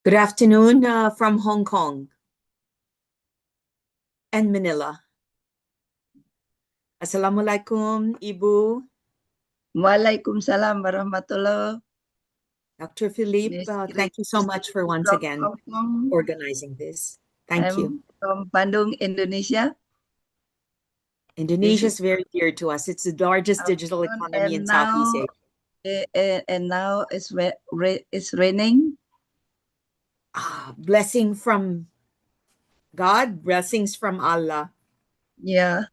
Good afternoon from Hong Kong and Manila. Assalamualaikum, Ibu. Waalaikumsalam warahmatullah. Dr. Philippe, thank you so much for once again organizing this. Thank you. From Bandung, Indonesia. Indonesia is very dear to us. It's the largest digital economy in Southeast Asia. And now it's raining. Blessing from God, blessings from Allah. Yeah.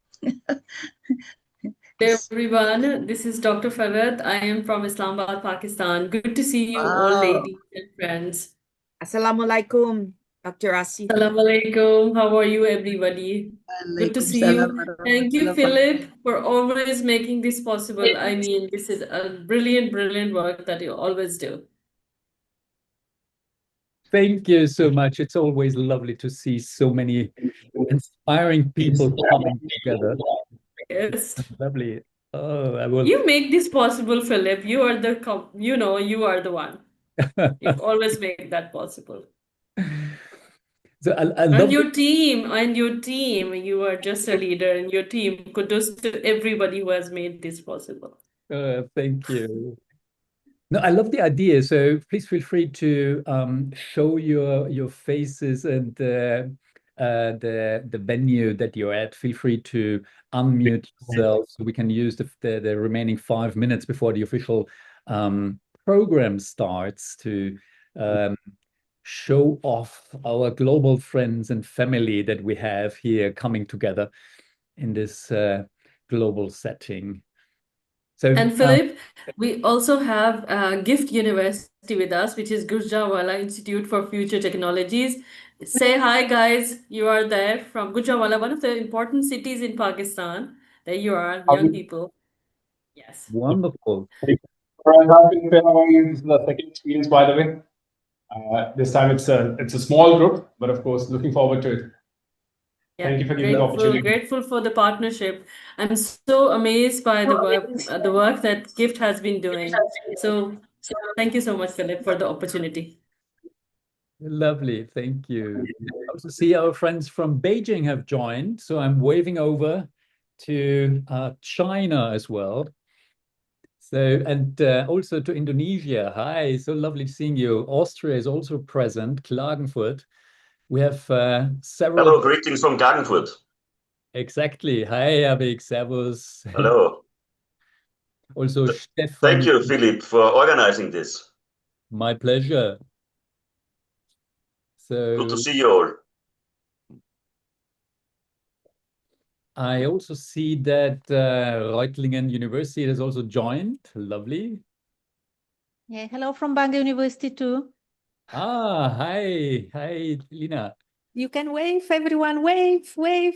Hey everyone, this is Dr. Farad. I am from Islamabad, Pakistan. Good to see you all, ladies and friends. Assalamualaikum, Dr. Asif. Assalamualaikum. How are you, everybody? Good to see you. Thank you, Philip, for always making this possible. I mean, this is a brilliant, brilliant work that you always do. Thank you so much. It's always lovely to see so many inspiring people coming together. Yes. Lovely. Oh, I will. You make this possible, Philip. You are the, you are the one. You always make that possible. So I And love your team, you are just a leader, and your team. Kudos to everybody who has made this possible. Thank you. No, I love the idea. So please feel free to show your faces and the venue that you're at. Feel free to unmute yourself so we can use the remaining 5 minutes before the official program starts to show off our global friends and family that we have here coming together in this global setting. So, and Philip, we also have Gift University with us, which is Gujranwala Institute for Future Technologies. Say hi, guys. You are there from Gujranwala, one of the important cities in Pakistan. There you are, young people. Yes. Wonderful. This is the second experience, by the way. This time it's a small group, but of course, looking forward to it. Yeah, thank you for giving the opportunity. Grateful for the partnership. I'm so amazed by the work that Gift has been doing. So thank you so much, Philip, for the opportunity. Lovely, thank you. I also see our friends from Beijing have joined, so I'm waving over to China as well. So, and also to Indonesia. Hi, so lovely seeing you. Austria is also present, Klagenfurt. We have several. Hello, greetings from Klagenfurt. Exactly. Hi, Avik, servus. Hello. Also, Stefan. Thank you, Philip, for organizing this. My pleasure. So good to see you all. I also see that Reutlingen University has also joined. Lovely. Yeah, hello from Bangor University too. Ah, hi. Hi, Lina. You can wave, everyone, wave. Yeah,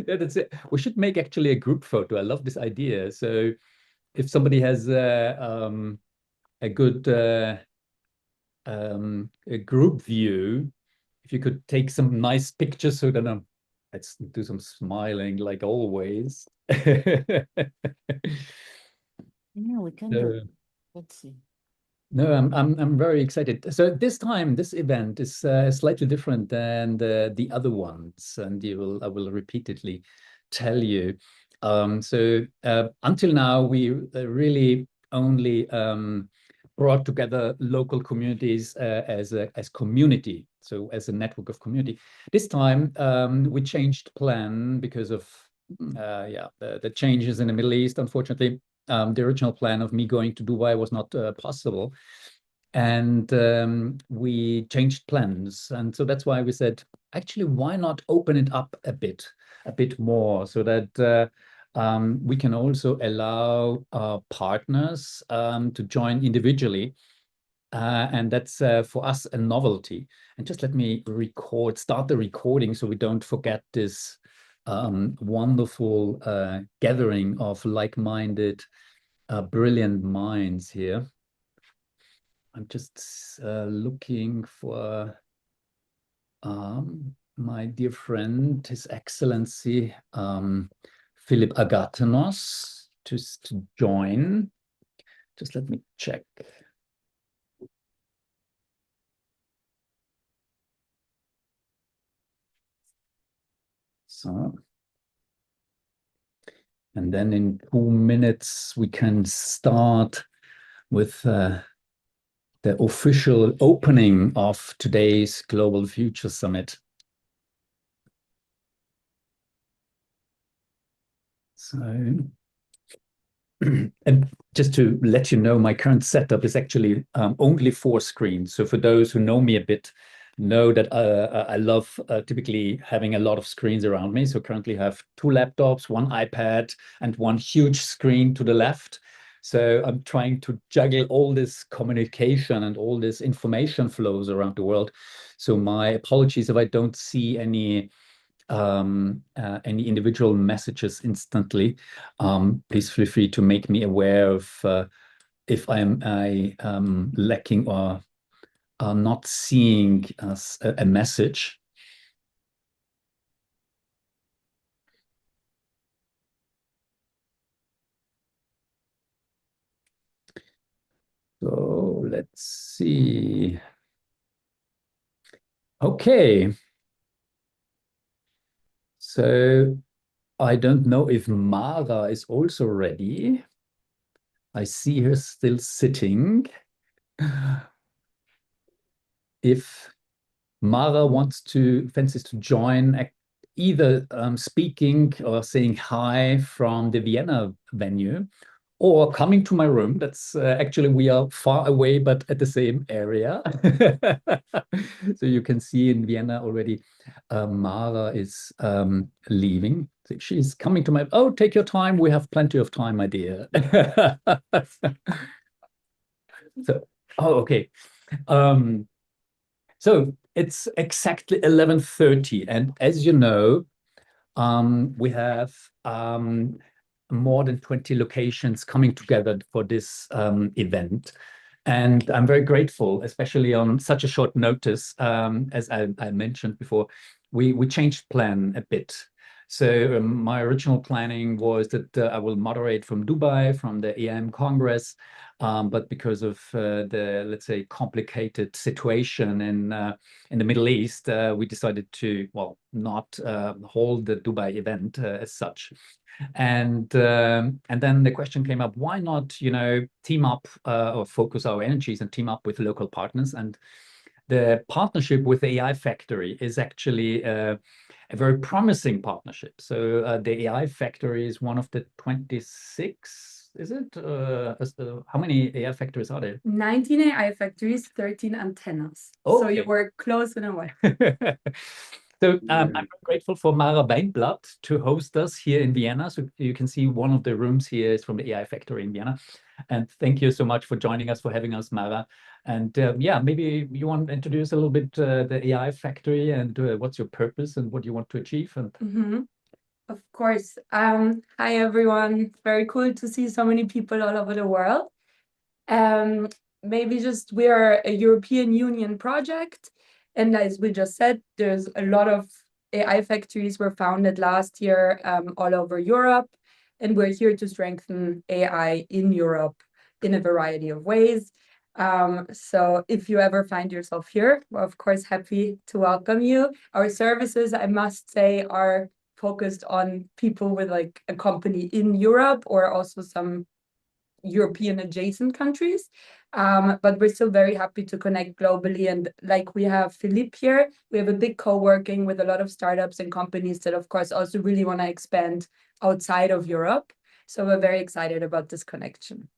that's it. We should make actually a group photo. I love this idea. So if somebody has a good a group view, if you could take some nice pictures, so then let's do some smiling like always. Yeah, we can do. Let's see. No, I'm very excited. So this time, this event is slightly different than the other ones, and I will repeatedly tell you. So until now, we really only brought together local communities as community, so as a network of community. This time, we changed plan because of the changes in the Middle East, unfortunately. The original plan of me going to Dubai was not possible. And we changed plans. And so that's why we said, actually, why not open it up a bit more so that we can also allow our partners to join individually. And that's for us a novelty. And just let me start the recording so we don't forget this wonderful gathering of like-minded, brilliant minds here. I'm just looking for my dear friend, His Excellency Philip Agathos to join. Just let me check So, and then in 2 minutes, we can start with the official opening of today's Global Future Summit. So, and just to let you know, my current setup is actually only 4 screens. So for those who know me a bit, know that I love typically having a lot of screens around me. So currently I have 2 laptops, 1 iPad, and 1 huge screen to the left. So I'm trying to juggle all this communication and all this information flows around the world. So my apologies if I don't see any individual messages instantly. Please feel free to make me aware of if I'm lacking or not seeing a message. So let's see. Okay. So I don't know if Mara is also ready. I see her still sitting. If Mara fancies to join either speaking or saying hi from the Vienna venue, or coming to my room. That's actually, we are far away, but at the same area. So you can see in Vienna already, Mara is leaving. So she's coming to my, oh, take your time. We have plenty of time, my dear. So, oh, okay. So it's exactly 11:30. And as you know, we have more than 20 locations coming together for this event. And I'm very grateful, especially on such a short notice. As I mentioned before, we changed plan a bit. So my original planning was that I will moderate from Dubai, from the EM Congress. But because of the, let's say, complicated situation in the Middle East, we decided to, well, not hold the Dubai event as such. And then the question came up, why not, team up or focus our energies and team up with local partners? And the partnership with the AI Factory is actually a very promising partnership. So the AI Factory is one of the 26, is it? How many AI factories are there? 19 AI factories, 13 antennas. Oh, So okay. you were close in a way. So I'm grateful for Mara Weinblatt to host us here in Vienna. So you can see one of the rooms here is from the AI Factory in Vienna. And thank you so much for joining us, for having us, Mara. And yeah, maybe you want to introduce a little bit the AI Factory and what's your purpose and what you want to achieve. And Of course. Hi, everyone. Very cool to see so many people all over the world. Maybe just we are a European Union project. And as we just said, there's a lot of AI factories were founded last year all over Europe. And we're here to strengthen AI in Europe in a variety of ways. So if you ever find yourself here, we're of course happy to welcome you. Our services, I must say, are focused on people with like a company in Europe or also some European adjacent countries. But we're still very happy to connect globally. And like we have Philippe here, we have a big co-working with a lot of startups and companies that, of course, also really want to expand outside of Europe. So we're very excited about this connection.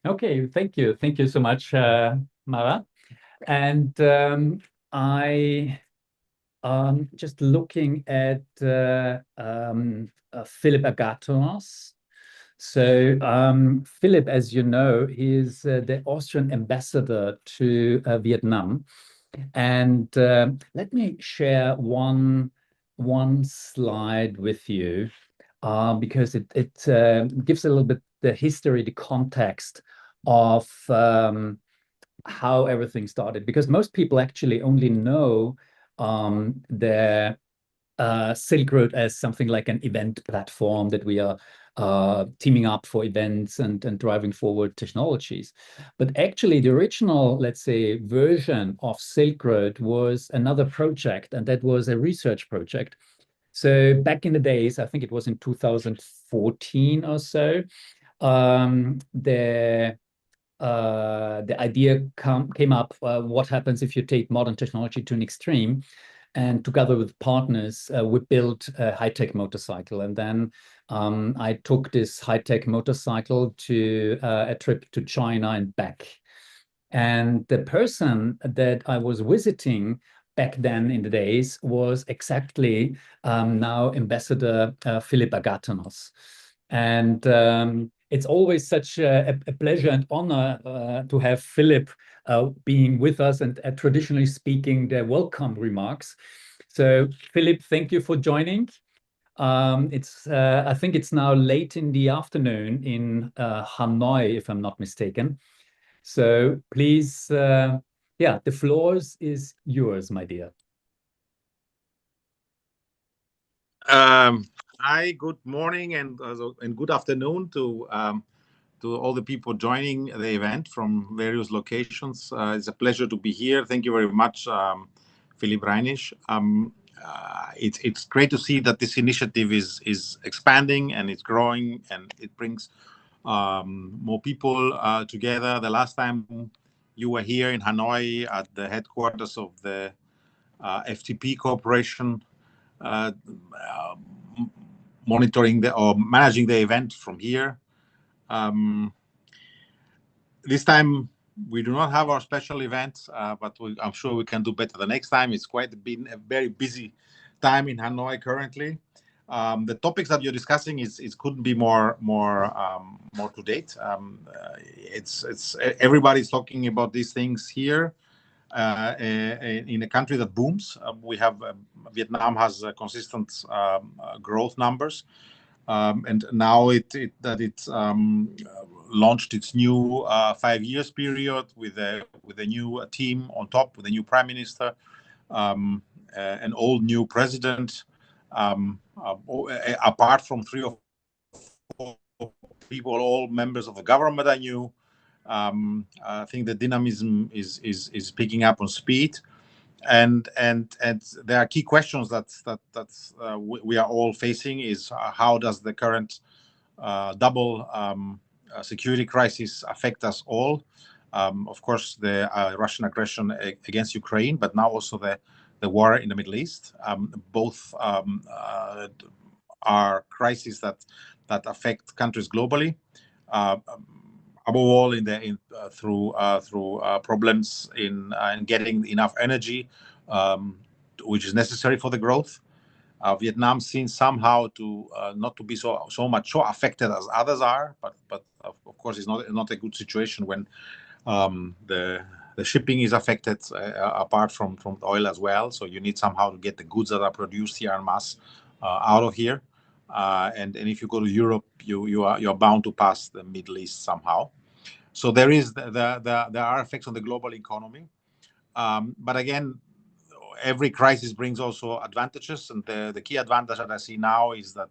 Okay, thank you. Thank you so much, Mara. And I just looking at Philippe Agathos. So Philip, as you know, is the Austrian ambassador to Vietnam. And let me share one slide with you because it gives a little bit the history, the context of how everything started. Because most people actually only know the SILKROAD as something like an event platform that we are teaming up for events and driving forward technologies. But actually, the original, let's say, version of SILKROAD was another project, and that was a research project. So back in the days, I think it was in 2014 or so, the idea came up, what happens if you take modern technology to an extreme? And together with partners, we built a high-tech motorcycle. And then I took this high-tech motorcycle to a trip to China and back. And the person that I was visiting back then in the days was exactly now Ambassador Philip Agathos. And it's always such a pleasure and honor to have Philip being with us and traditionally speaking the welcome remarks. So Philip, thank you for joining. I think it's now late in the afternoon in Hanoi, if I'm not mistaken. So please, yeah, the floor is yours, my dear. Hi, good morning and good afternoon to all the people joining the event from various locations. It's a pleasure to be here. Thank you very much, Philipp Reinisch. It's great to see that this initiative is expanding and it's growing and it brings more people together. The last time you were here in Hanoi at the headquarters of the FTP Corporation, monitoring or managing the event from here. This time we do not have our special event, but I'm sure we can do better the next time. It's been a very busy time in Hanoi currently. The topics that you're discussing couldn't be more to date. It's everybody's talking about these things here. In a country that booms, we have Vietnam has consistent growth numbers, and now it's launched its new 5 years period with a new team on top, with a new prime minister, an old new president. Apart from 3 or 4 people, all members of the government are new. I think the dynamism is picking up on speed, and there are key questions that we are all facing. Is how does the current double security crisis affect us all? Of course, the Russian aggression against Ukraine, but now also the war in the Middle East. Both are crises that affect countries globally. Above all, through problems in getting enough energy, which is necessary for the growth. Vietnam seems somehow to not to be so much affected as others are, but of course it's not a good situation when the shipping is affected apart from the oil as well. So you need somehow to get the goods that are produced here en masse out of here. And if you go to Europe, you're bound to pass the Middle East somehow. So there are effects on the global economy. But again, every crisis brings also advantages, and the key advantage that I see now is that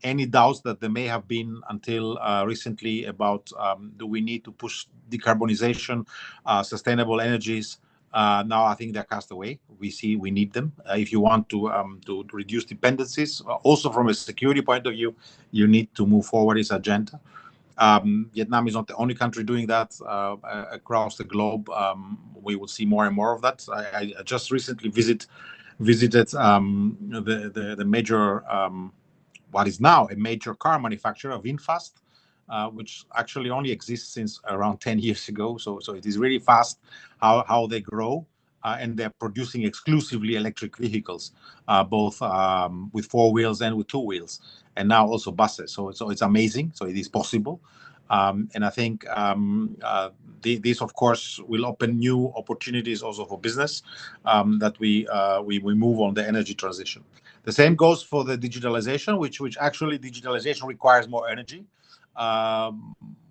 any doubts that there may have been until recently about do we need to push decarbonization, sustainable energies. Now I think they're cast away. We see we need them. If you want to reduce dependencies, also from a security point of view, you need to move forward this agenda. Vietnam is not the only country doing that. Across the globe, we will see more and more of that. I just recently visited the major, what is now a major car manufacturer, VinFast, which actually only exists since around 10 years ago. So it is really fast how they grow, and they're producing exclusively electric vehicles, both with 4 wheels and with 2 wheels, and now also buses. So it's amazing. So it is possible, and I think this, of course, will open new opportunities also for business, that we move on the energy transition. The same goes for the digitalization, which actually digitalization requires more energy.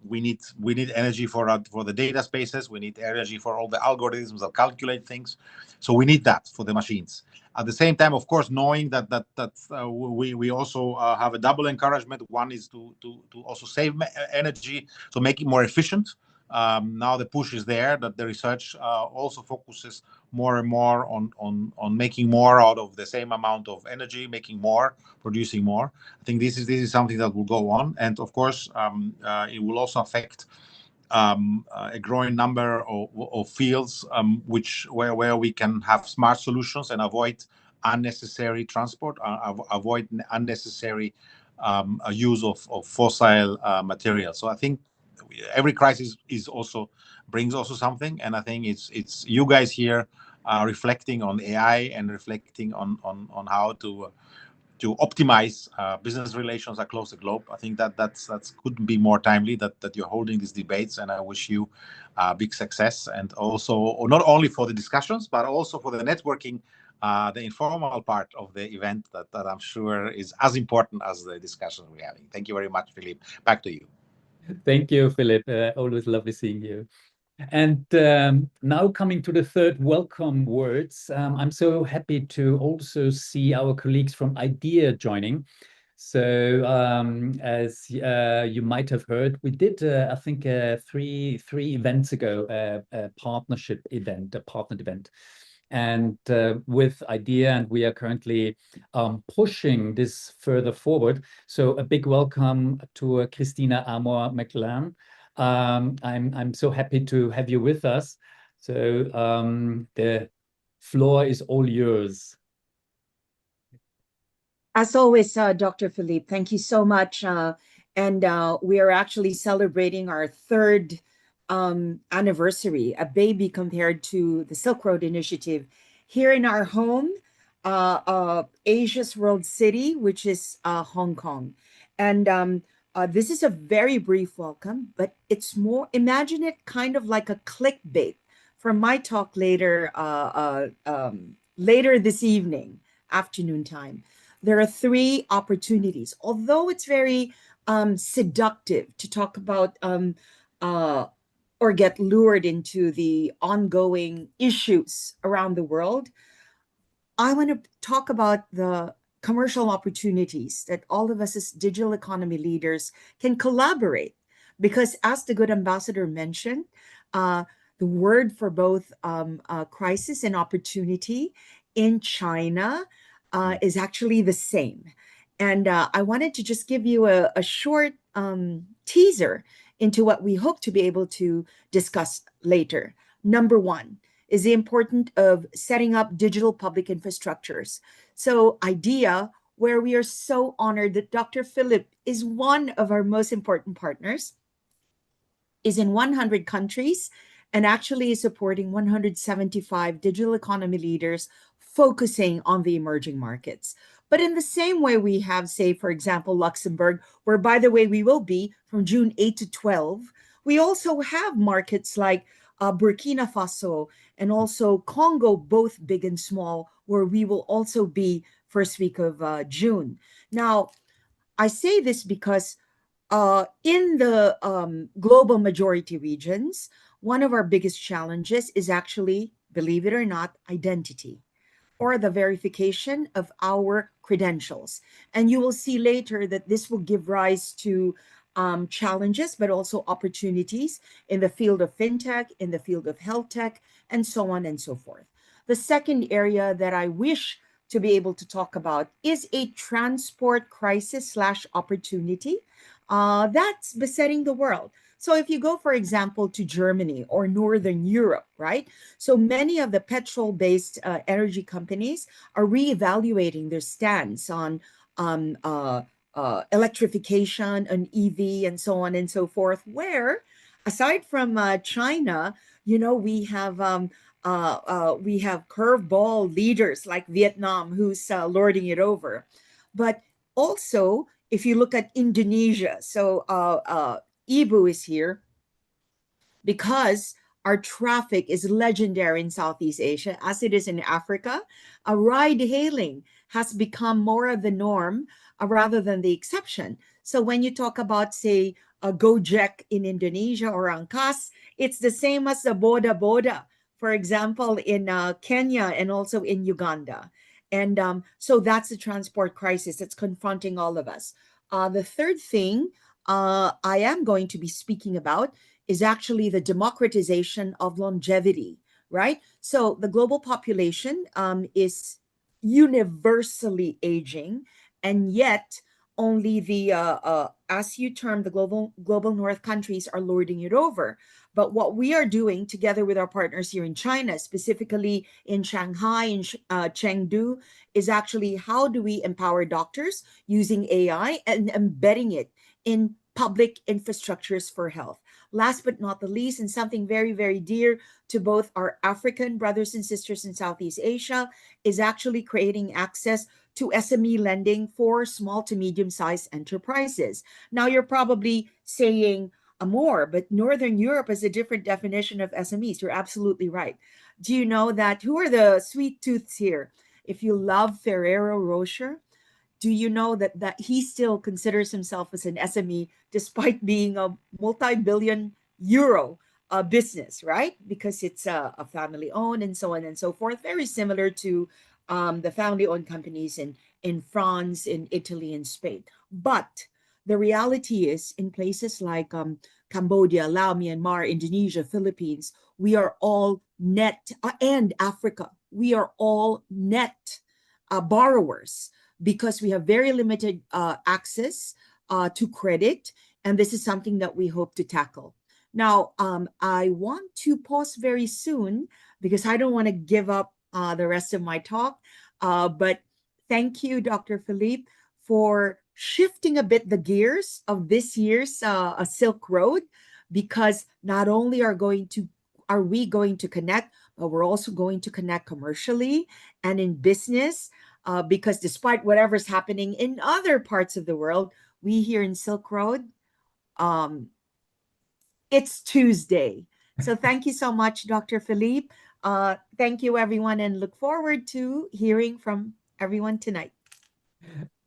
we need energy for the data spaces. We need energy for all the algorithms that calculate things. So we need that for the machines. At the same time, of course, knowing that we also have a double encouragement. One is to also save energy, so make it more efficient. Now the push is there that the research also focuses more and more on making more out of the same amount of energy, making more, producing more. I think this is something that will go on, and of course it will also affect a growing number of fields where we can have smart solutions and avoid unnecessary transport, avoid unnecessary use of fossil materials. So I think every crisis brings something, and I think it's you guys here reflecting on AI and reflecting on how to optimize business relations across the globe. I think that's couldn't be more timely that you're holding these debates, and I wish you big success, and also not only for the discussions but also for the networking, the informal part of the event that I'm sure is as important as the discussion we're having. Thank you very much, Philippe. Back to you. Thank you, Philip. Always lovely seeing you. And now coming to the third welcome words, I'm so happy to also see our colleagues from IDEA joining. So as you might have heard, we did, I think, three events ago, a partnership event, a partnered event. And with IDEA, and we are currently pushing this further forward. So a big welcome to Christina Amor-McLaren. I'm so happy to have you with us. So the floor is all yours. As always, Dr. Philippe, thank you so much. And we are actually celebrating our third anniversary, a baby compared to the SILKROAD initiative here in our home, Asia's world city, which is Hong Kong. And this is a very brief welcome, but it's more, imagine it kind of like a clickbait for my talk later, later this evening, afternoon time. There are three opportunities, although it's very seductive to talk about or get lured into the ongoing issues around the world. I want to talk about the commercial opportunities that all of us as digital economy leaders can collaborate. Because as the good ambassador mentioned, the word for both crisis and opportunity in China is actually the same. And I wanted to just give you a short teaser into what we hope to be able to discuss later. Number one is the importance of setting up digital public infrastructures. So IDEA, where we are so honored that Dr. Philip is one of our most important partners, is in 100 countries and actually is supporting 175 digital economy leaders focusing on the emerging markets. But in the same way we have, say, for example, Luxembourg, where, by the way, we will be from June 8 to 12, we also have markets like Burkina Faso and also Congo, both big and small, where we will also be first week of June. Now, I say this because in the global majority regions, one of our biggest challenges is actually, believe it or not, identity, or the verification of our credentials. And you will see later that this will give rise to challenges, but also opportunities in the field of fintech, in the field of health tech, and so on and so forth. The second area that I wish to be able to talk about is a transport crisis / opportunity that's besetting the world. So if you go, for example, to Germany or Northern Europe, right? So many of the petrol-based energy companies are reevaluating their stance on electrification and EV and so on and so forth, where aside from China, you know, we have curveball leaders like Vietnam who's lording it over. But also, if you look at Indonesia, so Ibu is here because our traffic is legendary in Southeast Asia, as it is in Africa. Ride hailing has become more of the norm rather than the exception. So when you talk about, say, a Gojek in Indonesia or Angkas, it's the same as the Boda Boda, for example, in Kenya and also in Uganda. And so that's the transport crisis that's confronting all of us. The third thing I am going to be speaking about is actually the democratization of longevity, right? So the global population is universally aging, and yet only the, as you term, the global North countries are lording it over. But what we are doing together with our partners here in China, specifically in Shanghai and Chengdu, is actually how do we empower doctors using AI and embedding it in public infrastructures for health. Last but not the least, and something very, very dear to both our African brothers and sisters in Southeast Asia, is actually creating access to SME lending for small to medium-sized enterprises. Now, you're probably saying more, but Northern Europe has a different definition of SMEs. You're absolutely right. Do you know that, who are the sweet tooths here? If you love Ferrero Rocher, do you know that he still considers himself as an SME despite being a multi-billion euro business, right? Because it's a family owned and so on and so forth. Very similar to the family owned companies in France, in Italy, and Spain. But the reality is, in places like Cambodia, Laos, Myanmar, Indonesia, Philippines, we are all net, and Africa, we are all net borrowers, because we have very limited access to credit. And this is something that we hope to tackle. Now, I want to pause very soon because I don't want to give up the rest of my talk. But thank you, Dr. Philippe, for shifting a bit the gears of this year's SilkRoad, because not only are we going to connect, but we're also going to connect commercially and in business. Because despite whatever's happening in other parts of the world, we here in SilkRoad, it's Tuesday. So thank you so much, Dr. Philippe. Thank you, everyone, and look forward to hearing from everyone tonight.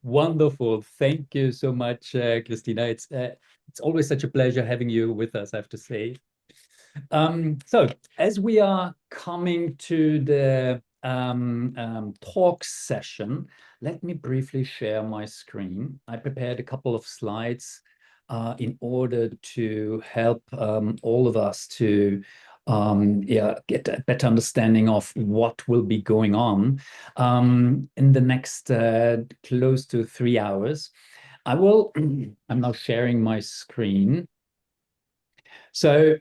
Wonderful. Thank you so much, Christina. It's always such a pleasure having you with us, I have to say. So as we are coming to the talk session, let me briefly share my screen. I prepared a couple of slides in order to help all of us to get a better understanding of what will be going on in the next close to 3 hours. I'm now sharing my screen. So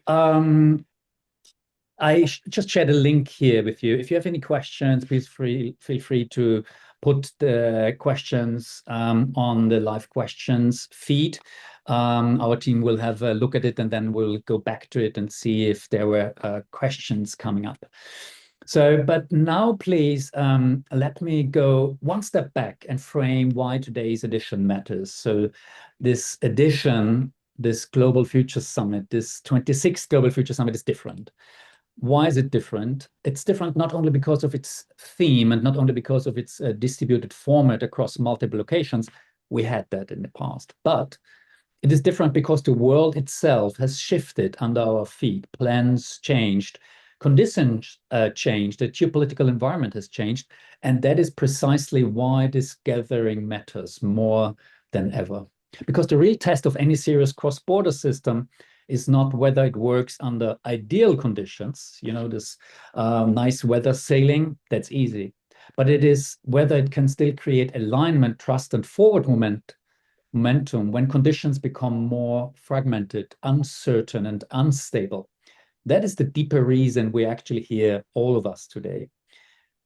I just shared a link here with you. If you have any questions, please feel free to put the questions on the live questions feed. Our team will have a look at it, and then we'll go back to it and see if there were questions coming up. So, but now please let me go one step back and frame why today's edition matters. So this edition, this Global Future Summit, this 26th Global Future Summit is different. Why is it different? It's different not only because of its theme and not only because of its distributed format across multiple locations. We had that in the past, but it is different because the world itself has shifted under our feet. Plans changed, conditions changed, the geopolitical environment has changed, and that is precisely why this gathering matters more than ever. Because the real test of any serious cross-border system is not whether it works under ideal conditions, this nice weather sailing, that's easy. But it is whether it can still create alignment, trust, and forward momentum when conditions become more fragmented, uncertain, and unstable. That is the deeper reason we're actually here, all of us today.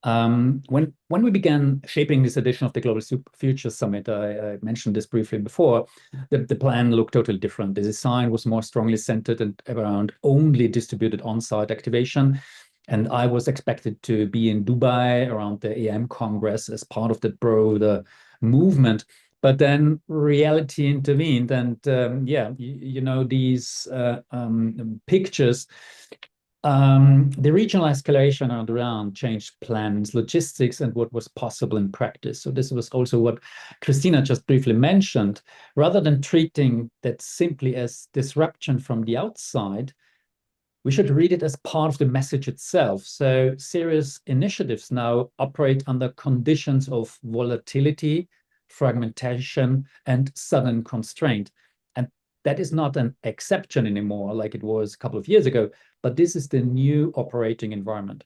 When we began shaping this edition of the Global Future Summit, I mentioned this briefly before, the plan looked totally different. The design was more strongly centered around only distributed on-site activation. And I was expected to be in Dubai around the AM Congress as part of the broader movement. But then reality intervened, and these pictures The regional escalation on the ground changed plans, logistics, and what was possible in practice. So this was also what Christina just briefly mentioned. Rather than treating that simply as disruption from the outside, we should read it as part of the message itself. So serious initiatives now operate under conditions of volatility, fragmentation, and sudden constraint. And that is not an exception anymore like it was a couple of years ago, but this is the new operating environment.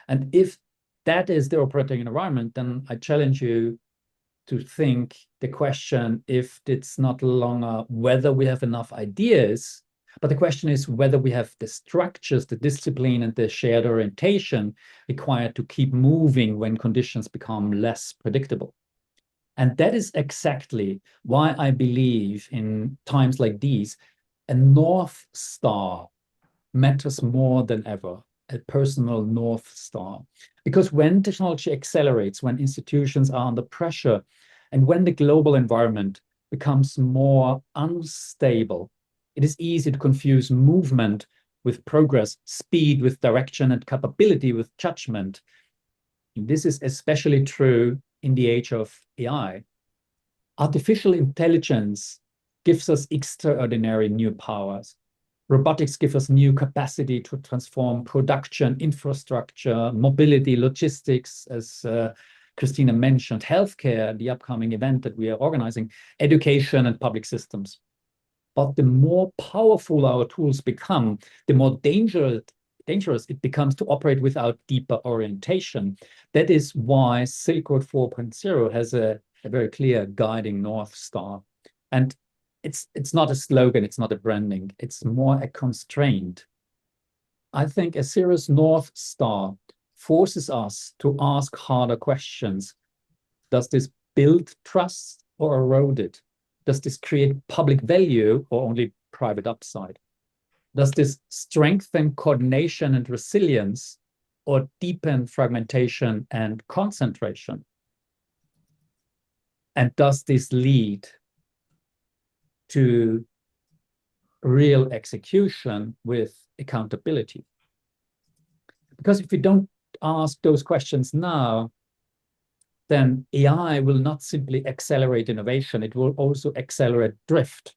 And if that is the operating environment, then I challenge you to think the question if it's not longer whether we have enough ideas, but the question is whether we have the structures, the discipline, and the shared orientation required to keep moving when conditions become less predictable. And that is exactly why I believe in times like these, a North Star matters more than ever, a personal North Star. Because when technology accelerates, when institutions are under pressure, and when the global environment becomes more unstable, it is easy to confuse movement with progress, speed with direction, and capability with judgment. And this is especially true in the age of AI. Artificial intelligence gives us extraordinary new powers. Robotics gives us new capacity to transform production, infrastructure, mobility, logistics, as Christina mentioned, healthcare, the upcoming event that we are organizing, education, and public systems. But the more powerful our tools become, the more dangerous it becomes to operate without deeper orientation. That is why SILKROAD 4.0 has a very clear guiding North Star. And it's not a slogan, it's not a branding, it's more a constraint. I think a serious North Star forces us to ask harder questions. Does this build trust or erode it? Does this create public value or only private upside? Does this strengthen coordination and resilience or deepen fragmentation and concentration? And does this lead to real execution with accountability? Because if we don't ask those questions now, then AI will not simply accelerate innovation, it will also accelerate drift.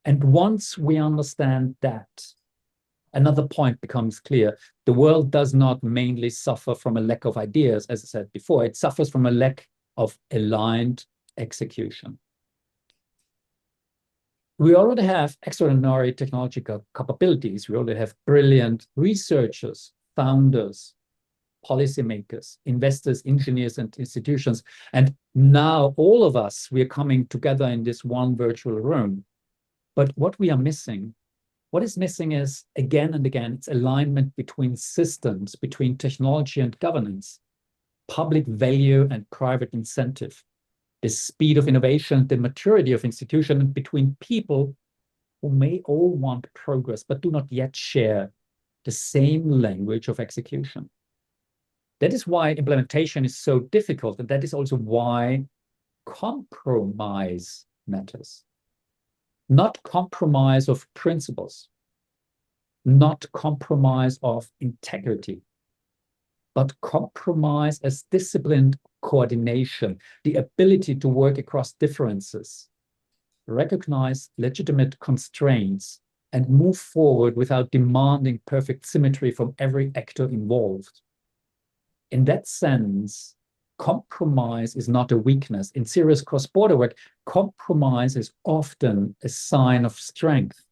And once we understand that, another point becomes clear. The world does not mainly suffer from a lack of ideas, as I said before, it suffers from a lack of aligned execution. We already have extraordinary technological capabilities. We already have brilliant researchers, founders, policymakers, investors, engineers, and institutions. And now all of us, we are coming together in this one virtual room. But what we are missing, what is missing is, again and again, it's alignment between systems, between technology and governance, public value and private incentive, the speed of innovation, the maturity of institution, and between people who may all want progress, but do not yet share the same language of execution. That is why implementation is so difficult, and that is also why compromise matters. Not compromise of principles, not compromise of integrity, but compromise as disciplined coordination, the ability to work across differences, recognize legitimate constraints, and move forward without demanding perfect symmetry from every actor involved. In that sense, compromise is not a weakness. In serious cross-border work, compromise is often a sign of strength.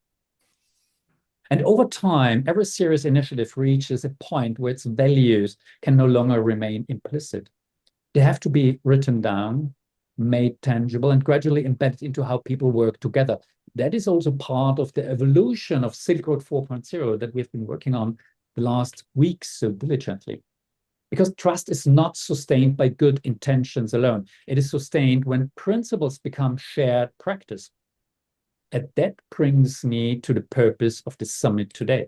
And over time, every serious initiative reaches a point where its values can no longer remain implicit. They have to be written down, made tangible, and gradually embedded into how people work together. That is also part of the evolution of SILKROAD 4.0 that we've been working on the last weeks so diligently. Because trust is not sustained by good intentions alone. It is sustained when principles become shared practice. And that brings me to the purpose of the summit today.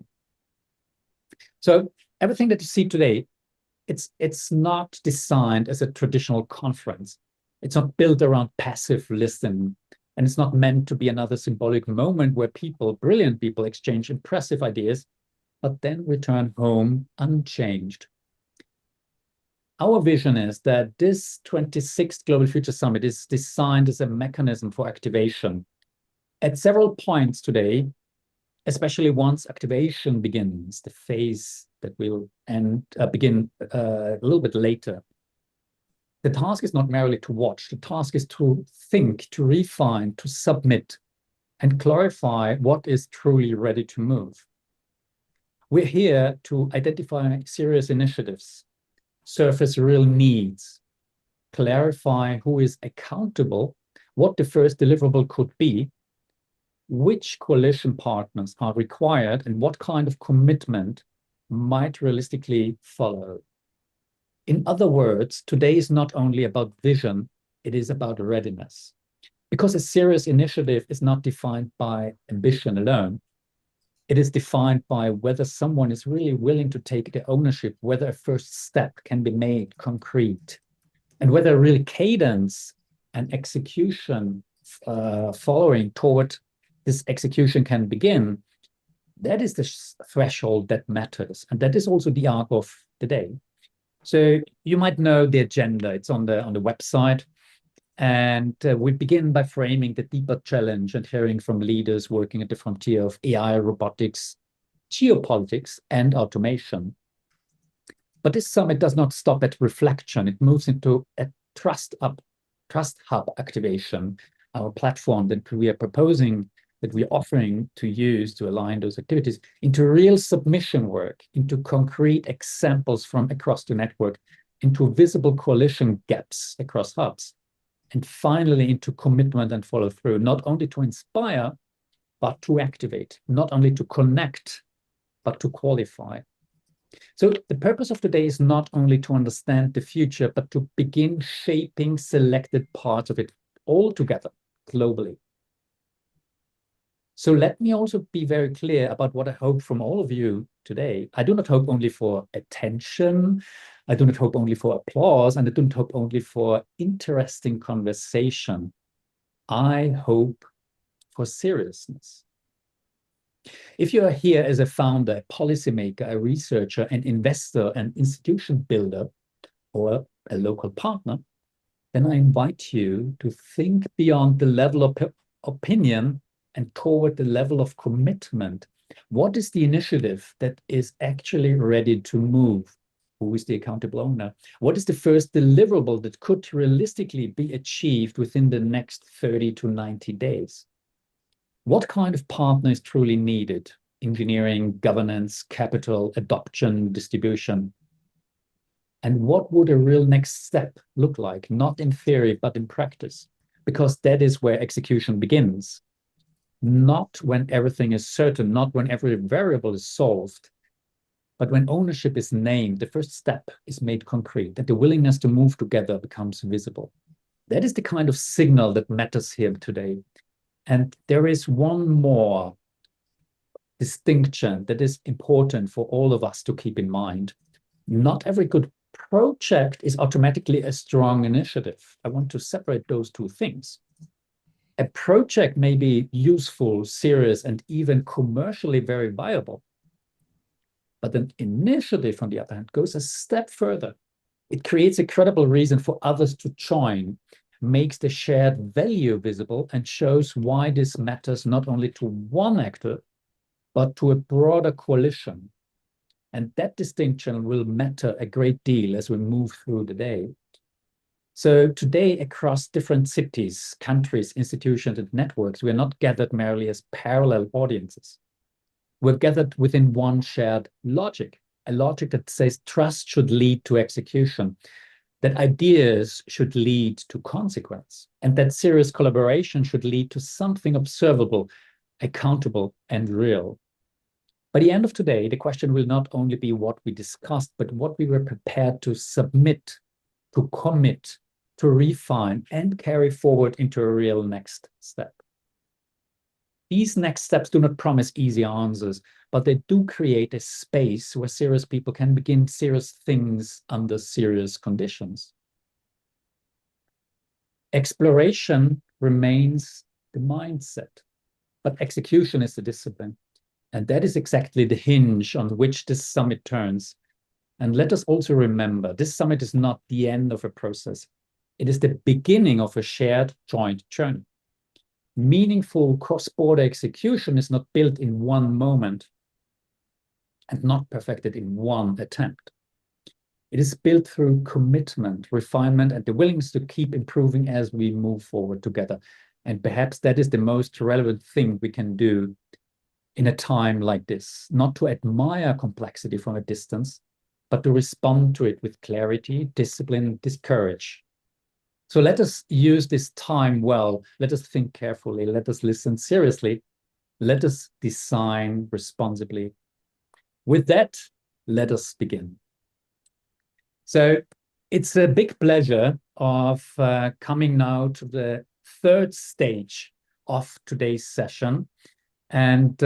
So everything that you see today, it's not designed as a traditional conference. It's not built around passive listening. And it's not meant to be another symbolic moment where people, brilliant people, exchange impressive ideas. but then return home unchanged. Our vision is that this 26th Global Future Summit is designed as a mechanism for activation. At several points today, especially once activation begins, the phase that will begin a little bit later, the task is not merely to watch. The task is to think, to refine, to submit, and clarify what is truly ready to move. We're here to identify serious initiatives, surface real needs, clarify who is accountable, what the first deliverable could be, which coalition partners are required, and what kind of commitment might realistically follow. In other words, today is not only about vision, it is about readiness. Because a serious initiative is not defined by ambition alone. It is defined by whether someone is really willing to take the ownership, whether a first step can be made concrete, and whether a real cadence and execution following toward this execution can begin. That is the threshold that matters. And that is also the arc of the day. So you might know the agenda. It's on the website. And we begin by framing the deeper challenge and hearing from leaders working at the frontier of AI, robotics, geopolitics, and automation. But this summit does not stop at reflection. It moves into a trust hub activation, our platform that we are proposing, that we're offering to use to align those activities into real submission work, into concrete examples from across the network, into visible coalition gaps across hubs, and finally into commitment and follow through, not only to inspire, but to activate, not only to connect, but to qualify. So the purpose of today is not only to understand the future, but to begin shaping selected parts of it all together globally. So let me also be very clear about what I hope from all of you today. I do not hope only for attention. I do not hope only for applause, and I do not hope only for interesting conversation. I hope for seriousness. If you are here as a founder, a policymaker, a researcher, an investor, an institution builder, or a local partner, then I invite you to think beyond the level of opinion and toward the level of commitment. What is the initiative that is actually ready to move? Who is the accountable owner? What is the first deliverable that could realistically be achieved within the next 30 to 90 days? What kind of partner is truly needed? Engineering, governance, capital, adoption, distribution. And what would a real next step look like? Not in theory, but in practice, because that is where execution begins. Not when everything is certain, not when every variable is solved, but when ownership is named, the first step is made concrete, that the willingness to move together becomes visible. That is the kind of signal that matters here today. And there is one more distinction that is important for all of us to keep in mind. Not every good project is automatically a strong initiative. I want to separate those two things. A project may be useful, serious, and even commercially very viable. But an initiative, on the other hand, goes a step further. It creates a credible reason for others to join, makes the shared value visible, and shows why this matters not only to one actor, but to a broader coalition. And that distinction will matter a great deal as we move through the day. So today, across different cities, countries, institutions, and networks, we're not gathered merely as parallel audiences. We're gathered within one shared logic, a logic that says trust should lead to execution, that ideas should lead to consequence, and that serious collaboration should lead to something observable, accountable, and real. By the end of today, the question will not only be what we discussed, but what we were prepared to submit, to commit, to refine, and carry forward into a real next step. These next steps do not promise easy answers, but they do create a space where serious people can begin serious things under serious conditions. Exploration remains the mindset, but execution is the discipline. And that is exactly the hinge on which this summit turns. And let us also remember, this summit is not the end of a process. It is the beginning of a shared joint journey. Meaningful cross-border execution is not built in one moment and not perfected in one attempt. It is built through commitment, refinement, and the willingness to keep improving as we move forward together. And perhaps that is the most relevant thing we can do in a time like this, not to admire complexity from a distance, but to respond to it with clarity, discipline, courage. So let us use this time well. Let us think carefully. Let us listen seriously. Let us design responsibly. With that, let us begin. So it's a big pleasure of coming now to the third stage of today's session. And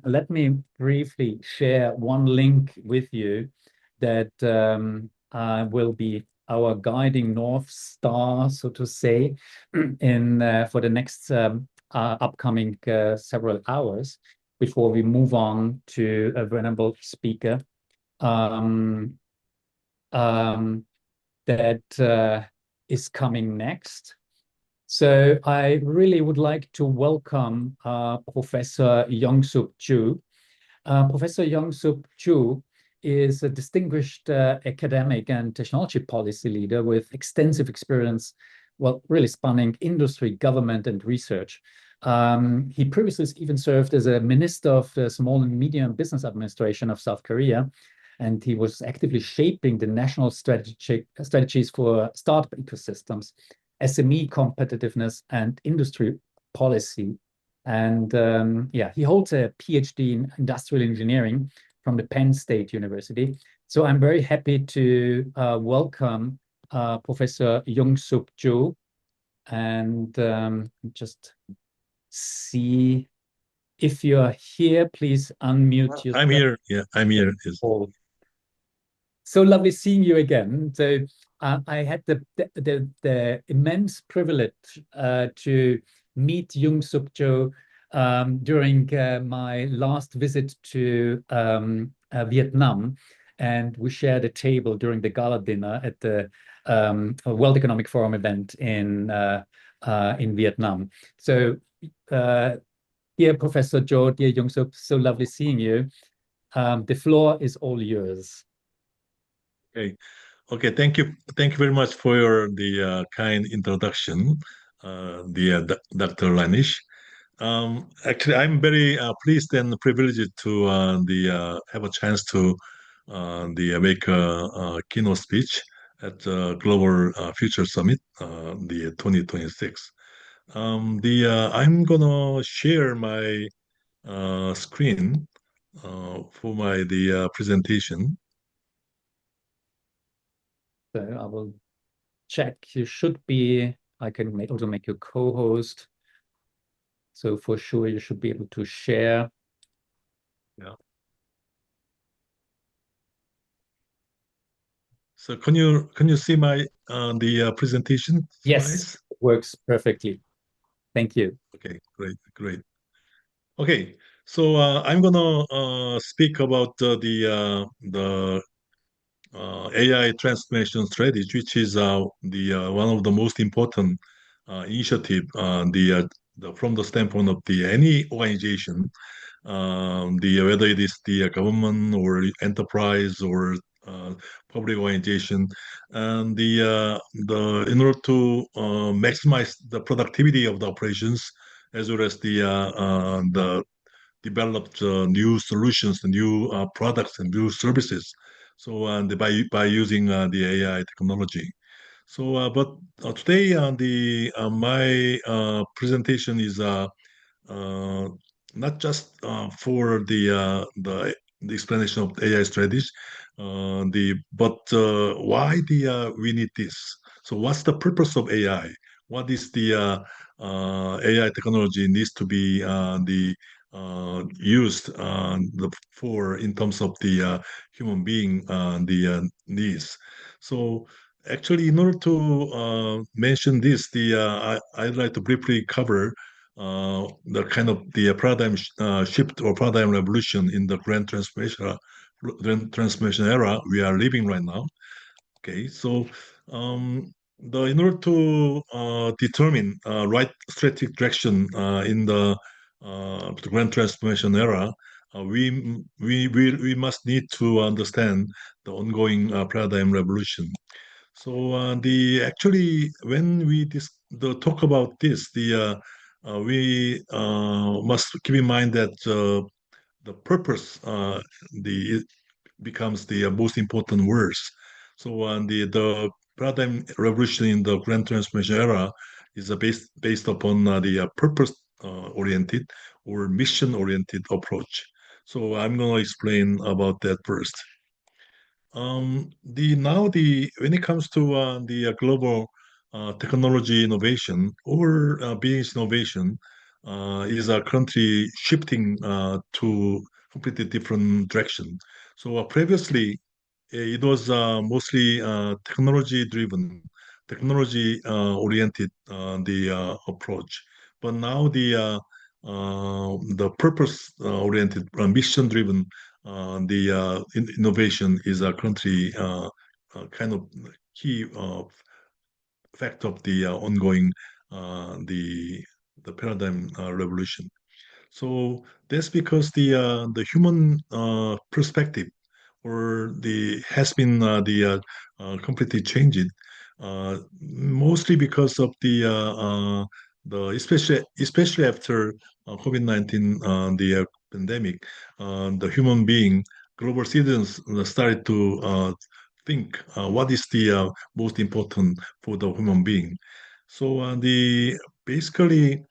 let me briefly share one link with you that will be our guiding North Star, so to say, for the next upcoming several hours before we move on to a venerable speaker that is coming next. So I really would like to welcome Professor Young-Sup Joo. Professor Young-Sup Joo is a distinguished academic and technology policy leader with extensive experience, well, really spanning industry, government, and research. He previously even served as a minister of the Small and Medium Business Administration of South Korea, and he was actively shaping the national strategies for startup ecosystems, SME competitiveness, and industry policy. And yeah, he holds a PhD in industrial engineering from the Penn State University. So I'm very happy to welcome Professor Young-Sup Joo, and just see if you're here, please unmute yourself. I'm here. Yeah, I'm here. Yes. So lovely seeing you again. So I had the immense privilege to meet Young-Sup Joo during my last visit to Vietnam, and we shared a table during the gala dinner at the World Economic Forum event in Vietnam. So dear Professor Joo, dear Young-Sup, so lovely seeing you. The floor is all yours. Okay. Thank you very much for the kind introduction, Dr. Lanish. Actually, I'm very pleased and privileged to have a chance to make a keynote speech at the Global Future Summit, the 2026. I'm gonna share my screen for my presentation. So I will check. You should be. I can also make you co-host. So for sure, you should be able to share. Yeah. So can you see my the presentation slides? Yes, it works perfectly. Thank you. Okay, great. Okay, so I'm gonna speak about the AI transformation strategy, which is one of the most important initiative from the standpoint of any organization, whether it is the government or enterprise or public organization, and in order to maximize the productivity of the operations as well as the developed new solutions, new products, and new services. So by using the AI technology. So, but today my presentation is not just for the explanation of AI strategies, but why we need this. So, what's the purpose of AI? What is the AI technology needs to be used for in terms of the human being needs. So actually, in order to mention this, I'd like to briefly cover the kind of the paradigm shift or paradigm revolution in the grand transformation era we are living right now. Okay, so in order to determine right strategic direction in the grand transformation era, we must need to understand the ongoing paradigm revolution. So the actually when we talk about this, we must keep in mind that the purpose the becomes the most important words. So the paradigm revolution in the grand transformation era is based upon the purpose oriented or mission oriented approach. So I'm going to explain about that first. When it comes to the global technology innovation or business innovation, is currently shifting to completely different direction. So previously, it was mostly technology-driven, technology-oriented the approach. But now the purpose-oriented, mission-driven innovation is currently kind of key fact of the ongoing the paradigm revolution. So that's because the human perspective or the has been completely changed, mostly because of the especially after COVID-19 the pandemic, the human being global citizens started to think what is the most important for the human being. So the basically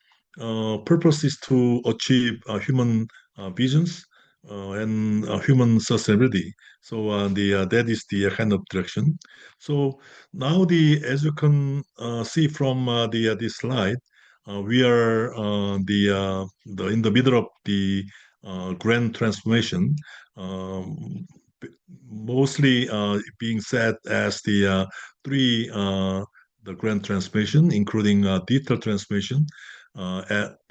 purpose is to achieve human visions and human sustainability. So that is the kind of direction. So now as you can see from this slide, we are in the middle of the grand transformation, mostly being said as the three the grand transformation, including digital transformation,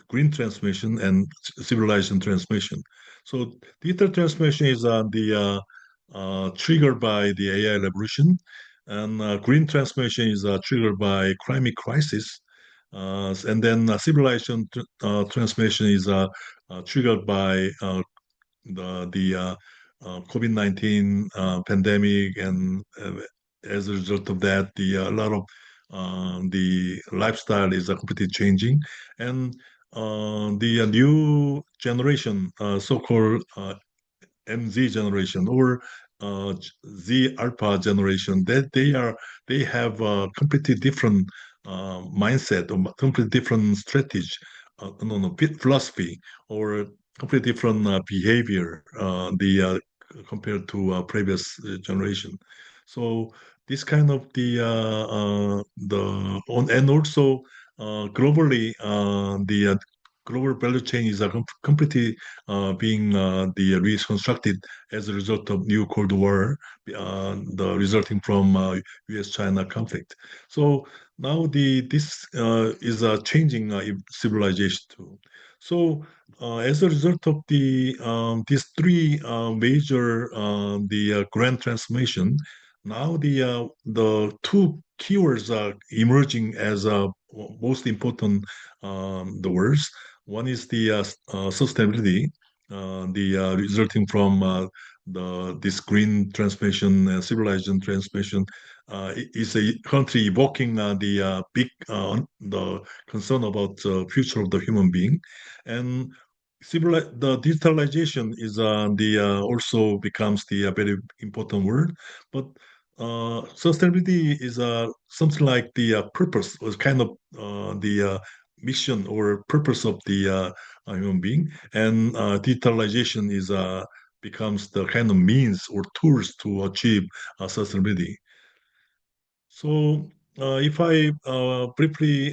green transformation, and civilization transformation. So digital transformation is triggered by the AI revolution, and green transformation is triggered by climate crisis, and then civilization transformation is triggered by the COVID-19 pandemic, and as a result of that, a lot of the lifestyle is completely changing, and the new generation, so-called MZ generation or Z Alpha generation, that they have a completely different mindset or completely different strategy, no, philosophy, or completely different behavior compared to previous generation. So this kind of and also globally the global value chain is completely being reconstructed as a result of new Cold War, the resulting from U.S.-China conflict. So now this is changing civilization too. So as a result of these three major the grand transformation, now the two keywords are emerging as most important the words. One is the sustainability, resulting from this green transformation and civilization transformation is a country evoking the big the concern about the future of the human being, and the digitalization is also becomes the very important word, but sustainability is something like the purpose, or kind of the mission or purpose of the human being, and digitalization is becomes the kind of means or tools to achieve sustainability. So if I briefly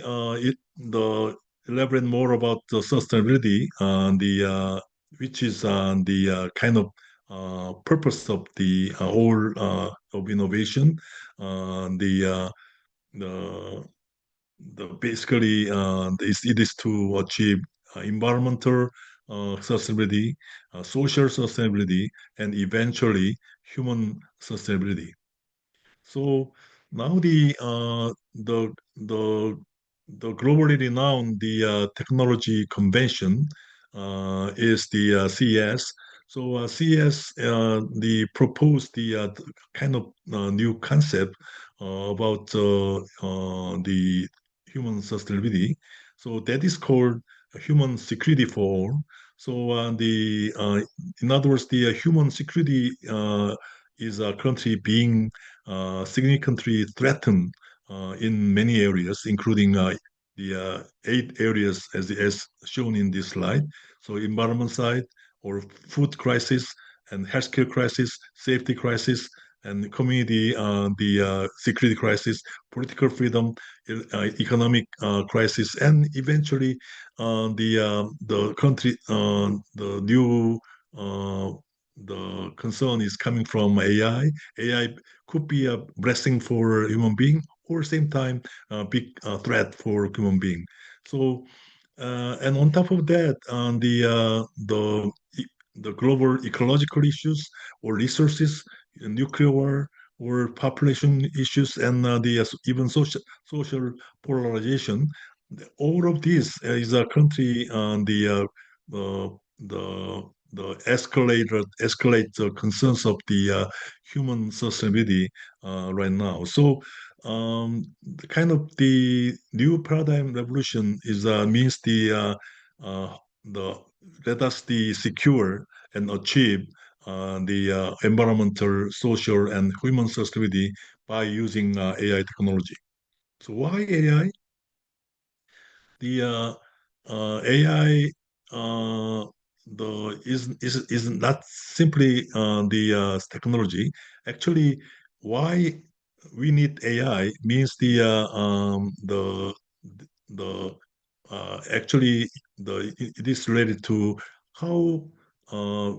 elaborate more about the sustainability, which is the kind of purpose of the whole of innovation, the basically it is to achieve environmental sustainability, social sustainability, and eventually human sustainability. So now the globally renowned technology convention is the CES. So CES the proposed the kind of new concept about the human sustainability. So that is called human security for all. So in other words, the human security is currently being significantly threatened in many areas, including the 8 areas as shown in this slide. So environment side, or food crisis, and healthcare crisis, safety crisis, and community, the security crisis, political freedom, economic crisis, and eventually the country, the new the concern is coming from AI. AI could be a blessing for human being, or same time a big threat for human being. So and on top of that, the global ecological issues or resources, nuclear war or population issues, and the even social polarization. All of this is a country on the escalate the concerns of the human sustainability right now. So the kind of the new paradigm revolution is means the let us the secure and achieve the environmental, social, and human sustainability by using AI technology. So why AI? The AI is not simply the technology. Actually, why we need AI means the actually it is related to how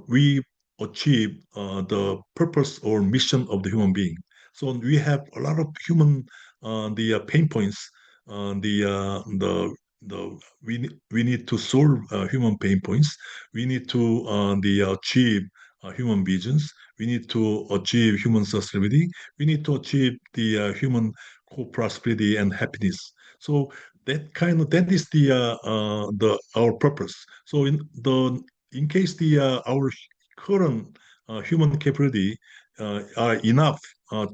we achieve the purpose or mission of the human being. So we have a lot of human the pain points, we need to solve human pain points. We need to achieve human visions. We need to achieve human sustainability. We need to achieve the human co-prosperity and happiness. So that is the our purpose. So in case the our current human capability are enough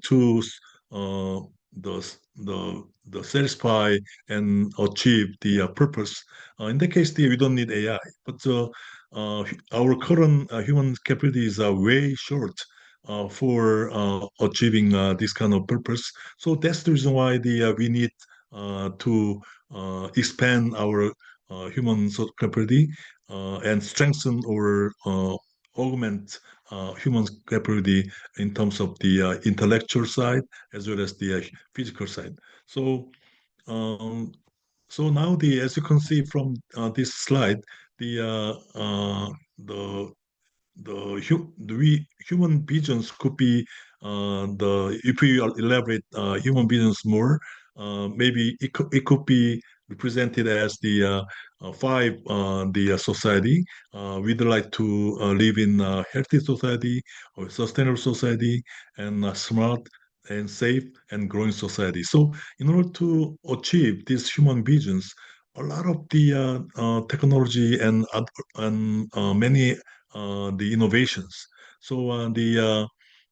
to uh, the satisfy and achieve the purpose. In that case, we don't need AI. But our current human capability is way short for achieving this kind of purpose. So that's the reason why we need to expand our human capability and strengthen or augment human capability in terms of the intellectual side as well as the physical side. So, um, so now as you can see from this slide, the human visions could be the if we elaborate human visions more, maybe it could be represented as the five the society. We'd like to live in a healthy society or sustainable society and smart and safe and growing society. So in order to achieve these human visions, a lot of the technology and many the innovations. So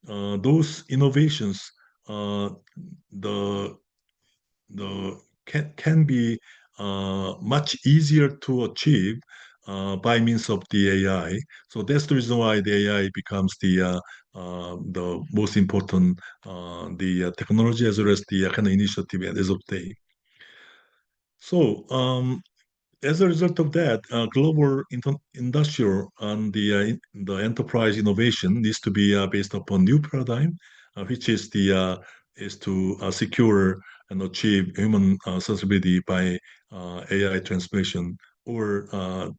those innovations uh, the can be much easier to achieve by means of the AI. So that's the reason why the AI becomes the most important the technology as well as the kind of initiative as of today. So as a result of that, global industrial and the enterprise innovation needs to be based upon new paradigm, which is to secure and achieve human sustainability by AI transformation or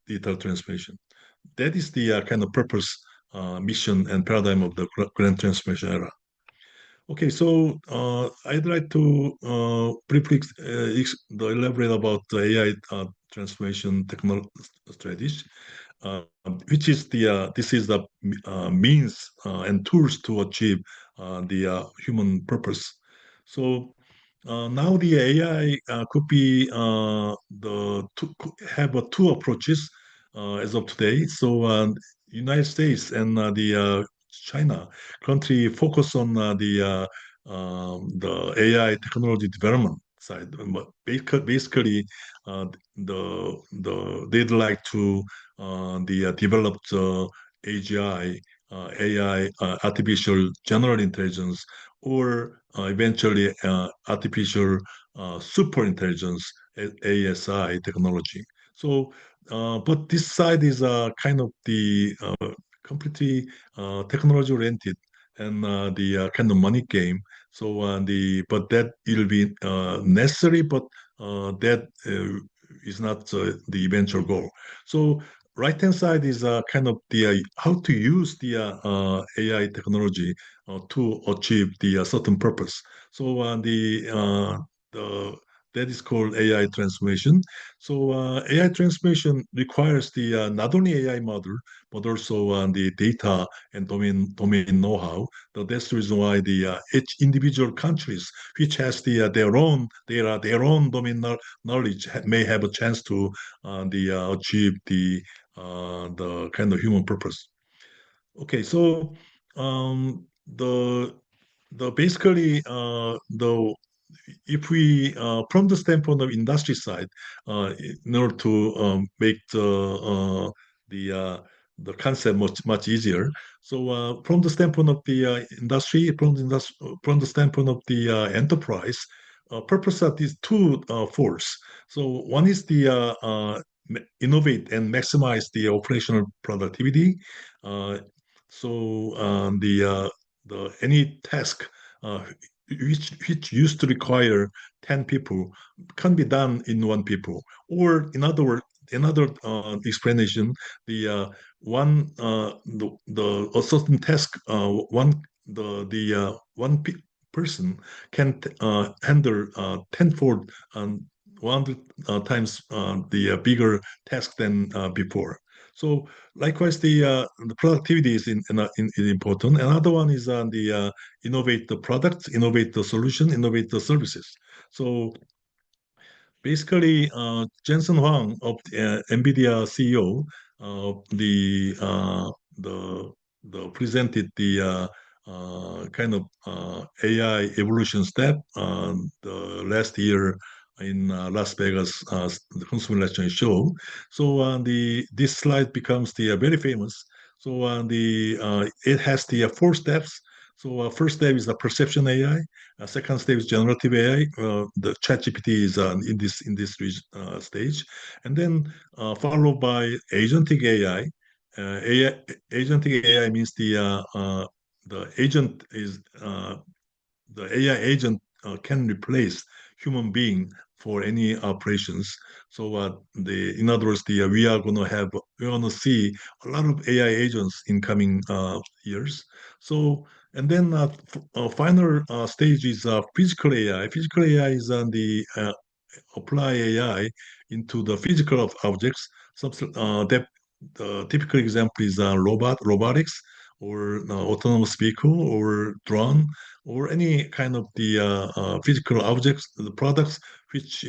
digital transformation. That is the kind of purpose, mission, and paradigm of the grand transformation era. Okay, so I'd like to briefly elaborate about the AI transformation technology strategy, which is this is the means and tools to achieve the human purpose. So now the AI could be have two approaches as of today. So United States and the China country focus on the AI technology development side. But basically, they'd like to develop the AGI, AI, artificial general intelligence, or eventually artificial super intelligence, ASI technology. So, but this side is kind of the completely technology oriented and the kind of money game. So but that will be necessary, but that is not the eventual goal. So right hand side is kind of the how to use the AI technology to achieve the certain purpose. So the that is called AI transformation. So AI transformation requires the not only AI model but also the data and domain know-how. So that's the reason why the each individual countries which has their own data, their own domain knowledge may have a chance to achieve the kind of human purpose. Okay, so the basically the if we from the standpoint of industry side, in order to make the concept much easier. So from the standpoint of the industry, from the standpoint of the enterprise, purpose of these two folds. So one is the innovate and maximize the operational productivity. Uh, so the any task which used to require 10 people can be done in one people. Or in other words, another explanation, the one the a certain task one person can handle tenfold 100 times the bigger task than before. So likewise, the productivity is important. Another one is the innovate the products, innovate the solution, innovate the services. So basically, Jensen Huang of NVIDIA CEO, the presented the kind of AI evolution step the last year in Las Vegas, the Consumer Electronics Show. So this slide becomes very famous. So it has the four steps. So first step is the perception AI. Second step is generative AI. The ChatGPT is in this stage, and then followed by agentic AI. Agentic AI means the agent is the AI agent can replace human being for any operations. So in other words, we're gonna see a lot of AI agents in coming years. So and then final stage is physical AI. Physical AI is the apply AI into the physical of objects. That the typical example is robotics or autonomous vehicle or drone or any kind of the physical objects, the products which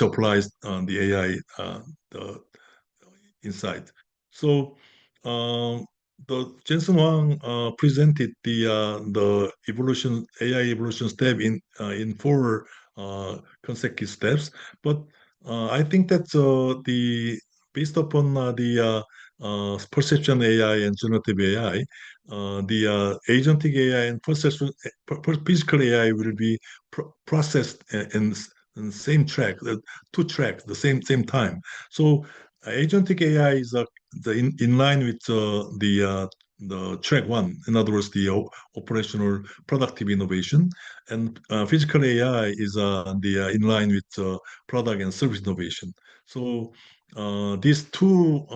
applies the AI the inside. So the Jensen Huang presented the evolution AI evolution step in four consecutive steps, but I think that the based upon the perception AI and generative AI, the agentic AI and physical AI will be processed in same track, two tracks, the same time. So agentic AI is in line with the track one. In other words, the operational productive innovation, and physical AI is in line with product and service innovation. So these two,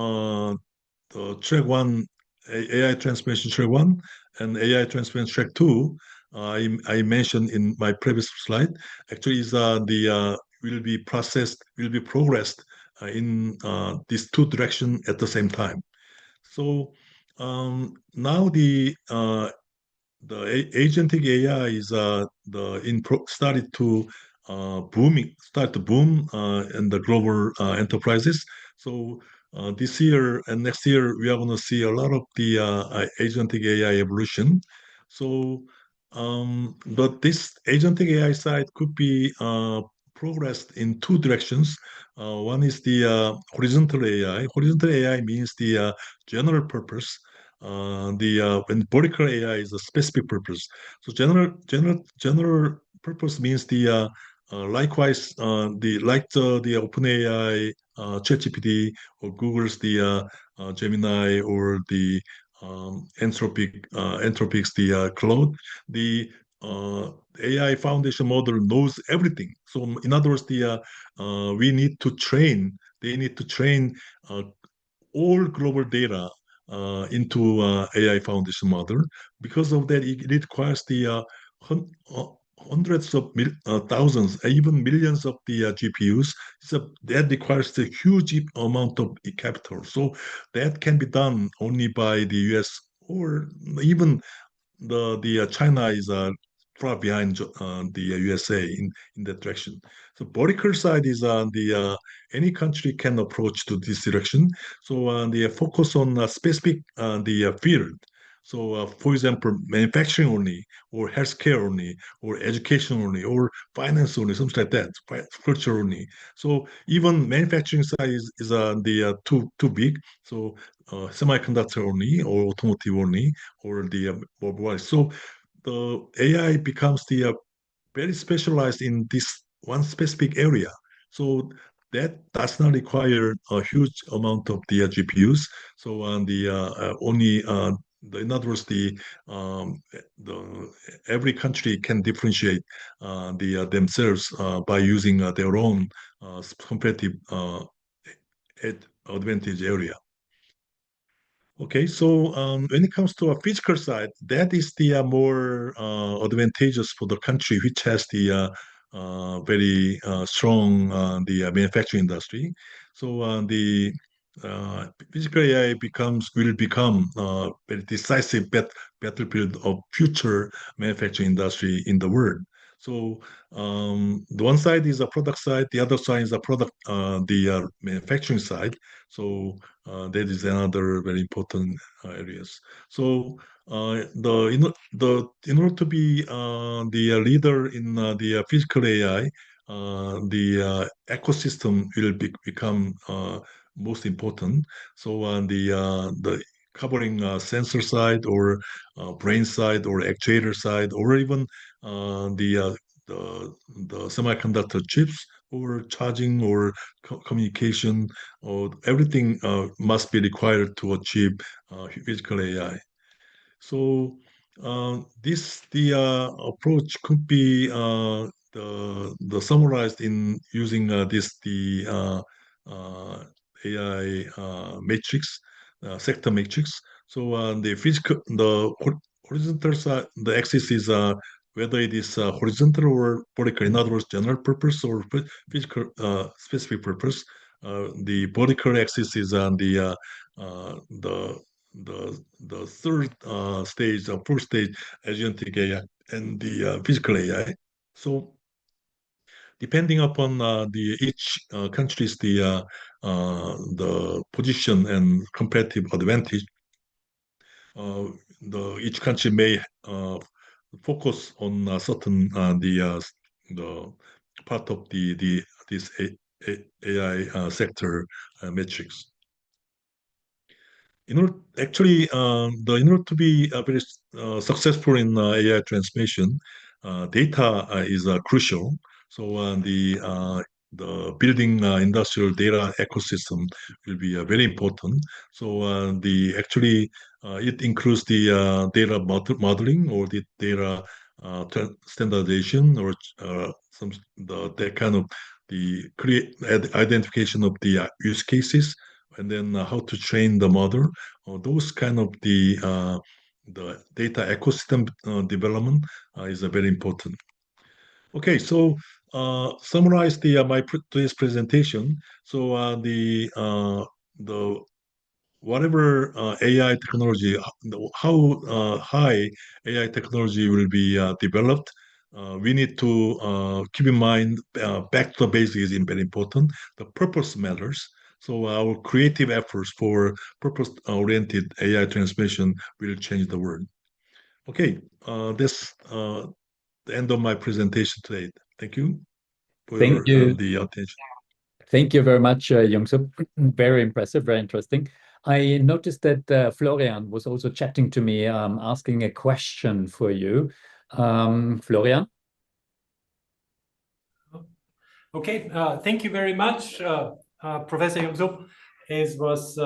track one, AI transformation track one, and AI transformation track two, I mentioned in my previous slide actually is will be progressed in these two directions at the same time. So now the agentic AI is started to start to boom in the global enterprises. So this year and next year we are going to see a lot of the agentic AI evolution. So, but this agentic AI side could be progressed in two directions. One is the horizontal AI. Horizontal AI means the general purpose. When vertical AI is a specific purpose. So general purpose means the likewise the OpenAI, ChatGPT, or Google's the Gemini, or the Anthropic's the Claude. The AI foundation model knows everything. So in other words, we need to train. They need to train all global data into AI foundation model. Because of that, it requires the hundreds of thousands, even millions of the GPUs. So that requires a huge amount of capital. So that can be done only by the US, or even the China is far behind the USA in that direction. So vertical side is the any country can approach to this direction. So the focus on specific the field. So, for example, manufacturing only, or healthcare only, or education only, or finance only, something like that, culture only. So even manufacturing side is the too big. So semiconductor only, or automotive only, or the mobile. So the AI becomes the very specialized in this one specific area. So that does not require a huge amount of the GPUs. So the only in other words, the every country can differentiate themselves by using their own competitive advantage area. Okay, so when it comes to a physical side, that is the more advantageous for the country which has the very strong the manufacturing industry. So the physical AI will become very decisive battlefield of future manufacturing industry in the world. So the one side is a product side, the other side is a product the manufacturing side. So that is another very important areas. So in order to be the leader in the physical AI, the ecosystem will become most important. So the covering sensor side, or brain side, or actuator side, or even the semiconductor chips, or charging, or communication, or everything must be required to achieve physical AI. So the approach could be the summarized in using the AI matrix, sector matrix. So the horizontal side, the axis is whether it is horizontal or vertical. In other words, general purpose or physical specific purpose. The vertical axis is on the third stage, the first stage, agentic AI and the physical AI. So depending upon each country's the position and competitive advantage, each country may focus on certain the part of this AI sector metrics. In order to be very successful in AI transformation, data is crucial. So the building industrial data ecosystem will be very important. So it includes the data modeling, or the data standardization, or that kind of the identification of the use cases, and then how to train the model. Those kind of data ecosystem development is very important. Okay, so summarize today's presentation. So the whatever AI technology, how high AI technology will be developed, we need to keep in mind back to the basics is very important. The purpose matters. So our creative efforts for purpose-oriented AI transformation will change the world. Okay, that's the end of my presentation today. Thank you for Thank you. the attention. Thank you very much, Young-Sup. Very impressive, very interesting. I noticed that Florian was also chatting to me, asking a question for you. Florian? Okay, thank you very much, Professor Young-Sup. It was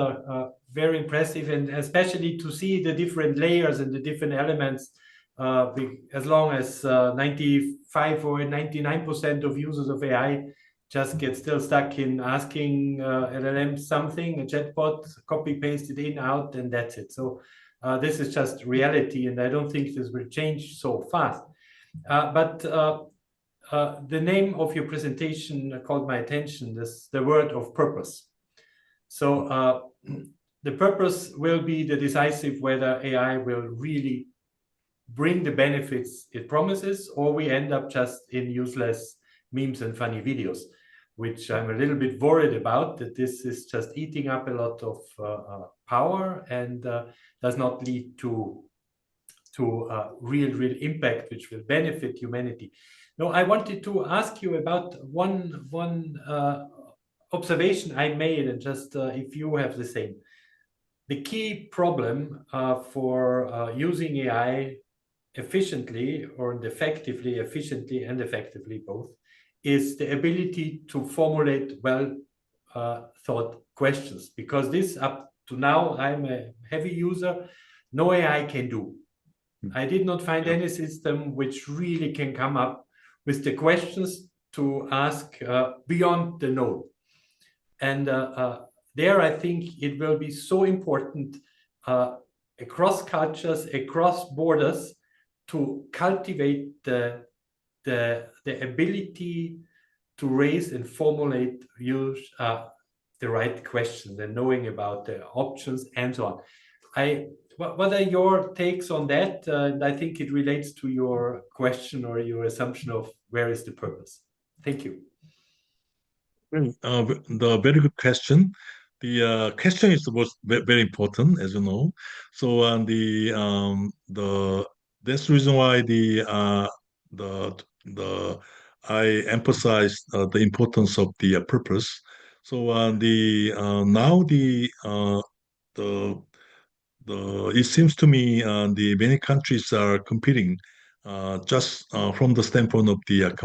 very impressive, and especially to see the different layers and the different elements. As long as 95 or 99% of users of AI just get still stuck in asking LLM something, a chatbot, copy paste it in, out, and that's it. So this is just reality, and I don't think this will change so fast. But the name of your presentation caught my attention, the word of purpose. So the purpose will be the decisive whether AI will really bring the benefits it promises, or we end up just in useless memes and funny videos, which I'm a little bit worried about, that this is just eating up a lot of power and does not lead to real impact, which will benefit humanity. Now, I wanted to ask you about one observation I made, and just if you have the same. The key problem for using AI efficiently and effectively both, is the ability to formulate well thought questions, because this up to now, I'm a heavy user, no AI can do. I did not find any system which really can come up with the questions to ask beyond the node. And there, I think it will be so important across cultures, across borders, to cultivate the ability to raise and formulate the right questions and knowing about the options and so on. What are your takes on that? I think it relates to your question or your assumption of where is the purpose. Thank you. The very good question. The question was very important, as you know. So that's the reason why I emphasize the importance of the purpose. So it seems to me the many countries are competing just from the standpoint of the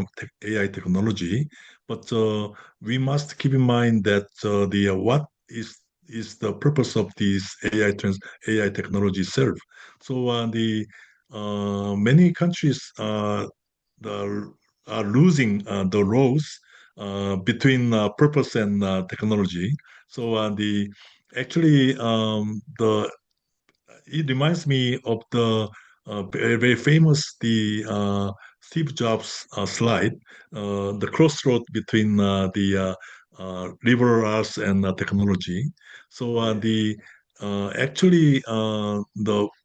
AI technology, but we must keep in mind that what is the purpose of these AI technology serve. So many countries are losing the roles between purpose and technology. So it reminds me of the very famous Steve Jobs slide, the crossroad between the liberal arts and technology. So the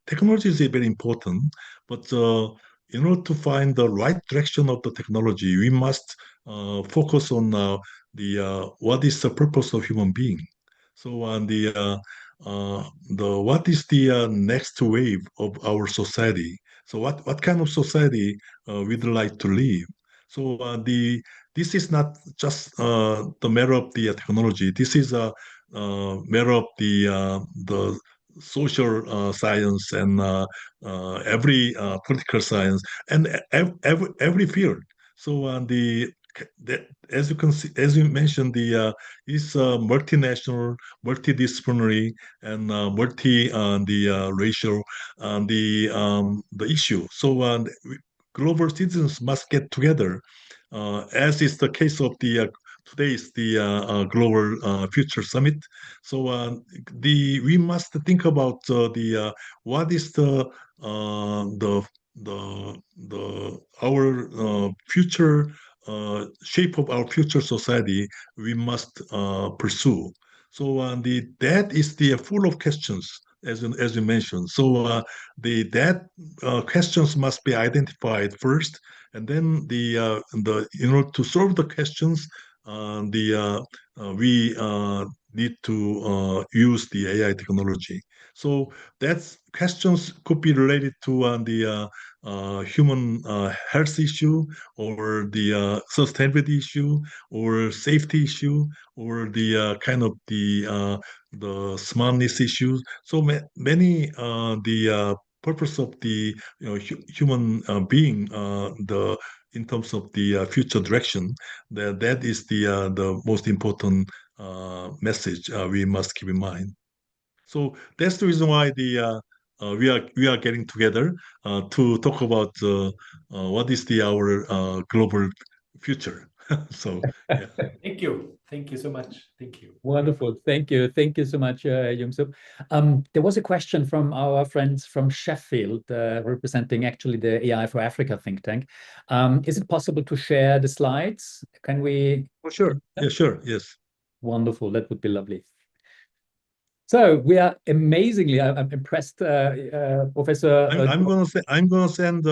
technology is very important, but in order to find the right direction of the technology, we must focus on what is the purpose of human being. So what is the next wave of our society? So what kind of society we'd like to live? So this is not just the matter of the technology. This is a matter of the social science and every political science and every field. So as you can see, as you mentioned, is multinational, multidisciplinary, and racial the issue. So global citizens must get together, as is the case of the today is the Global Future Summit. So we must think about what is our future shape of our future society we must pursue. So that is the full of questions, as you mentioned. So that questions must be identified first, and then in order to solve the questions, we need to use the AI technology. So that's questions could be related to the human health issue, or the sustainability issue, or safety issue, or the kind of the smartness issues. So many the purpose of the human being, the in terms of the future direction, that is the most important message we must keep in mind. So that's the reason why we are getting together to talk about what is our global future. So yeah. Thank you so much. Thank you. Wonderful. Thank you so much, Young-Sup. There was a question from our friends from Sheffield, representing actually the AI for Africa think tank. Is it possible to share the slides? Can we? Oh, sure. Yeah, sure. Yes. Wonderful. That would be lovely. So we are amazingly, I'm impressed, Professor. I'm gonna send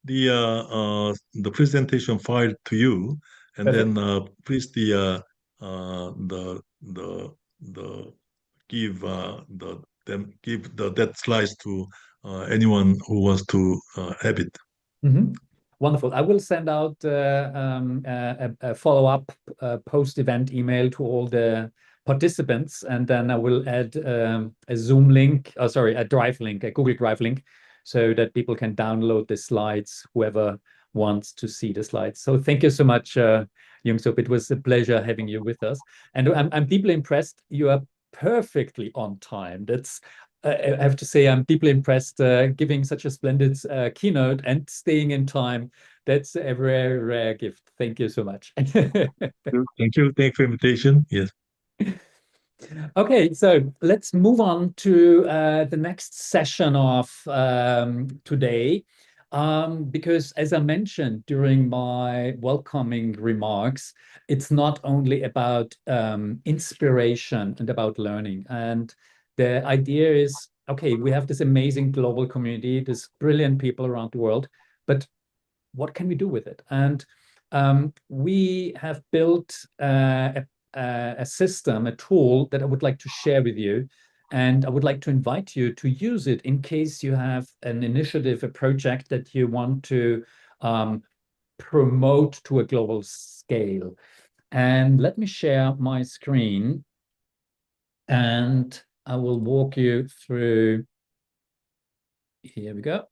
the presentation file to you, and Perfect. then please give that slides to anyone who wants to have it. Mm-hmm. Wonderful. I will send out a follow-up post-event email to all the participants, and then I will add a Zoom link, a Drive link, a Google Drive link, so that people can download the slides, whoever wants to see the slides. So thank you so much, Young-Sup. It was a pleasure having you with us. And I'm deeply impressed. You are perfectly on time. That's I have to say, I'm deeply impressed giving such a splendid keynote and staying in time. That's a very rare gift. Thank you so much. Thank you. Thanks for the invitation. Yes. Okay, so let's move on to the next session of today. Because as I mentioned during my welcoming remarks, it's not only about inspiration and about learning. And the idea is, okay, we have this amazing global community, this brilliant people around the world, but what can we do with it? And we have built a system, a tool that I would like to share with you. And I would like to invite you to use it in case you have an initiative, a project that you want to promote to a global scale. And let me share my screen, and I will walk you through. Here we go.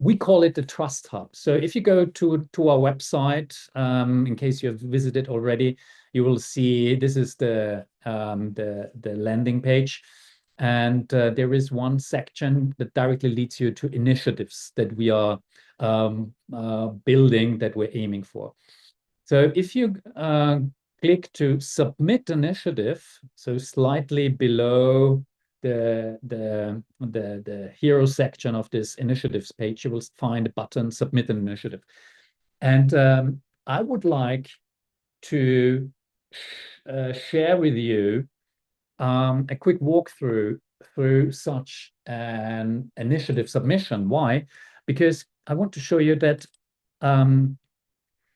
We call it the Trust Hub. So if you go to our website, in case you have visited already, you will see this is the landing page, and there is one section that directly leads you to initiatives that we are building, that we're aiming for. So if you click to submit initiative, so slightly below the hero section of this initiatives page, you will find a button, submit an initiative. And I would like to share with you a quick walkthrough through such an initiative submission. Why? Because I want to show you that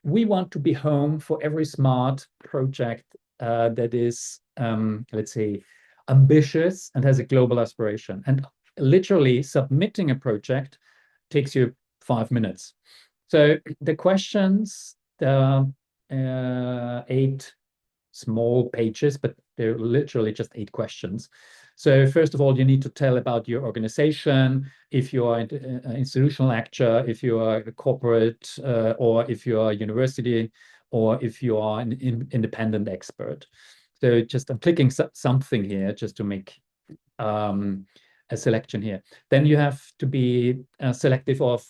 we want to be home for every smart project that is, let's say, ambitious and has a global aspiration. And literally submitting a project takes you 5 minutes. So the questions, there are 8 small pages, but they're literally just 8 questions. So first of all, you need to tell about your organization, if you are an institutional actor, if you are a corporate, or if you are a university, or if you are an independent expert. So just I'm clicking something here just to make a selection here. Then you have to be selective of,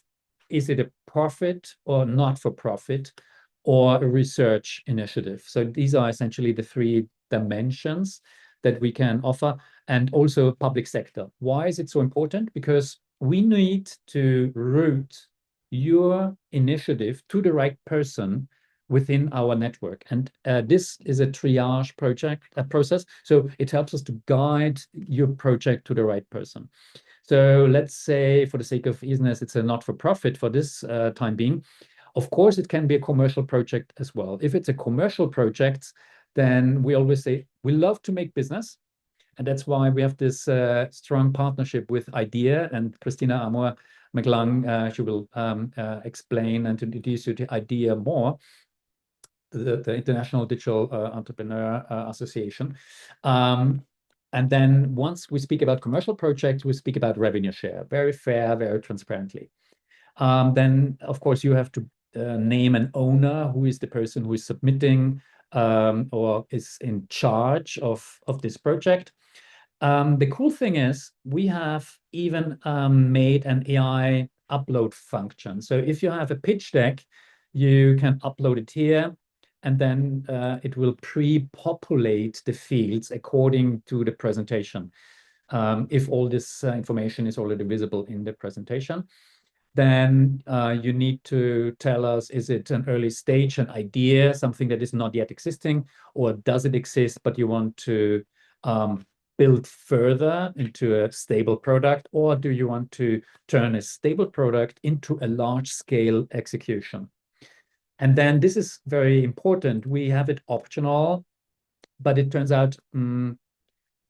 is it a profit or not for profit or a research initiative? So these are essentially the three dimensions that we can offer, and also public sector. Why is it so important? Because we need to route your initiative to the right person within our network. And this is a triage process. So it helps us to guide your project to the right person. So let's say, for the sake of easiness, it's a not-for-profit for this time being. Of course, it can be a commercial project as well. If it's a commercial project, then we always say, we love to make business. And that's why we have this strong partnership with IDEA, and Christina Amor McLung, she will explain and introduce you to IDEA more, the International Digital Entrepreneur Association. And then once we speak about commercial projects, we speak about revenue share, very fair, very transparently. Then, of course, you have to name an owner, who is the person who is submitting or is in charge of this project. The cool thing is we have even made an AI upload function. So if you have a pitch deck, you can upload it here, and then it will pre-populate the fields according to the presentation. If all this information is already visible in the presentation, then you need to tell us, is it an early stage, an idea, something that is not yet existing, or does it exist, but you want to build further into a stable product, or do you want to turn a stable product into a large-scale execution? And then this is very important. We have it optional, but it turns out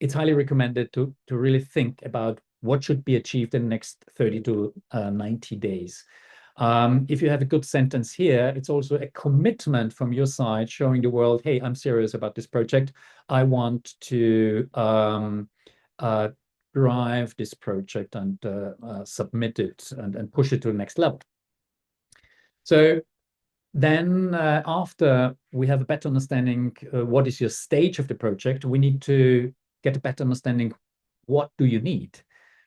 it's highly recommended to really think about what should be achieved in the next 30 to 90 days. If you have a good sentence here, it's also a commitment from your side showing the world, hey, I'm serious about this project. I want to drive this project and submit it and push it to the next level. So then after we have a better understanding what is your stage of the project, we need to get a better understanding, what do you need?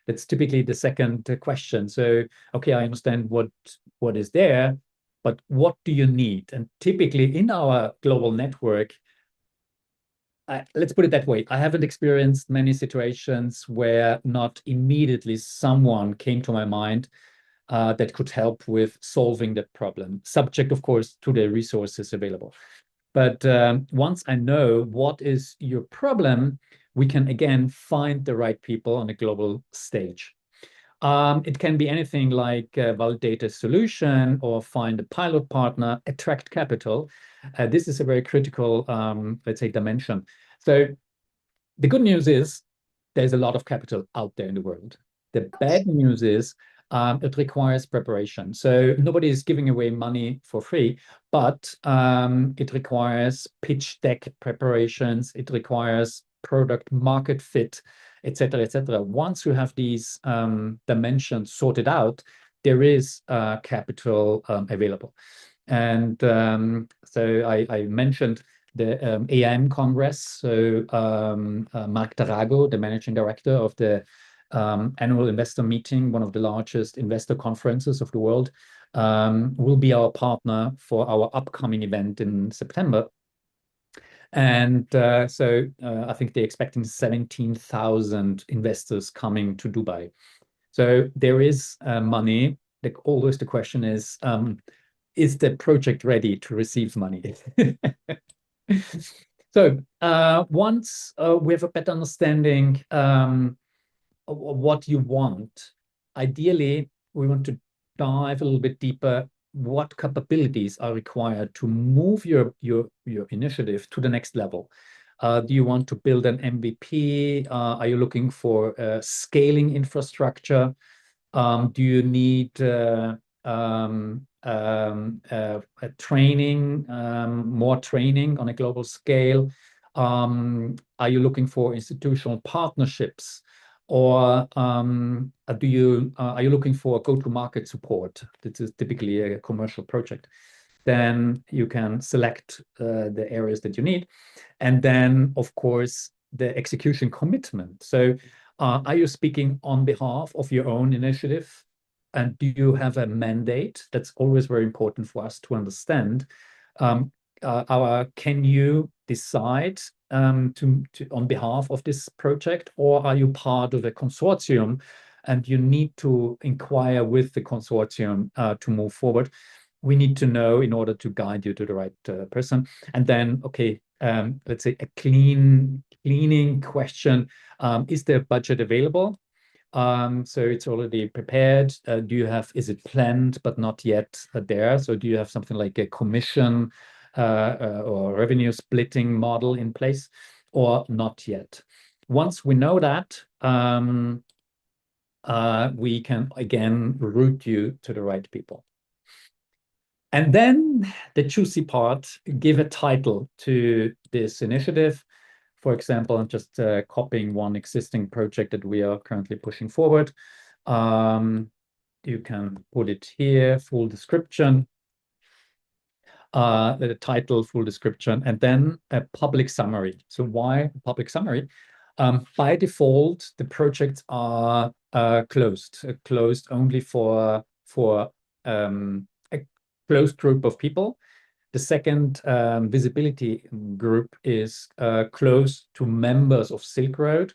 That's typically the second question. So, okay, I understand what is there, but what do you need? And typically in our global network, let's put it that way, I haven't experienced many situations where not immediately someone came to my mind that could help with solving that problem, subject, of course, to the resources available. But once I know what is your problem, we can again find the right people on a global stage. It can be anything like validate a solution or find a pilot partner, attract capital. This is a very critical, let's say, dimension. So the good news is there's a lot of capital out there in the world. The bad news is it requires preparation. So nobody is giving away money for free, but it requires pitch deck preparations. It requires product market fit, etc., etc. Once you have these dimensions sorted out, there is capital available. And so I mentioned the AIM Congress. So Mark Tarago, the managing director of the annual investor meeting, one of the largest investor conferences of the world, will be our partner for our upcoming event in September. And so I think they're expecting 17,000 investors coming to Dubai. So there is money. Always the question is the project ready to receive money? So once we have a better understanding of what you want, ideally, we want to dive a little bit deeper. What capabilities are required to move your initiative to the next level? Do you want to build an MVP? Are you looking for scaling infrastructure? Do you need a training, more training on a global scale? Are you looking for institutional partnerships? Or are you looking for go-to-market support? This is typically a commercial project. Then you can select the areas that you need. And then, of course, the execution commitment. So Are you speaking on behalf of your own initiative? And do you have a mandate? That's always very important for us to understand. Can you decide on behalf of this project, or are you part of a consortium and you need to inquire with the consortium to move forward? We need to know in order to guide you to the right person. And then, okay, let's say a cleaning question. Is there budget available? So it's already prepared. Is it planned but not yet there? So do you have something like a commission or revenue splitting model in place, or not yet? Once we know that, we can again route you to the right people. And then the juicy part, give a title to this initiative. For example, I'm just copying one existing project that we are currently pushing forward. You can put it here, full description, the title, full description, and then a public summary. So why public summary? By default, the projects are closed only for a closed group of people. The second visibility group is closed to members of SILKROAD.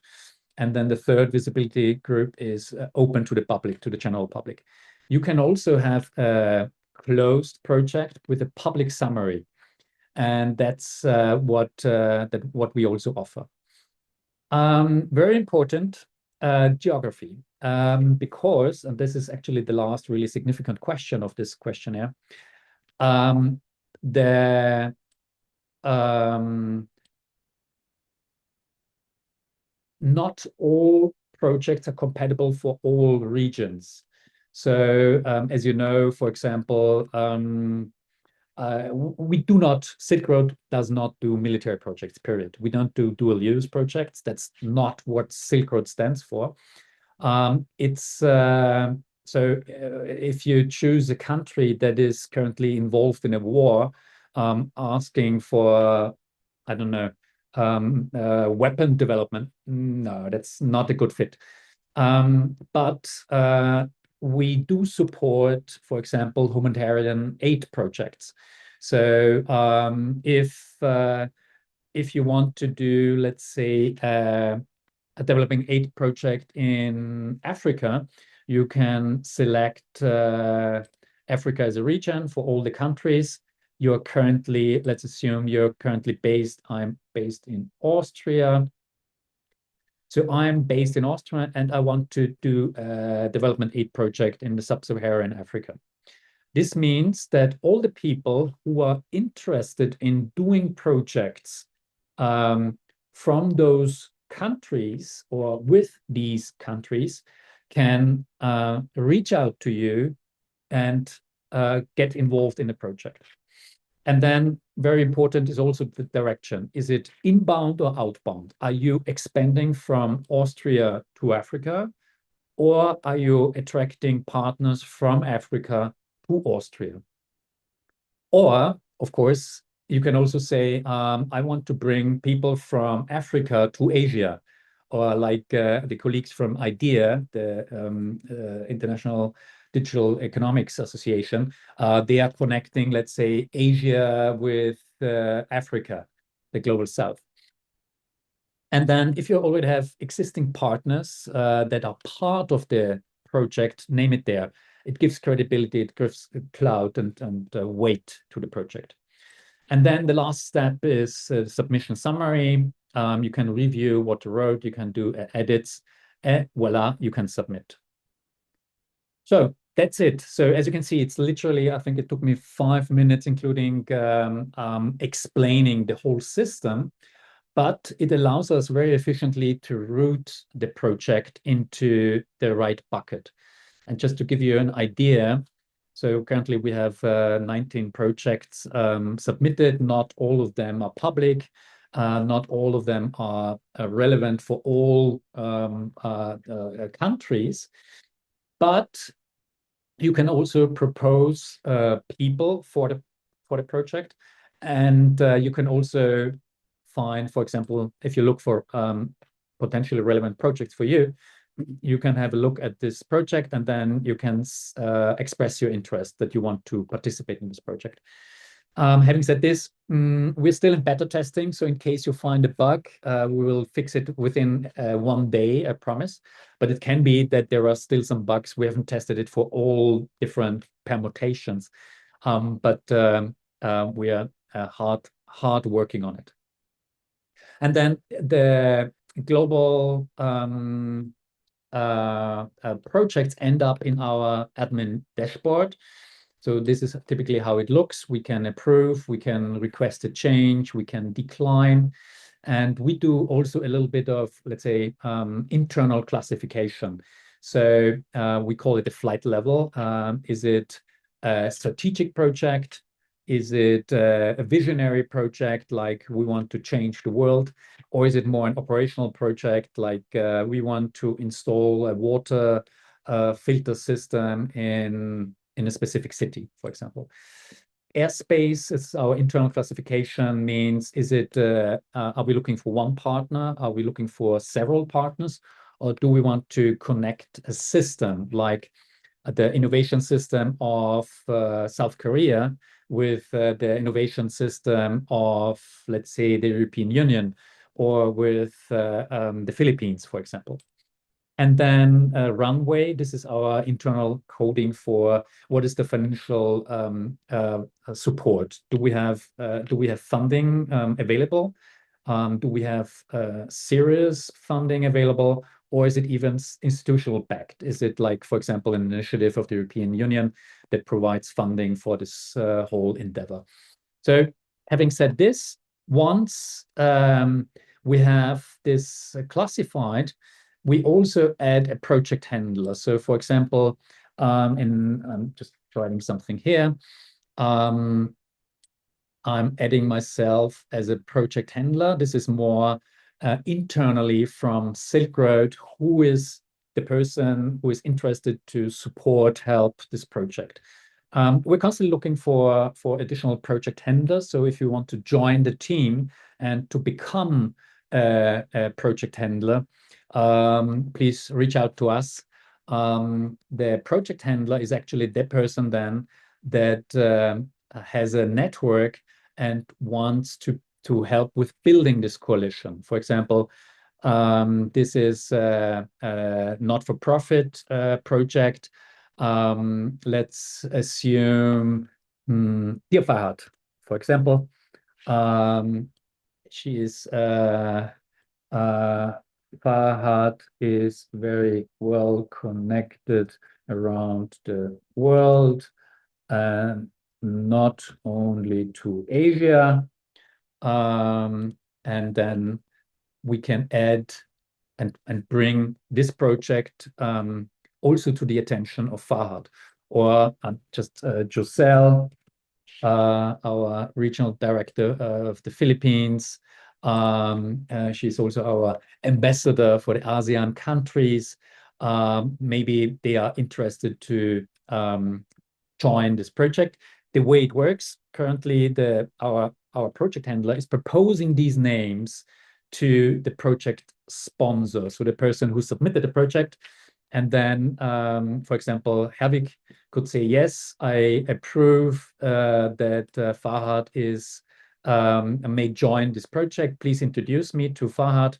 And then the third visibility group is open to the public, to the general public. You can also have a closed project with a public summary. And that's what we also offer. Very important, geography. Because, and this is actually the last really significant question of this questionnaire, not all projects are compatible for all regions. So as you know, for example, SILKROAD does not do military projects, period. We don't do dual use projects. That's not what SILKROAD stands for. So if you choose a country that is currently involved in a war, asking for, I don't know, weapon development, no, that's not a good fit. But we do support, for example, humanitarian aid projects. So if you want to do, let's say, a developing aid project in Africa, you can select Africa as a region for all the countries. You're currently, let's assume you're currently I'm based in Austria. So I'm based in Austria and I want to do a development aid project in the sub-Saharan Africa. This means that all the people who are interested in doing projects from those countries or with these countries can reach out to you and get involved in the project. And then very important is also the direction. Is it inbound or outbound? Are you expanding from Austria to Africa, or are you attracting partners from Africa to Austria? Or, of course, you can also say, I want to bring people from Africa to Asia, or like the colleagues from IDEA, the International Digital Economics Association, they are connecting, let's say, Asia with Africa, the global south. And then if you already have existing partners that are part of the project, name it there. It gives credibility, it gives clout and weight to the project. And then the last step is submission summary. You can review what you wrote, you can do edits, and voila, you can submit. So that's it. So as you can see, it's literally, I think it took me 5 minutes, including explaining the whole system, but it allows us very efficiently to route the project into the right bucket. And just to give you an idea, so currently we have 19 projects submitted. Not all of them are public. Not all of them are relevant for all countries. But you can also propose people for the project. And you can also find, for example, if you look for potentially relevant projects for you, you can have a look at this project, and then you can express your interest that you want to participate in this project. Having said this, we're still in beta testing, so in case you find a bug, we will fix it within 1 day, I promise. But it can be that there are still some bugs. We haven't tested it for all different permutations, but we are hard working on it. And then the global projects end up in our admin dashboard. So this is typically how it looks. We can approve, we can request a change, we can decline. And we do also a little bit of, let's say, internal classification. So we call it a flight level. Is it a strategic project? Is it a visionary project, like we want to change the world? Or is it more an operational project, like we want to install a water filter system in a specific city, for example? Airspace is our internal classification, means is it, are we looking for one partner? Are we looking for several partners? Or do we want to connect a system like the innovation system of South Korea with the innovation system of, let's say, the European Union, or with the Philippines, for example? And then runway, this is our internal coding for what is the financial support. Do we have funding available? Do we have serious funding available? Or is it even institutional backed? Is it like, for example, an initiative of the European Union that provides funding for this whole endeavor? So having said this, once we have this classified, we also add a project handler. So for example, I'm just writing something here. I'm adding myself as a project handler. This is more internally from SILKROAD, who is the person who is interested to support, help this project. We're constantly looking for additional project handlers. So if you want to join the team and to become a project handler, please reach out to us. The project handler is actually the person then that has a network and wants to help with building this coalition. For example, this is a not-for-profit project. Let's assume Dear Farhad, for example. She is Farhad is very well connected around the world, and not only to Asia. And then we can add and bring this project also to the attention of Farhad, or just Joselle, our regional director of the Philippines. She's also our ambassador for the ASEAN countries. Maybe they are interested to join this project. The way it works currently, our project handler is proposing these names to the project sponsor, so the person who submitted the project. And then, for example, Herwig could say, yes, I approve that Farhad may join this project. Please introduce me to Farhad.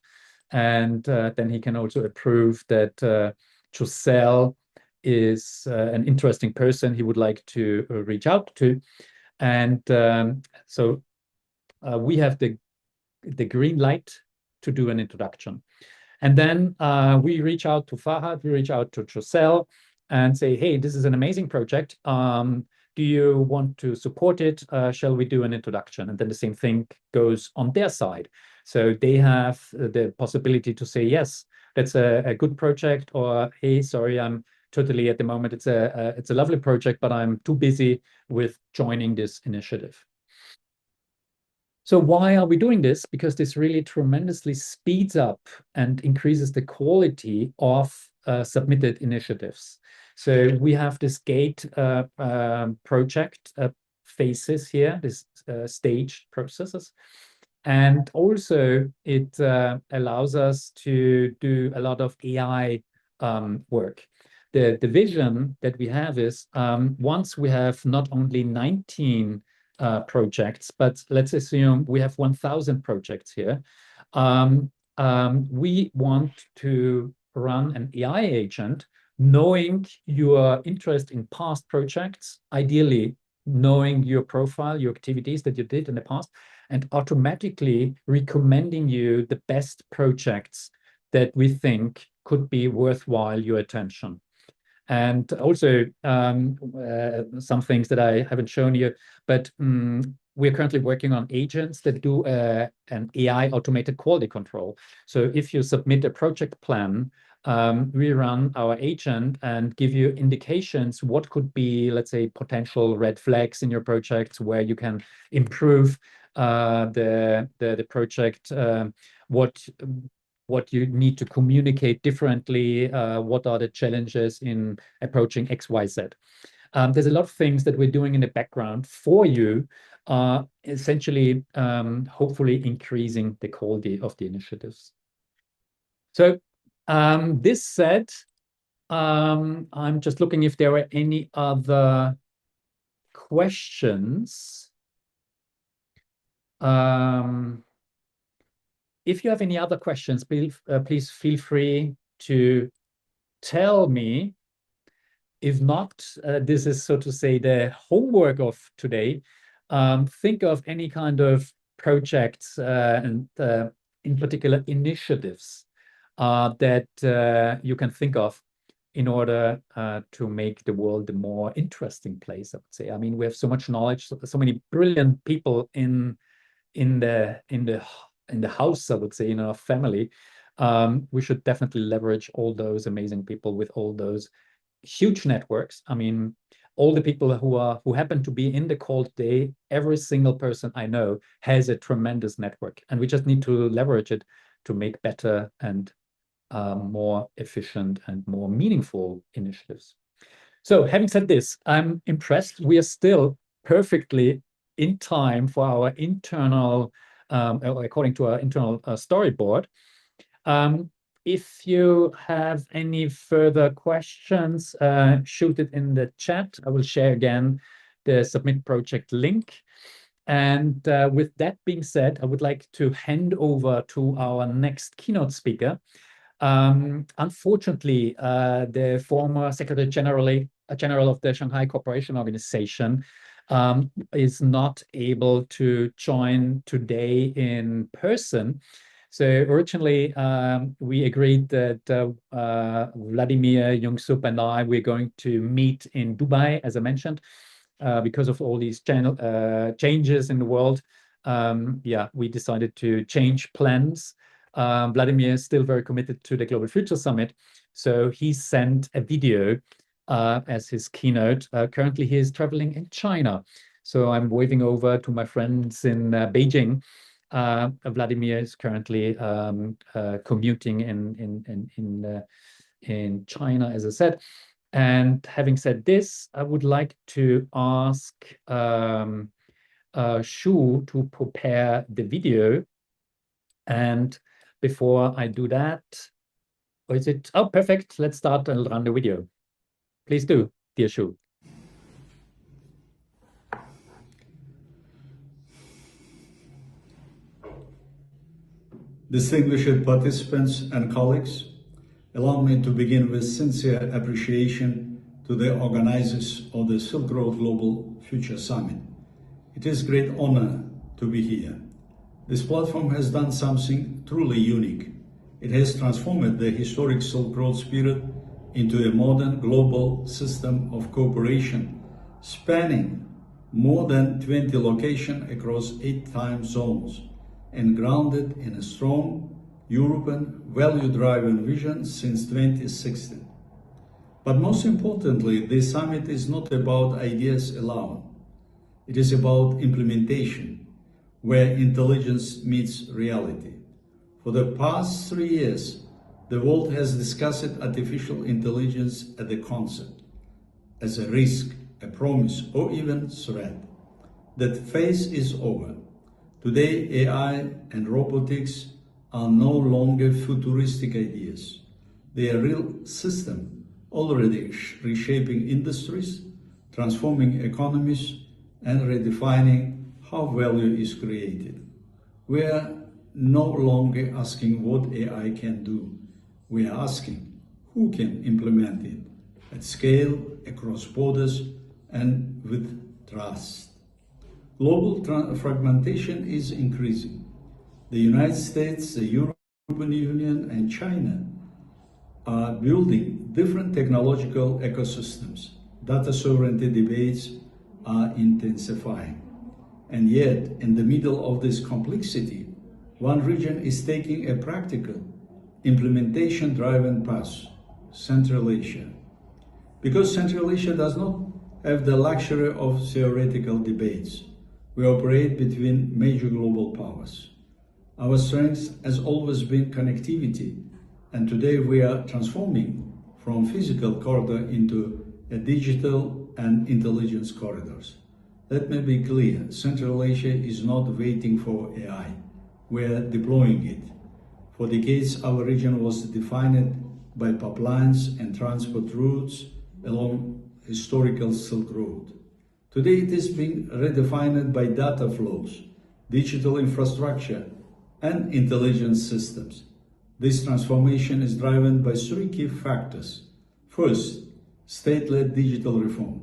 And then he can also approve that Joselle is an interesting person he would like to reach out to. And so we have the green light to do an introduction. And then we reach out to Farhad, we reach out to Joselle and say, hey, this is an amazing project. Do you want to support it? Shall we do an introduction? And then the same thing goes on their side. So they have the possibility to say, yes, that's a good project, or hey, sorry, I'm totally at the moment, it's a lovely project, but I'm too busy with joining this initiative. So why are we doing this? Because this really tremendously speeds up and increases the quality of submitted initiatives. So we have this gate project phases here, this staged processes. And also it allows us to do a lot of AI work. The vision that we have is once we have not only 19 projects, but let's assume we have 1,000 projects here. We want to run an AI agent knowing your interest in past projects, ideally knowing your profile, your activities that you did in the past, and automatically recommending you the best projects that we think could be worthwhile your attention. And also some things that I haven't shown you, but we're currently working on agents that do an AI automated quality control. So if you submit a project plan, we run our agent and give you indications what could be, let's say, potential red flags in your projects where you can improve the project, what you need to communicate differently, what are the challenges in approaching XYZ. There's a lot of things that we're doing in the background for you, essentially, hopefully increasing the quality of the initiatives. So this said, I'm just looking if there were any other questions. If you have any other questions, please feel free to tell me. If not, this is, so to say, the homework of today. Think of any kind of projects and in particular initiatives that you can think of in order to make the world a more interesting place, I would say. I mean, we have so much knowledge, so many brilliant people in the house, I would say, in our family. We should definitely leverage all those amazing people with all those huge networks. I mean, all the people who happen to be in the call today, every single person I know has a tremendous network, and we just need to leverage it to make better and more efficient and more meaningful initiatives. So having said this, I'm impressed. We are still perfectly in time for our internal, according to our internal storyboard. If you have any further questions, shoot it in the chat. I will share again the submit project link. And with that being said, I would like to hand over to our next keynote speaker. Unfortunately, the former Secretary General of the Shanghai Cooperation Organization is not able to join today in person. So originally, we agreed that Vladimir, Young-Sup, and I, we're going to meet in Dubai, as I mentioned, because of all these changes in the world. Yeah, we decided to change plans. Vladimir is still very committed to the Global Future Summit, so he sent a video as his keynote. Currently, he is traveling in China, so I'm waving over to my friends in Beijing. Vladimir is currently commuting in China, as I said. And having said this, I would like to ask Shu to prepare the video. And before I do that, or is it? Oh, perfect. Let's start and run the video. Please do, dear Shu. Distinguished participants and colleagues, allow me to begin with sincere appreciation to the organizers of the SILKROAD Global Future Summit. It is a great honor to be here. This platform has done something truly unique. It has transformed the historic Silk Road spirit into a modern global system of cooperation spanning more than 20 locations across 8 time zones and grounded in a strong European value-driven vision since 2016. But most importantly, this summit is not about ideas alone. It is about implementation, where intelligence meets reality. For the past 3 years, the world has discussed artificial intelligence as a concept, as a risk, a promise, or even threat. That phase is over. Today, AI and robotics are no longer futuristic ideas. They are real systems already reshaping industries, transforming economies, and redefining how value is created. We are no longer asking what AI can do. We are asking who can implement it at scale, across borders, and with trust. Global fragmentation is increasing. The United States, the European Union, and China are building different technological ecosystems. Data sovereignty debates are intensifying. And yet, in the middle of this complexity, one region is taking a practical, implementation-driven path, Central Asia. Because Central Asia does not have the luxury of theoretical debates, we operate between major global powers. Our strength has always been connectivity, and today we are transforming from physical corridor into a digital and intelligence corridors. Let me be clear, Central Asia is not waiting for AI. We are deploying it. For decades, our region was defined by pipelines and transport routes along historical Silk Road. Today, it is being redefined by data flows, digital infrastructure, and intelligence systems. This transformation is driven by three key factors. First, state-led digital reform.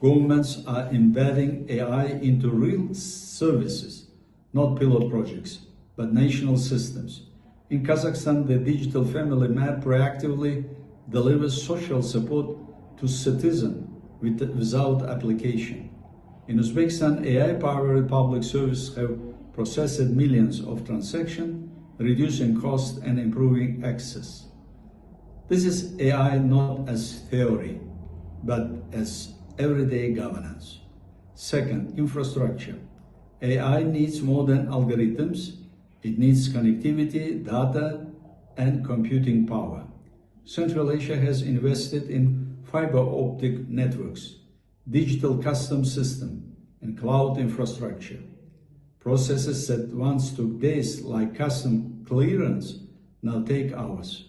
Governments are embedding AI into real services, not pilot projects, but national systems. In Kazakhstan, the Digital Family Map proactively delivers social support to citizens without application. In Uzbekistan, AI-powered public services have processed millions of transactions, reducing cost and improving access. This is AI not as theory, but as everyday governance. Second, infrastructure. AI needs more than algorithms. It needs connectivity, data, and computing power. Central Asia has invested in fiber optic networks, digital custom system, and cloud infrastructure. Processes that once took days, like custom clearance, now take hours.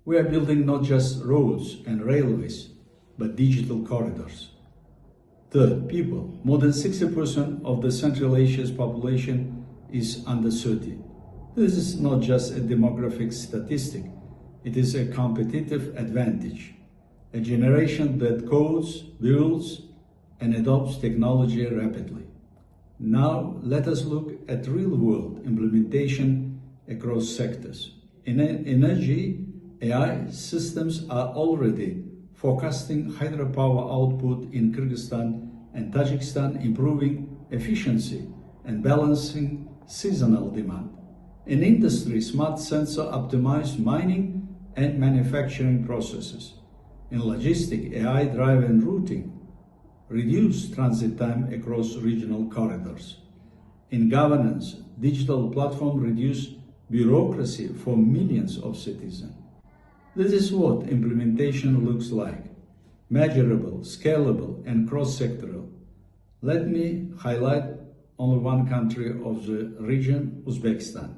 We are building not just roads and railways, but digital corridors. Third, people. More than 60% of the Central Asia's population is under 30. This is not just a demographic statistic, it is a competitive advantage. A generation that codes, builds, and adopts technology rapidly. Now, let us look at real-world implementation across sectors. In energy, AI systems are already forecasting hydropower output in Kyrgyzstan and Tajikistan, improving efficiency and balancing seasonal demand. In industry, smart sensor optimized mining and manufacturing processes. In logistics, AI-driven routing reduced transit time across regional corridors. In governance, digital platform reduced bureaucracy for millions of citizens. This is what implementation looks like: measurable, scalable, and cross-sectoral. Let me highlight only one country of the region, Uzbekistan.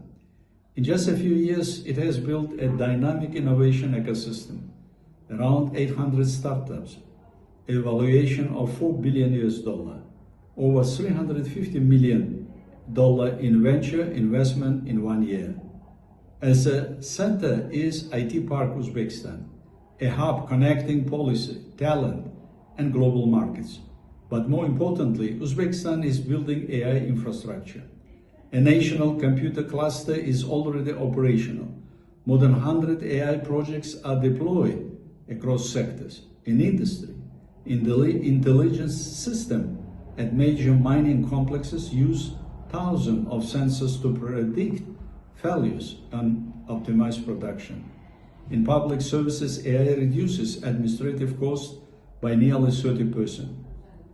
In just a few years, it has built a dynamic innovation ecosystem, around 800 startups, a valuation of $4 billion, over $350 million in venture investment in 1 year. As a center is IT Park Uzbekistan, a hub connecting policy, talent, and global markets. But more importantly, Uzbekistan is building AI infrastructure. A national computer cluster is already operational. More than 100 AI projects are deployed across sectors. In industry, intelligence system at major mining complexes use thousands of sensors to predict failures and optimize production. In public services, AI reduces administrative costs by nearly 30%.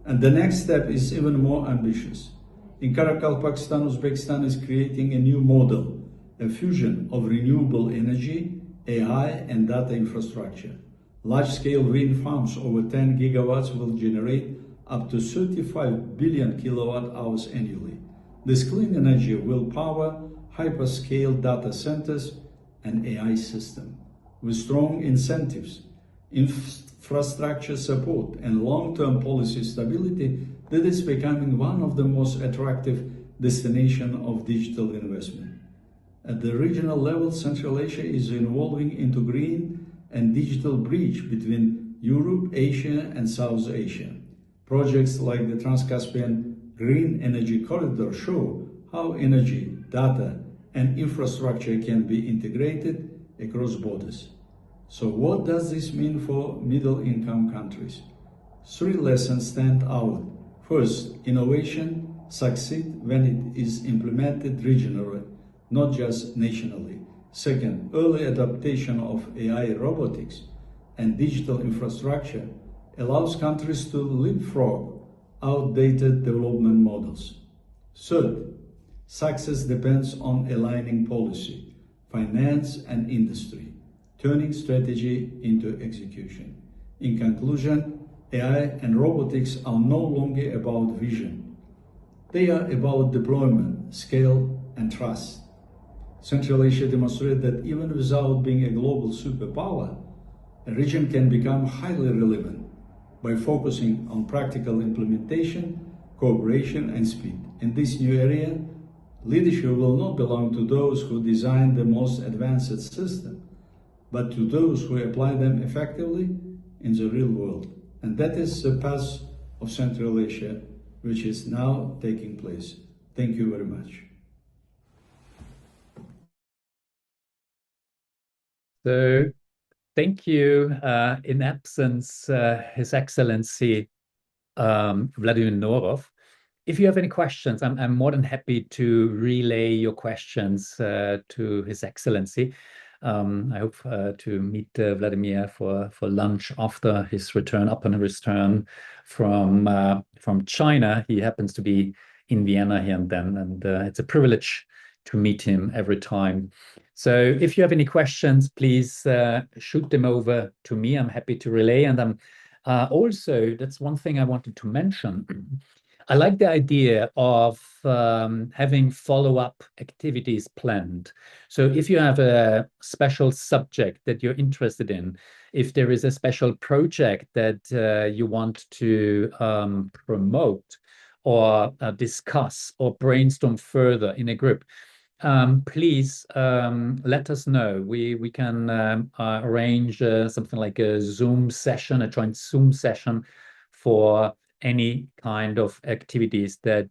And the next step is even more ambitious. In Karakalpakstan, Uzbekistan is creating a new model, a fusion of renewable energy, AI, and data infrastructure. Large-scale wind farms over 10 gigawatts will generate up to 35 billion kilowatt hours annually. This clean energy will power hyperscale data centers and AI systems. With strong incentives, infrastructure support, and long-term policy stability, that is becoming one of the most attractive destinations of digital investment. At the regional level, Central Asia is evolving into green and digital bridge between Europe, Asia, and South Asia. Projects like the Trans-Caspian Green Energy Corridor show how energy, data, and infrastructure can be integrated across borders. So what does this mean for middle-income countries? 3 lessons stand out. First, innovation succeeds when it is implemented regionally, not just nationally. Second, early adaptation of AI, robotics, and digital infrastructure allows countries to leapfrog outdated development models. Third, success depends on aligning policy, finance, and industry, turning strategy into execution. In conclusion, AI and robotics are no longer about vision. They are about deployment, scale, and trust. Central Asia demonstrated that even without being a global superpower, a region can become highly relevant by focusing on practical implementation, cooperation, and speed. In this new area, leadership will not belong to those who design the most advanced system, but to those who apply them effectively in the real world. And that is the path of Central Asia, which is now taking place. Thank you very much. So thank you, in absence, His Excellency Vladimir Norov. If you have any questions, I'm more than happy to relay your questions to His Excellency. I hope to meet Vladimir for lunch after his return, upon his return from China. He happens to be in Vienna here and then, and it's a privilege to meet him every time. So if you have any questions, please shoot them over to me. I'm happy to relay. And also, that's one thing I wanted to mention. I like the idea of having follow-up activities planned. So if you have a special subject that you're interested in, if there is a special project that you want to promote or discuss or brainstorm further in a group, please let us know. We can arrange something like a Zoom session, a joint Zoom session for any kind of activities that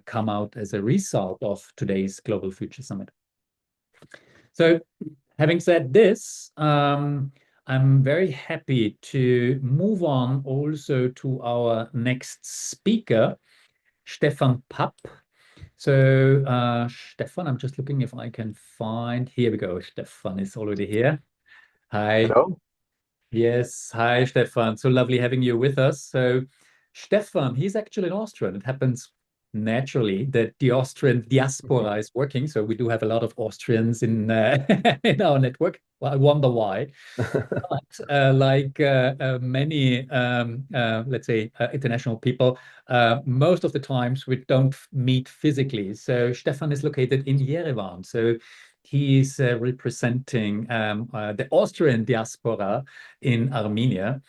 come out as a result of today's Global Future Summit. So having said this, I'm very happy to move on also to our next speaker, Stefan Papp. So Stefan, I'm just looking if I can find, here we go. Stefan is already here. Hi. Hello. Yes, hi Stefan. So lovely having you with us. So Stefan, he's actually an Austrian. It happens naturally that the Austrian diaspora is working. So we do have a lot of Austrians in in our network. Well, I wonder why. But like many, let's say, international people, most of the times we don't meet physically. So Stefan is located in Yerevan. So he is representing the Austrian diaspora in Armenia.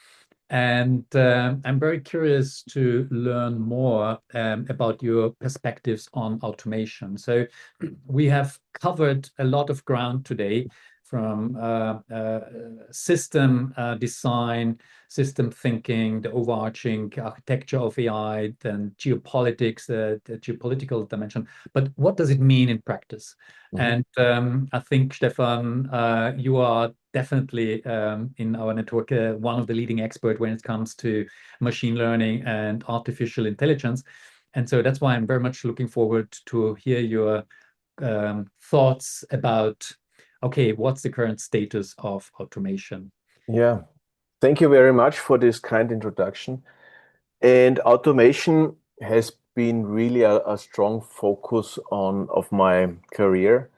And I'm very curious to learn more about your perspectives on automation. So we have covered a lot of ground today, from system design, system thinking, the overarching architecture of AI, then geopolitics, the geopolitical dimension. But what does it mean in practice? Mm-hmm. And I think, Stefan, you are definitely in our network one of the leading experts when it comes to machine learning and artificial intelligence. And so that's why I'm very much looking forward to hear your thoughts about, okay, what's the current status of automation? Yeah, thank you very much for this kind introduction. And automation has been really a strong focus of my career.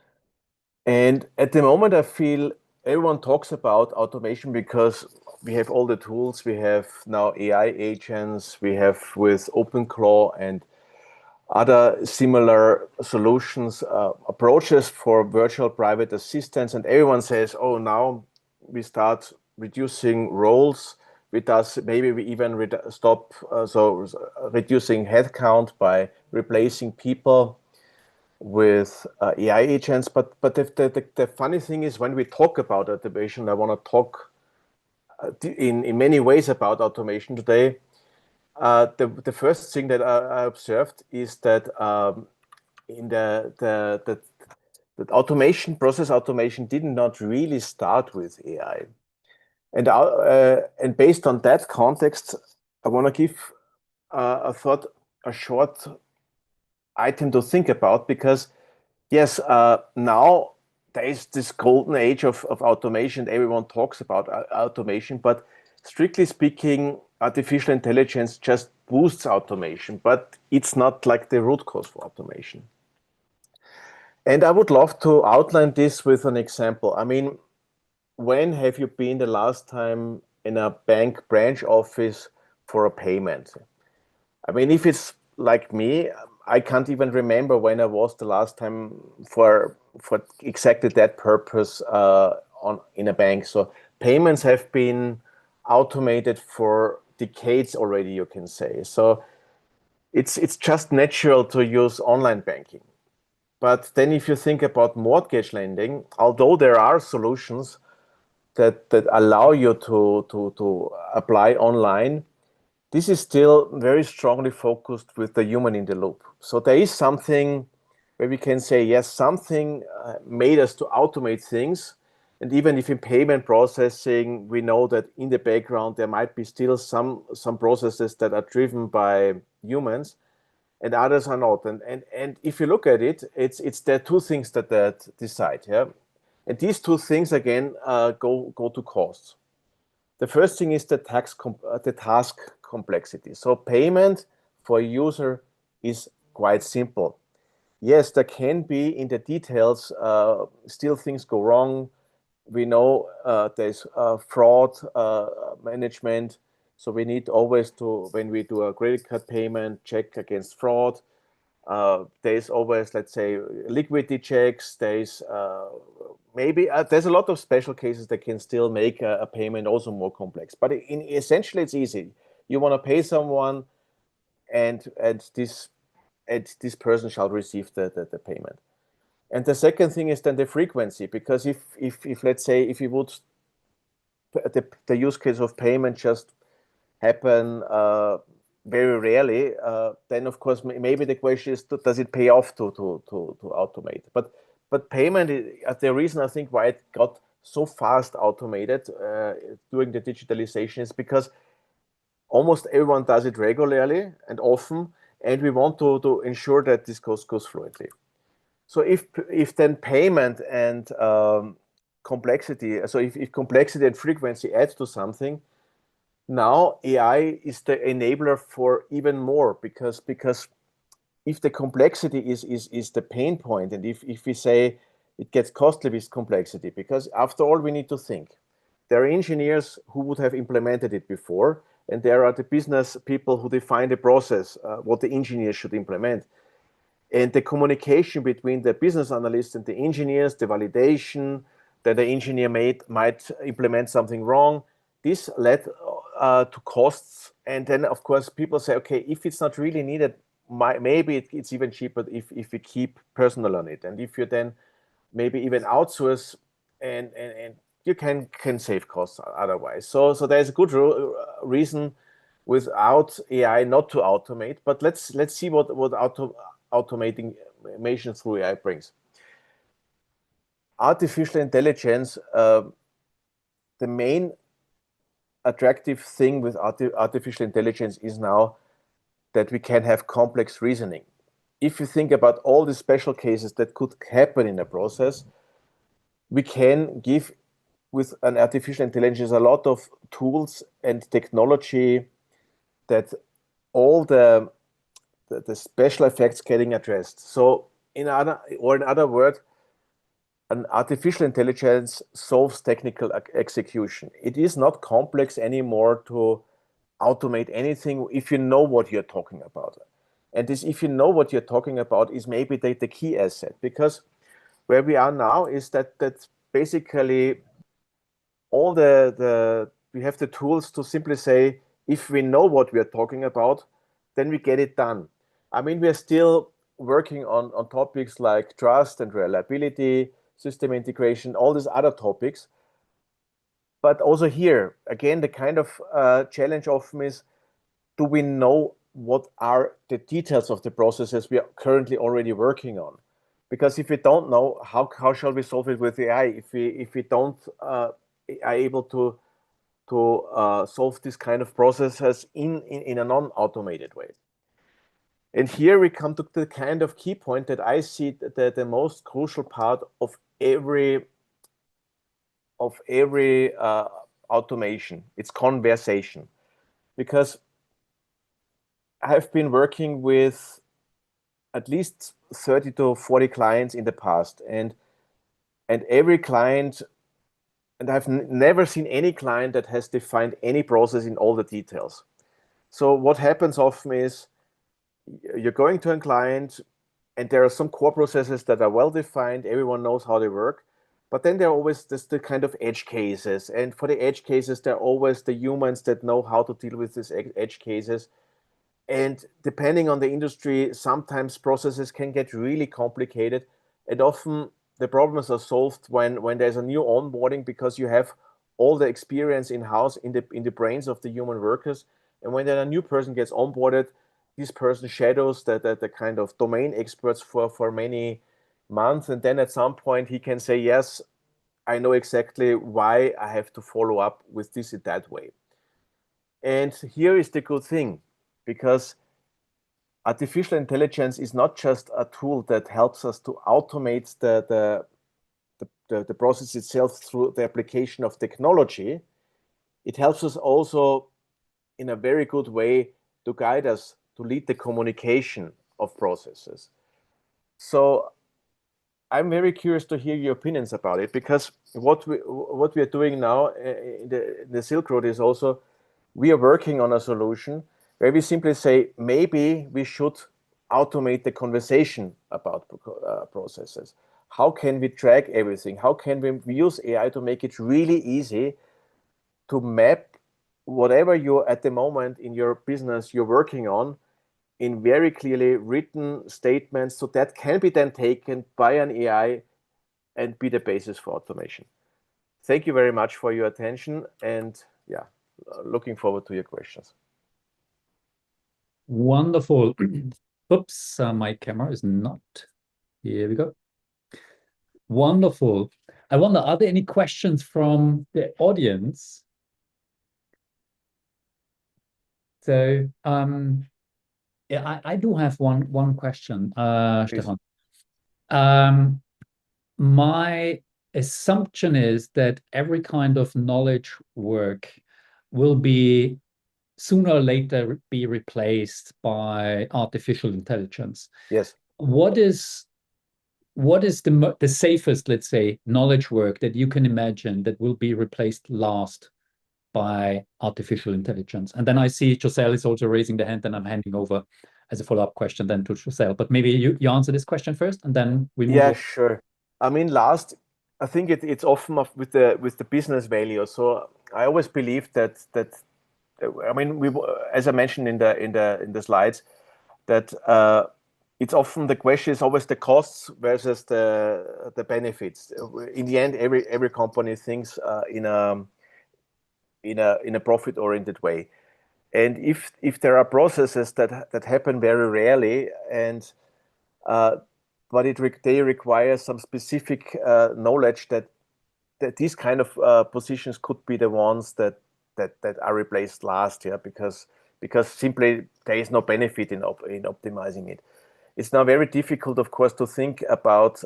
And at the moment, I feel everyone talks about automation because we have all the tools. We have now AI agents, we have with OpenClaw, and other similar solutions, approaches for virtual private assistants, and everyone says, oh, now we start reducing roles. Maybe we even stop reducing headcount by replacing people with AI agents. But the funny thing is, when we talk about automation, I want to talk in many ways about automation today. The first thing that I observed is that in the automation, process automation did not really start with AI. And based on that context, I want to give a short item to think about, because yes, now there is this golden age of automation. Everyone talks about automation, but strictly speaking, artificial intelligence just boosts automation, but it's not like the root cause for automation. And I would love to outline this with an example. I mean, when have you been the last time in a bank branch office for a payment? I mean, if it's like me, I can't even remember when I was the last time for exactly that purpose in a bank. So payments have been automated for decades already, you can say. So it's just natural to use online banking. But then if you think about mortgage lending, although there are solutions that allow you to apply online, this is still very strongly focused with the human in the loop. So there is something where we can say, yes, something made us to automate things. And even if in payment processing, we know that in the background, there might be still some processes that are driven by humans and others are not. And if you look at it, it's there are two things that decide. Yeah? And these two things, again, go to costs. The first thing is the task complexity. So payment for a user is quite simple. Yes, there can be in the details, still things go wrong. We know there's fraud management. So we need always to, when we do a credit card payment, check against fraud. There's always, let's say, liquidity checks. There's there's a lot of special cases that can still make a payment also more complex. But essentially, it's easy. You want to pay someone, and this person shall receive the payment. And the second thing is then the frequency, because if let's say if you would the use case of payment just happen very rarely, then of course maybe the question is, does it pay off to automate? But payment, the reason I think why it got so fast automated during the digitalization is because almost everyone does it regularly and often, and we want to ensure that this goes fluently. So if then payment and complexity, so if complexity and frequency add to something, now AI is the enabler for even more, because if the complexity is the pain point, and if we say it gets costly with complexity, because after all, we need to think. There are engineers who would have implemented it before, and there are the business people who define the process, what the engineers should implement. And the communication between the business analysts and the engineers, the validation that the engineer might implement something wrong, this led to costs. And then, of course, people say, okay, if it's not really needed, maybe it's even cheaper if we keep personnel on it. And if you then maybe even outsource, and you can save costs otherwise. So there's a good reason without AI not to automate. But let's see what automating through AI brings. Artificial intelligence, the main attractive thing with artificial intelligence is now that we can have complex reasoning. If you think about all the special cases that could happen in a process, we can give with an artificial intelligence a lot of tools and technology that all the special effects getting addressed. So in other words, an artificial intelligence solves technical execution. It is not complex anymore to automate anything if you know what you're talking about. And this, if you know what you're talking about, is maybe the key asset, because where we are now is that basically all we have the tools to simply say, if we know what we are talking about, then we get it done. I mean, we are still working on topics like trust and reliability, system integration, all these other topics. But also here, again, the kind of challenge often is, do we know what are the details of the processes we are currently already working on? Because if we don't know, how shall we solve it with AI? If we don't are able to solve this kind of processes in a non-automated way. And here we come to the kind of key point that I see the most crucial part of every automation. It's conversation, because I have been working with at least 30 to 40 clients in the past, and every client, and I've never seen any client that has defined any process in all the details. So what happens often is, you're going to a client and there are some core processes that are well defined, everyone knows how they work, but then there are always the kind of edge cases, and for the edge cases there are always the humans that know how to deal with these edge cases. And depending on the industry, sometimes processes can get really complicated, and often the problems are solved when there's a new onboarding, because you have all the experience in-house in the brains of the human workers. And when then a new person gets onboarded, this person shadows the kind of domain experts for many months, and then at some point he can say, yes, I know exactly why I have to follow up with this in that way. And here is the good thing, because artificial intelligence is not just a tool that helps us to automate the process itself through the application of technology. It helps us also in a very good way to guide us, to lead the communication of processes. So I'm very curious to hear your opinions about it, because what we are doing now in the SILKROAD is also, we are working on a solution where we simply say, maybe we should automate the conversation about processes. How can we track everything? How can we use AI to make it really easy to map whatever you're at the moment in your business you're working on in very clearly written statements, so that can be then taken by an AI and be the basis for automation. Thank you very much for your attention, and yeah, looking forward to your questions. Wonderful. Oops, my camera is not. Here we go. Wonderful. I wonder, are there any questions from the audience? So, yeah, I do have one question, Stefan. My assumption is that every kind of knowledge work will be sooner or later be replaced by artificial intelligence. Yes. What is the safest, let's say, knowledge work that you can imagine that will be replaced last by artificial intelligence? And then I see Joselle is also raising the hand, and I'm handing over as a follow-up question then to Joselle. But maybe you answer this question first, and then we move on. Sure. I mean, last, I think it's often with the business value. So I always believe that I mean, as I mentioned in the slides, that it's often the question is always the costs versus the benefits. In the end, every company thinks in a profit-oriented way. And if there are processes that happen very rarely, and but they require some specific knowledge that these kind of positions could be the ones that are replaced last, because simply there is no benefit in optimizing it. It's now very difficult, of course, to think about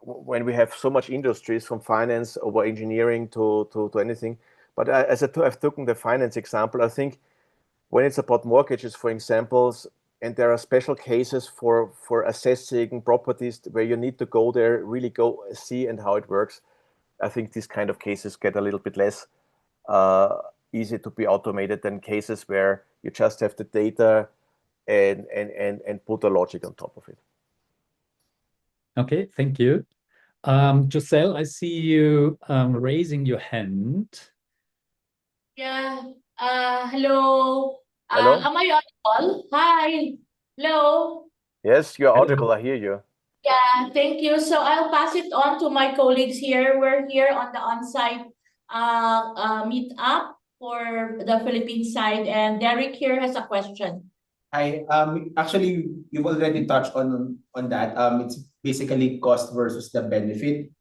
when we have so much industries, from finance over engineering to anything. But as I've taken the finance example, I think when it's about mortgages, for examples, and there are special cases for assessing properties where you need to go there, really go see and how it works, I think these kind of cases get a little bit less easy to be automated than cases where you just have the data and put a logic on top of it. Okay, thank you. Giselle, I see you raising your hand. Yeah. Hello. Hello? Am I audible? Hi. Hello. Yes, you're Hello. audible. I hear you. Yeah, thank you. So I'll pass it on to my colleagues here. We're here on the on-site meetup for the Philippine side, and Derek here has a question. Actually, you've already touched on that. It's basically cost versus the benefit.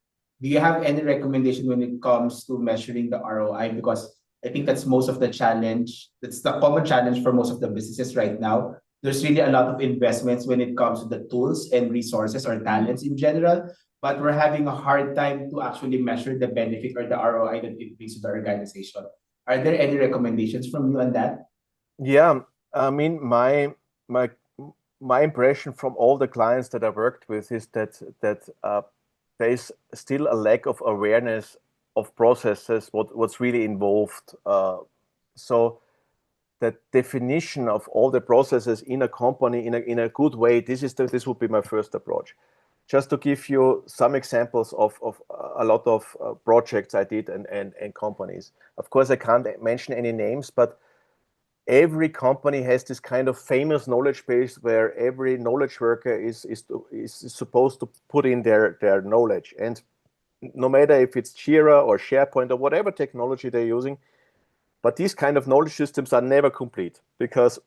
Do you have any recommendation when it comes to measuring the ROI? Because I think that's most of the challenge. That's the common challenge for most of the businesses right now. There's really a lot of investments when it comes to the tools and resources or talents in general, but we're having a hard time to actually measure the benefit or the ROI that it brings to the organization. Are there any recommendations from you on that? Yeah, I mean, my impression from all the clients that I worked with is that there's still a lack of awareness of processes, what's really involved. So the definition of all the processes in a company in a good way, this would be my first approach. Just to give you some examples of a lot of projects I did and companies. Of course, I can't mention any names, but every company has this kind of famous knowledge base where every knowledge worker is supposed to put in their knowledge. And no matter if it's Jira or SharePoint or whatever technology they're using, but these kind of knowledge systems are never complete because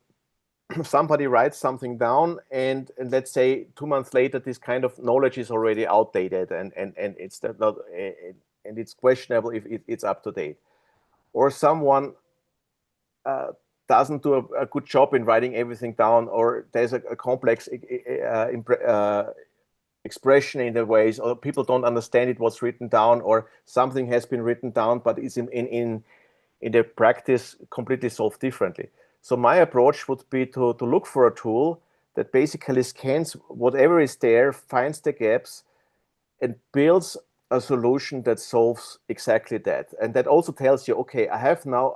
somebody writes something down and let's say 2 months later, this kind of knowledge is already outdated and it's not, and it's questionable if it's up to date. Or someone doesn't do a good job in writing everything down, or there's a complex expression in the ways, or people don't understand it, what's written down, or something has been written down, but is in the practice completely solved differently. So my approach would be to look for a tool that basically scans whatever is there, finds the gaps, and builds a solution that solves exactly that. And that also tells you, okay, I have now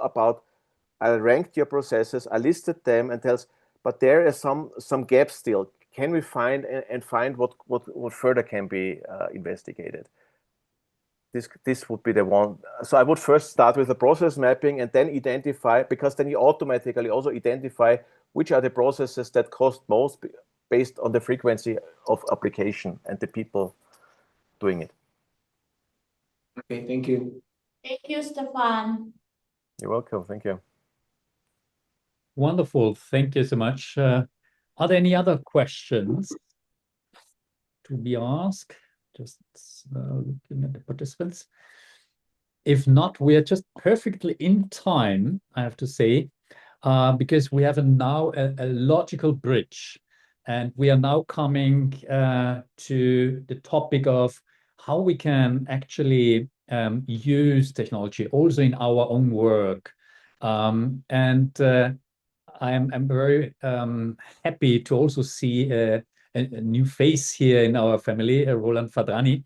I ranked your processes, I listed them, and tells, but there are some gaps still. Can we find what further can be investigated? This would be the one. So I would first start with the process mapping and then identify, because then you automatically also identify which are the processes that cost most based on the frequency of application and the people doing it. Okay, thank you. Thank you, Stefan. You're welcome. Thank you. Wonderful. Thank you so much. Are there any other questions to be asked? Just looking at the participants. If not, we are just perfectly in time, I have to say, because we have now a logical bridge. And we are now coming to the topic of how we can actually use technology also in our own work. I'm very happy to also see a new face here in our family, Roland Fadrani.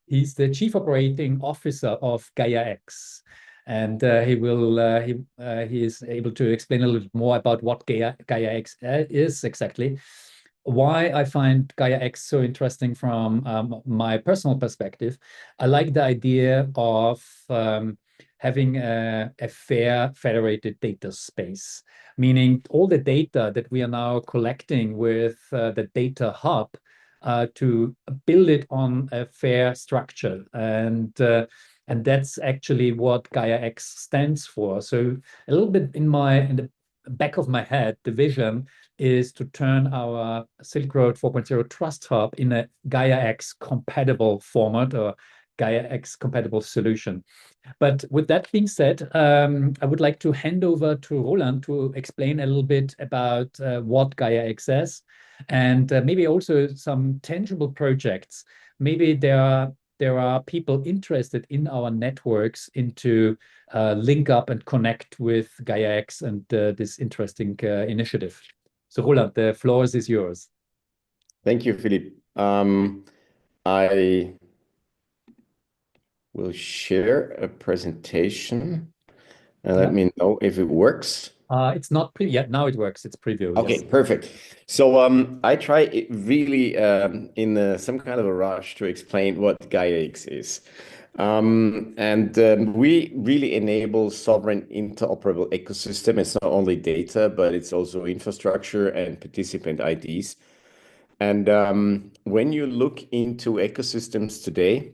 He's the Chief Operating Officer of Gaia-X. And he is able to explain a little bit more about what Gaia-X is exactly. Why I find Gaia-X so interesting from my personal perspective. I like the idea of having a fair federated data space, meaning all the data that we are now collecting with the data hub to build it on a fair structure. And that's actually what Gaia-X stands for. So a little bit in the back of my head, the vision is to turn our Silk Road 4.0 Trust Hub in a Gaia-X compatible format or Gaia-X compatible solution. But with that being said, I would like to hand over to Roland to explain a little bit about what Gaia-X is and maybe also some tangible projects. Maybe there are people interested in our networks into link up and connect with Gaia-X and this interesting initiative. So Roland, the floor is yours. Thank you, Philippe. I will share a presentation and let me know if it works. It's not pre yet. Now it works. It's preview. Okay, Yes. perfect. So I try really in some kind of a rush to explain what Gaia-X is. We really enable sovereign interoperable ecosystem. It's not only data, but it's also infrastructure and participant IDs. And when you look into ecosystems today,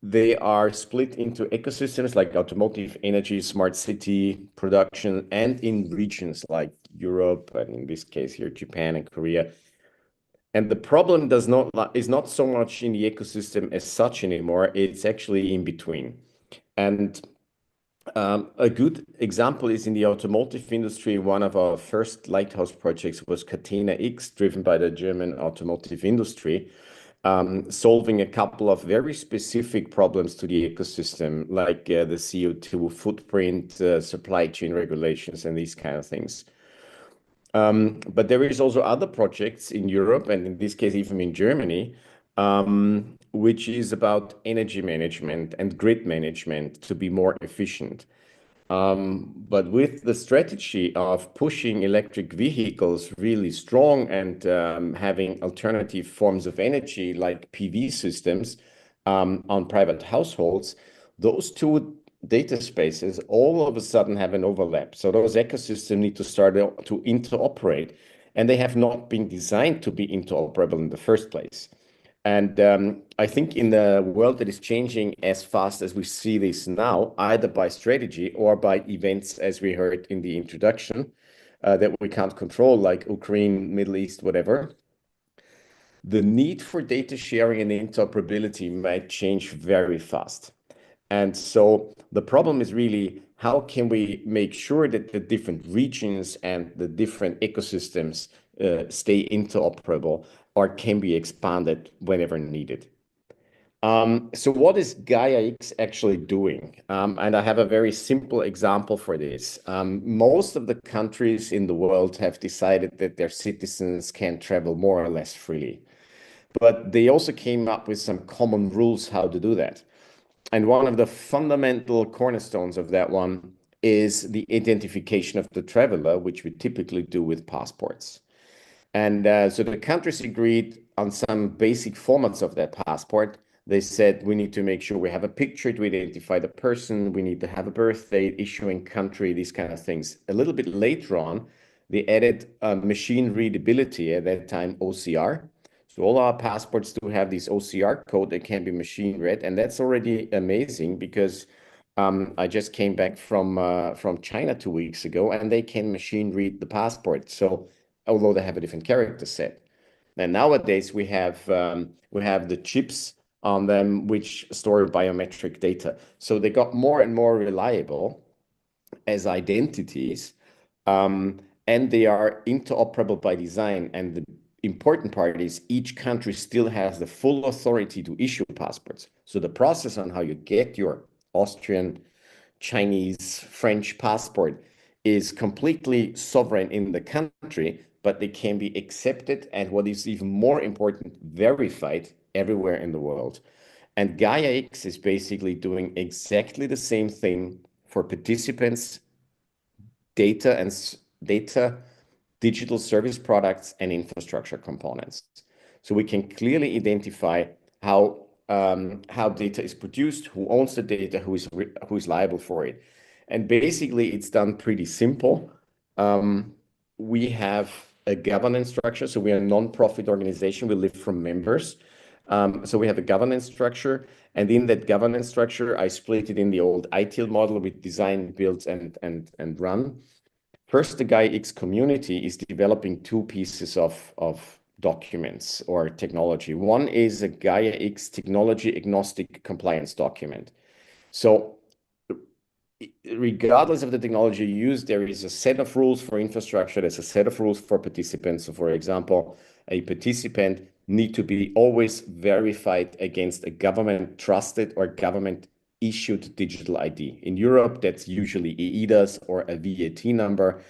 they are split into ecosystems like automotive, energy, smart city, production, and in regions like Europe, and in this case here, Japan and Korea. And the problem is not so much in the ecosystem as such anymore. It's actually in between. And a good example is in the automotive industry. One of our first lighthouse projects was Catena-X, driven by the German automotive industry, solving a couple of very specific problems to the ecosystem, like the CO2 footprint, supply chain regulations, and these kind of things. But there is also other projects in Europe, and in this case, even in Germany, which is about energy management and grid management to be more efficient. But with the strategy of pushing electric vehicles really strong and having alternative forms of energy like PV systems on private households, those two data spaces all of a sudden have an overlap. So those ecosystems need to start to interoperate, and they have not been designed to be interoperable in the first place. And I think in the world that is changing as fast as we see this now, either by strategy or by events, as we heard in the introduction, that we can't control, like Ukraine, Middle East, whatever, the need for data sharing and interoperability might change very fast. And so the problem is really, how can we make sure that the different regions and the different ecosystems stay interoperable, or can be expanded whenever needed? So what is Gaia-X actually doing? And I have a very simple example for this. Most of the countries in the world have decided that their citizens can travel more or less freely. But they also came up with some common rules how to do that. And one of the fundamental cornerstones of that one is the identification of the traveler, which we typically do with passports. And so the countries agreed on some basic formats of that passport. They said we need to make sure we have a picture to identify the person. We need to have a birth date, issuing country, these kind of things. A little bit later on, they added machine readability, at that time OCR. So all our passports do have this OCR code that can be machine read, and that's already amazing because I just came back from China 2 weeks ago, and they can machine read the passport. So although they have a different character set, and nowadays we have the chips on them which store biometric data. So they got more and more reliable as identities, and they are interoperable by design. And the important part is each country still has the full authority to issue passports. So the process on how you get your Austrian, Chinese, French passport is completely sovereign in the country, but they can be accepted, and what is even more important, verified everywhere in the world. And Gaia-X is basically doing exactly the same thing for participants, data, digital service products, and infrastructure components. So we can clearly identify how data is produced, who owns the data, who is liable for it. And basically, it's done pretty simple. We have a governance structure. So we are a non-profit organization. We live from members. So we have a governance structure. And in that governance structure, I split it in the old ITIL model with design, build, and run. First, the Gaia-X community is developing two pieces of documents or technology. One is a Gaia-X technology agnostic compliance document. So regardless of the technology you use, there is a set of rules for infrastructure. There's a set of rules for participants. So for example, a participant need to be always verified against a government trusted or government issued digital ID. In Europe, that's usually EIDAS or a VAT number.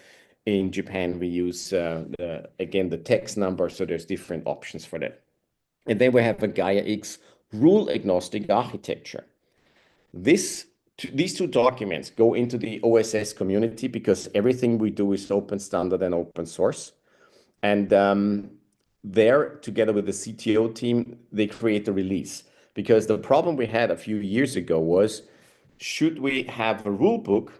In Japan, we use, again, the tax number. So there's different options for that. And then we have a Gaia-X rule agnostic architecture. This these two documents go into the OSS community because everything we do is open standard and open source. And there, together with the CTO team, they create a release. Because the problem we had a few years ago was, should we have a rule book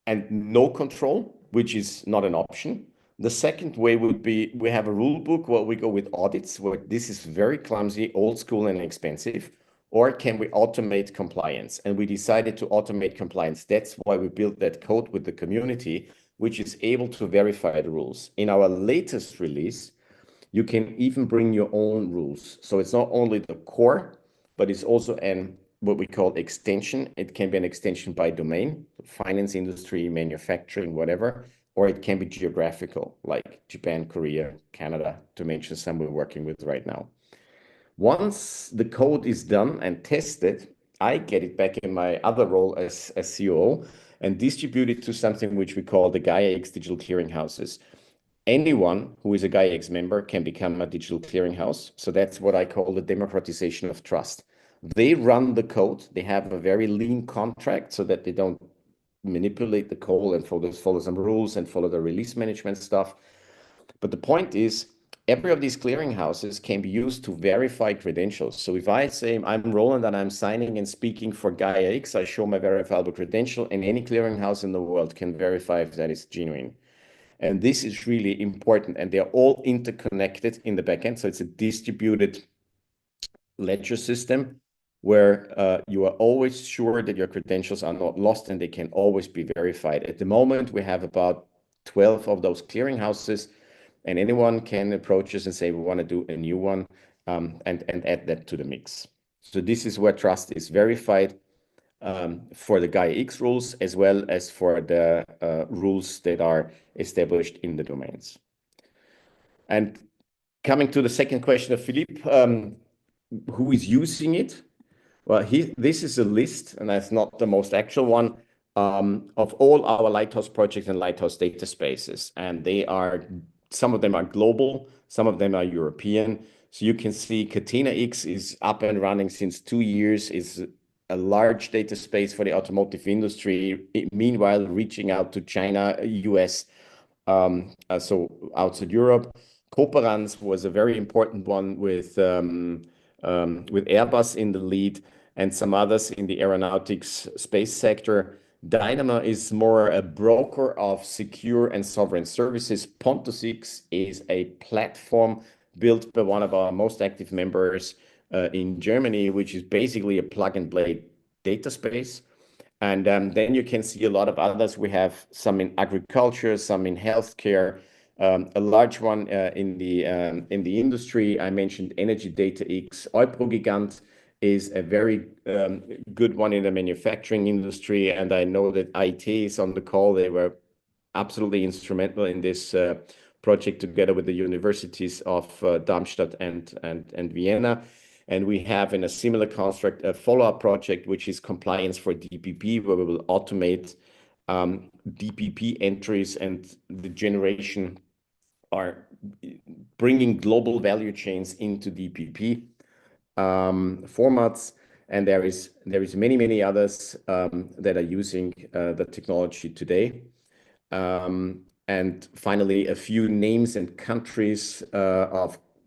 and no control, which is not an option? The second way would be we have a rule book where we go with audits, where this is very clumsy, old school, and expensive. Or can we automate compliance? And we decided to automate compliance. That's why we built that code with the community, which is able to verify the rules. In our latest release, you can even bring your own rules. So it's not only the core, but it's also what we call extension. It can be an extension by domain, finance industry, manufacturing, whatever, or it can be geographical, like Japan, Korea, Canada, to mention some we're working with right now. Once the code is done and tested, I get it back in my other role as COO and distribute it to something which we call the Gaia-X digital clearinghouses. Anyone who is a Gaia-X member can become a digital clearinghouse. So that's what I call the democratization of trust. They run the code. They have a very lean contract so that they don't manipulate the code and follow some rules and follow the release management stuff. But the point is, every of these clearinghouses can be used to verify credentials. So if I say I'm Roland and I'm signing and speaking for Gaia-X, I show my verifiable credential, and any clearinghouse in the world can verify if that is genuine. And this is really important, and they're all interconnected in the backend. So it's a distributed ledger system where you are always sure that your credentials are not lost and they can always be verified. At the moment, we have about 12 of those clearinghouses, and anyone can approach us and say, we want to do a new one and add that to the mix. So this is where trust is verified for the Gaia-X rules, as well as for the rules that are established in the domains. And coming to the second question of Philippe, who is using it? Well, this is a list, and that's not the most actual one, of all our Lighthouse projects and Lighthouse data spaces. And some of them are global, some of them are European. So you can see Catena-X is up and running since 2 years, is a large data space for the automotive industry, meanwhile reaching out to China, US, so outside Europe. Cooperans was a very important one with Airbus in the lead and some others in the aeronautics space sector. Dynama is more a broker of secure and sovereign services. Pontus-X is a platform built by one of our most active members in Germany, which is basically a plug-and-play data space. And then you can see a lot of others. We have some in agriculture, some in healthcare, a large one in the industry. I mentioned Energy Data X. Eupro-Gigant is a very good one in the manufacturing industry, and I know that IT is on the call. They were absolutely instrumental in this project together with the universities of Darmstadt and Vienna. And we have in a similar construct a follow-up project, which is compliance for DPP, where we will automate DPP entries, and the generation are bringing global value chains into DPP formats. And there is many others that are using the technology today. And finally, a few names and countries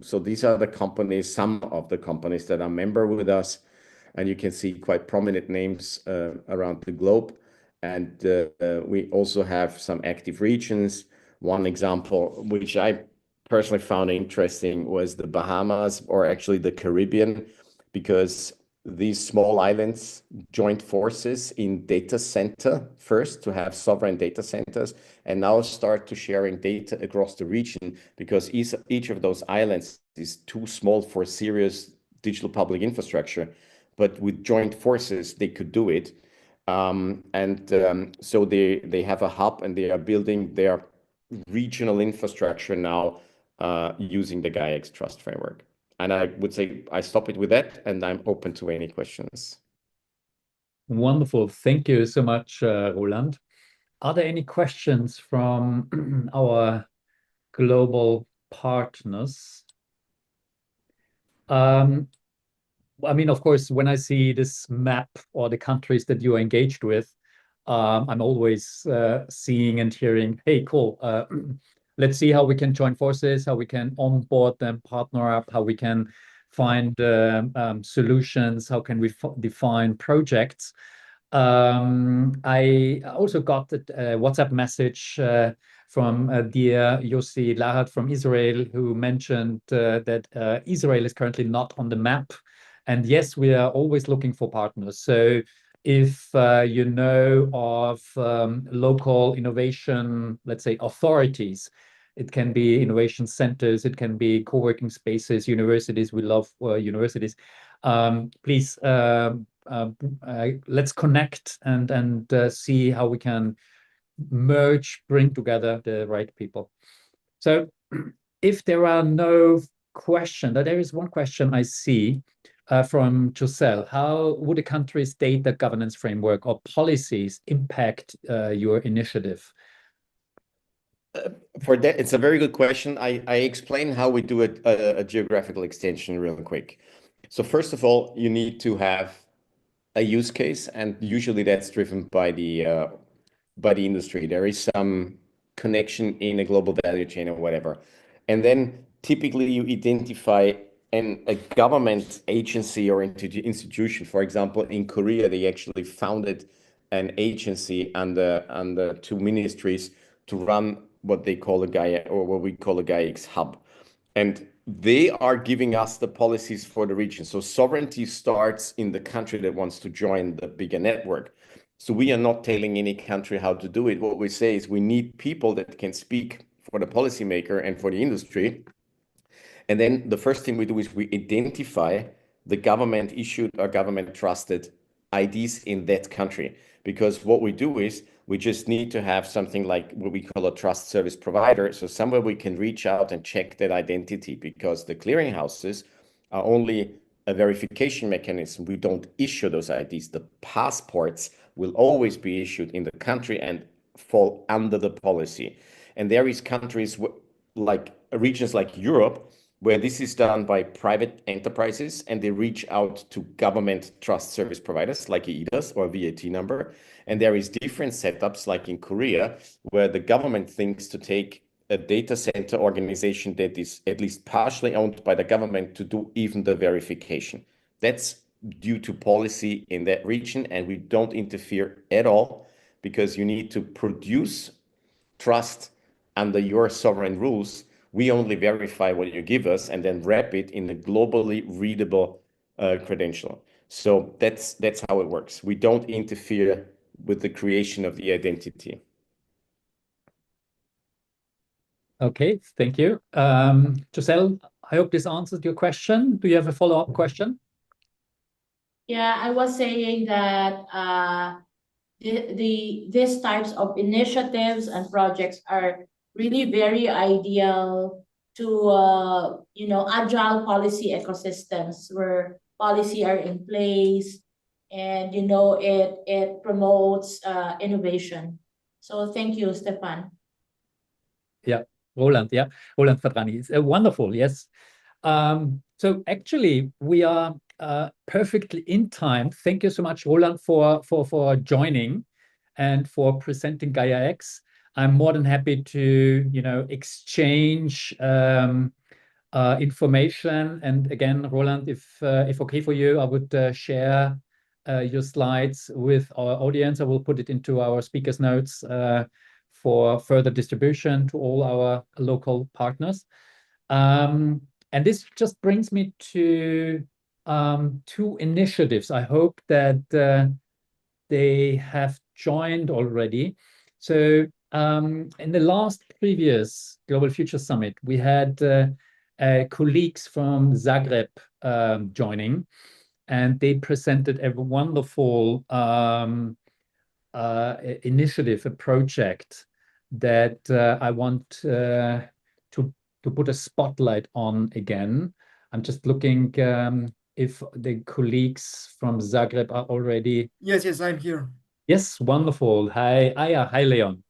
so these are the companies, some of the companies that are member with us, and you can see quite prominent names around the globe. And we also have some active regions. One example, which I personally found interesting, was the Bahamas, or actually the Caribbean, because these small islands joined forces in data center first to have sovereign data centers, and now start to sharing data across the region, because each of those islands is too small for serious digital public infrastructure. But with joint forces, they could do it. So they have a hub, and they are building their regional infrastructure now using the Gaia-X Trust Framework. And I would say I stop it with that, and I'm open to any questions. Wonderful. Thank you so much, Roland. Are there any questions from our global partners? I mean, of course, when I see this map or the countries that you're engaged with, I'm always seeing and hearing, hey, cool, let's see how we can join forces, how we can onboard them, partner up, how we can find solutions, how can we define projects. I also got a WhatsApp message from dear Yossi Lahat from Israel, who mentioned that Israel is currently not on the map. And yes, we are always looking for partners. So if you know of local innovation, let's say authorities, it can be innovation centers, it can be co-working spaces, universities. We love universities. Please, let's connect and see how we can merge, bring together the right people. So if there are no questions, there is one question I see from Joselle. How would a country's data governance framework or policies impact your initiative? For that, it's a very good question. I explain how we do a geographical extension real quick. So first of all, you need to have a use case, and usually that's driven by the industry. There is some connection in a global value chain or whatever. And then typically you identify a government agency or institution. For example, in Korea, they actually founded an agency under two ministries to run what they call a Gaia, or what we call a GaiaX hub. And they are giving us the policies for the region. So sovereignty starts in the country that wants to join the bigger network. So we are not telling any country how to do it. What we say is we need people that can speak for the policymaker and for the industry. And then the first thing we do is we identify the government issued or government trusted IDs in that country. Because what we do is we just need to have something like what we call a trust service provider. So somewhere we can reach out and check that identity, because the clearinghouses are only a verification mechanism. We don't issue those IDs. The passports will always be issued in the country and fall under the policy. And there is countries like regions like Europe, where this is done by private enterprises, and they reach out to government trust service providers like EIDAS or VAT number. And there is different setups like in Korea, where the government thinks to take a data center organization that is at least partially owned by the government to do even the verification. That's due to policy in that region, and we don't interfere at all, because you need to produce trust under your sovereign rules. We only verify what you give us and then wrap it in a globally readable credential. So that's how it works. We don't interfere with the creation of the identity. Okay, thank you. Giselle, I hope this answers your question. Do you have a follow-up question? Yeah, I was saying that these types of initiatives and projects are really very ideal to agile policy ecosystems where policy are in place, and it promotes innovation. So thank you, Stefan. Yeah, Roland Fadrani. It's wonderful, yes. So actually we are perfectly in time. Thank you so much, Roland, for joining and for presenting GaiaX. I'm more than happy to exchange information. And again, Roland, if okay for you, I would share your slides with our audience. I will put it into our speakers notes for further distribution to all our local partners. And this just brings me to two initiatives. I hope that they have joined already. So in the last previous Global Future Summit, we had colleagues from Zagreb joining, and they presented a wonderful initiative, a project that I want to put a spotlight on again. I'm just looking if the colleagues from Zagreb are already. Yes, I'm here. Yes, wonderful. Hi, Aya. Hi, Leon.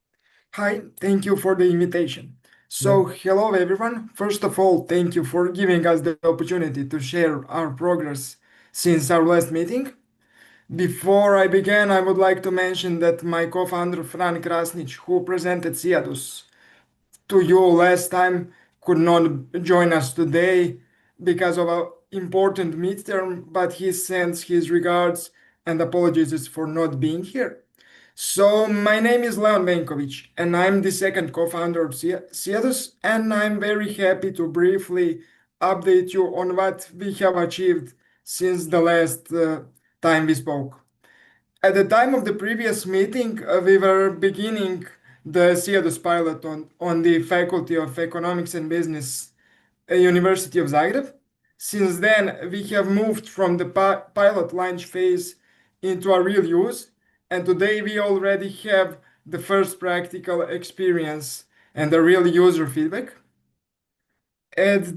Hi, thank you for the invitation. So, hello everyone. First of all, thank you for giving us the opportunity to share our progress since our last meeting. Before I begin, I would like to mention that my co-founder Fran Krasnic, who presented CEDUS to you last time, could not join us today because of an important midterm, but he sends his regards and apologizes for not being here. So my name is Leon Venkovic, and I'm the second co-founder of CEDUS, and I'm very happy to briefly update you on what we have achieved since the last time we spoke. At the time of the previous meeting, we were beginning the CEDUS pilot on the Faculty of Economics and Business at University of Zagreb. Since then, we have moved from the pilot launch phase into a real use, and today we already have the first practical experience and the real user feedback. At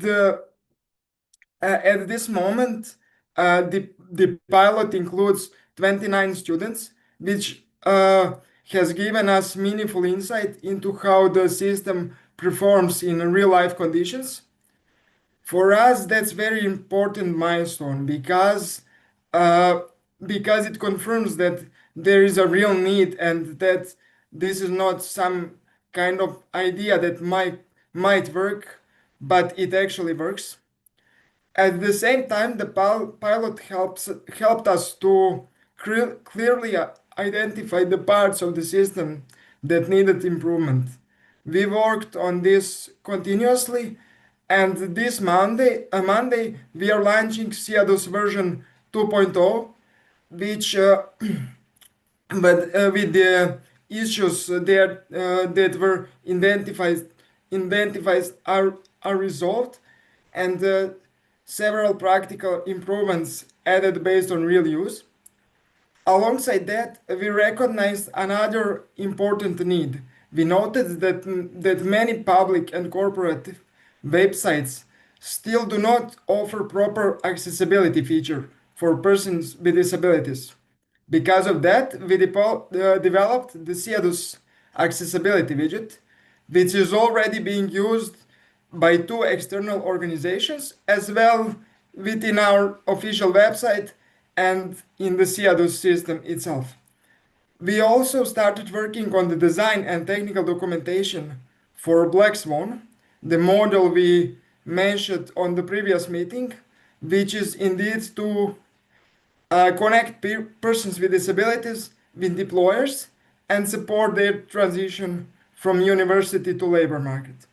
this moment, the pilot includes 29 students, which has given us meaningful insight into how the system performs in real-life conditions. For us, that's very important milestone because it confirms that there is a real need and that this is not some kind of idea that might work, but it actually works. At the same time, the pilot helped us to clearly identify the parts of the system that needed improvement. We worked on this continuously, and this Monday, we are launching CEDUS version 2.0, which but with the issues there that were identified are resolved, and several practical improvements added based on real use. Alongside that, we recognized another important need. We noted that many public and corporate websites still do not offer proper accessibility feature for persons with disabilities. Because of that, we developed the CEDUS accessibility widget, which is already being used by two external organizations as well within our official website and in the CEDUS system itself. We also started working on the design and technical documentation for Black Swan, the model we mentioned on the previous meeting, which is indeed to connect persons with disabilities with employers and support their transition from university to labor market.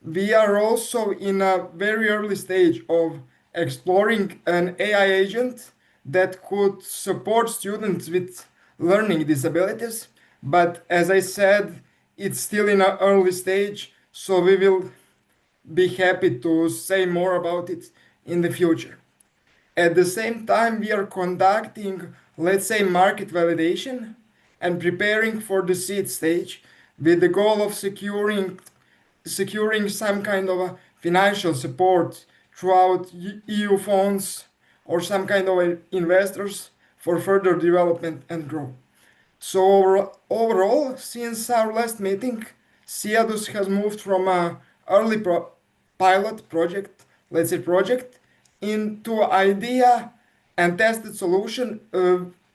We are also in a very early stage of exploring an AI agent that could support students with learning disabilities, but as I said, it's still in an early stage, so we will be happy to say more about it in the future. At the same time, we are conducting, let's say, market validation and preparing for the seed stage with the goal of securing some kind of a financial support throughout EU funds or some kind of investors for further development and growth. So overall, since our last meeting, CEDUS has moved from a early pilot project, let's say project, into idea and tested solution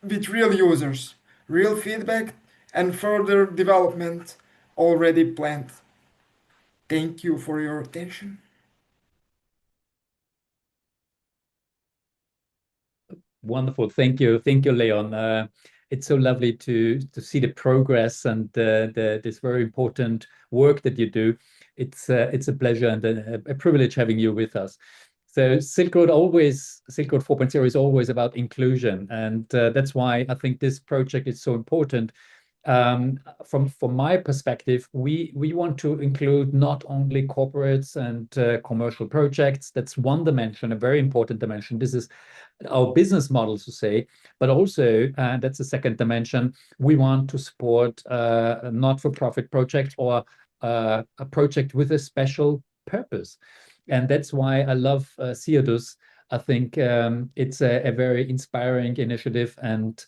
with real users, real feedback, and further development already planned. Thank you for your attention. Wonderful. Thank you, Leon. It's so lovely to see the progress and this very important work that you do. It's a pleasure and a privilege having you with us. So SILKROAD 4.0 is always about inclusion, and that's why I think this project is so important. From my perspective, we want to include not only corporates and commercial projects. That's one dimension, a very important dimension. This is our business model, to say, but also, that's the second dimension, we want to support a not-for-profit project or a project with a special purpose. And that's why I love CEDUS. I think it's a very inspiring initiative, and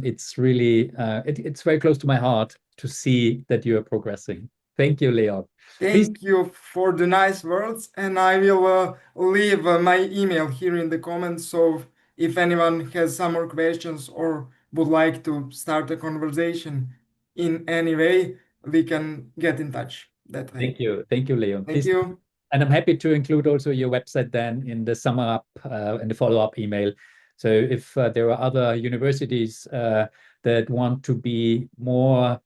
it's really it's very close to my heart to see that you are progressing. Thank you, Leon. Thank you for the nice words, and I will leave my email here in the comments. So if anyone has some more questions or would like to start a conversation in any way, we can get in touch that way. Thank you, Leon. Thank you. And I'm happy to include also your website then in the sum up and the follow-up email. So if there are other universities that want to be more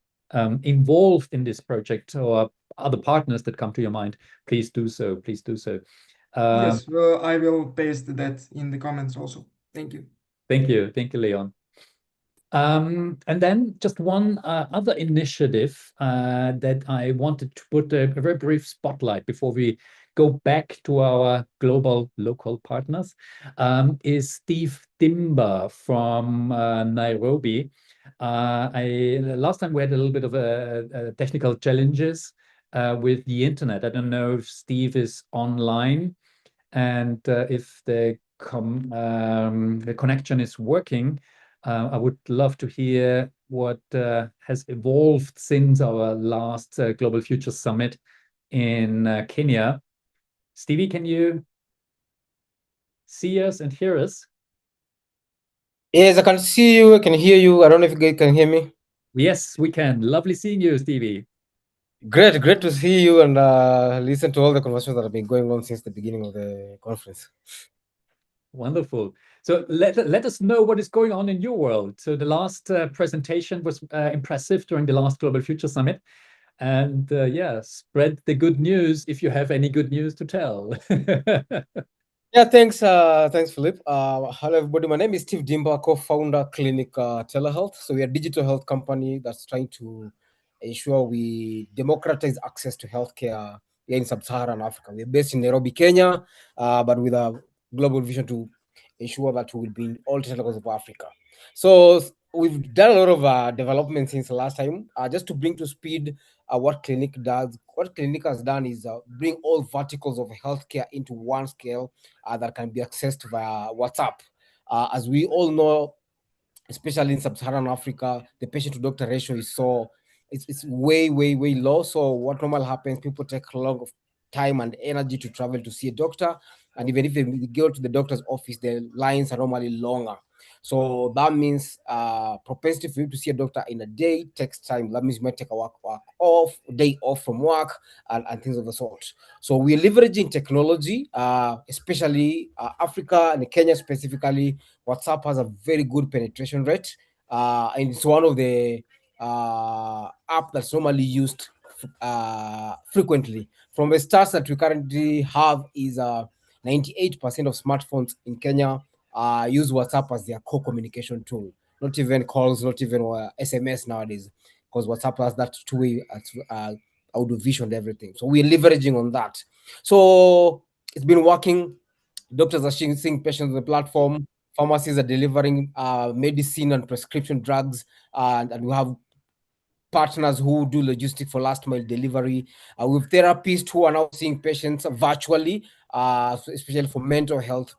involved in this project or other partners that come to your mind, please do so. Please do so. Yes, well, I will paste that in the comments also. Thank you. Thank you, Leon. And then just one other initiative that I wanted to put a very brief spotlight before we go back to our global local partners is Steve Dimber from Nairobi. Last time we had a little bit of a technical challenges with the internet. I don't know if Steve is online and if the connection is working. I would love to hear what has evolved since our last Global Future Summit in Kenya. Stevie, can you see us and hear us? Yes, I can see you, I can hear you. I don't know if you guys can hear me. Yes, we can. Lovely seeing you, Stevie. Great to see you and listen to all the conversations that have been going on since the beginning of the conference. Wonderful. So let us know what is going on in your world. So the last presentation was impressive during the last Global Future Summit. And yeah, spread the good news if you have any good news to tell. Yeah, thanks, Philip. Hello, everybody. My name is Steve Dimba, co-founder Clinic Telehealth. So we're a digital health company that's trying to ensure we democratize access to healthcare here in sub-Saharan Africa. We're based in Nairobi, Kenya, but with a global vision to ensure that we will be in all telecoms of Africa. So we've done a lot of development since the last time. Just to bring to speed what Clinic does. What Clinic has done is bring all verticals of healthcare into one scale that can be accessed via WhatsApp. As we all know, especially in sub-Saharan Africa, the patient-to-doctor ratio is it's way low. So what normally happens, people take a lot of time and energy to travel to see a doctor, and even if they go to the doctor's office, the lines are normally longer. So that means propensity for you to see a doctor in a day takes time. That means you might take a day off from work and things of the sort. So we're leveraging technology, especially Africa and Kenya specifically. WhatsApp has a very good penetration rate, and it's one of the app that's normally used frequently. From the stats that we currently have is 98% of smartphones in Kenya use WhatsApp as their core communication tool. Not even calls, not even SMS nowadays, because WhatsApp has that two-way audio vision and everything. So we're leveraging on that. So it's been working. Doctors are seeing patients on the platform. Pharmacies are delivering medicine and prescription drugs, and we have partners who do logistics for last mile delivery. With therapists who are now seeing patients virtually, especially for mental health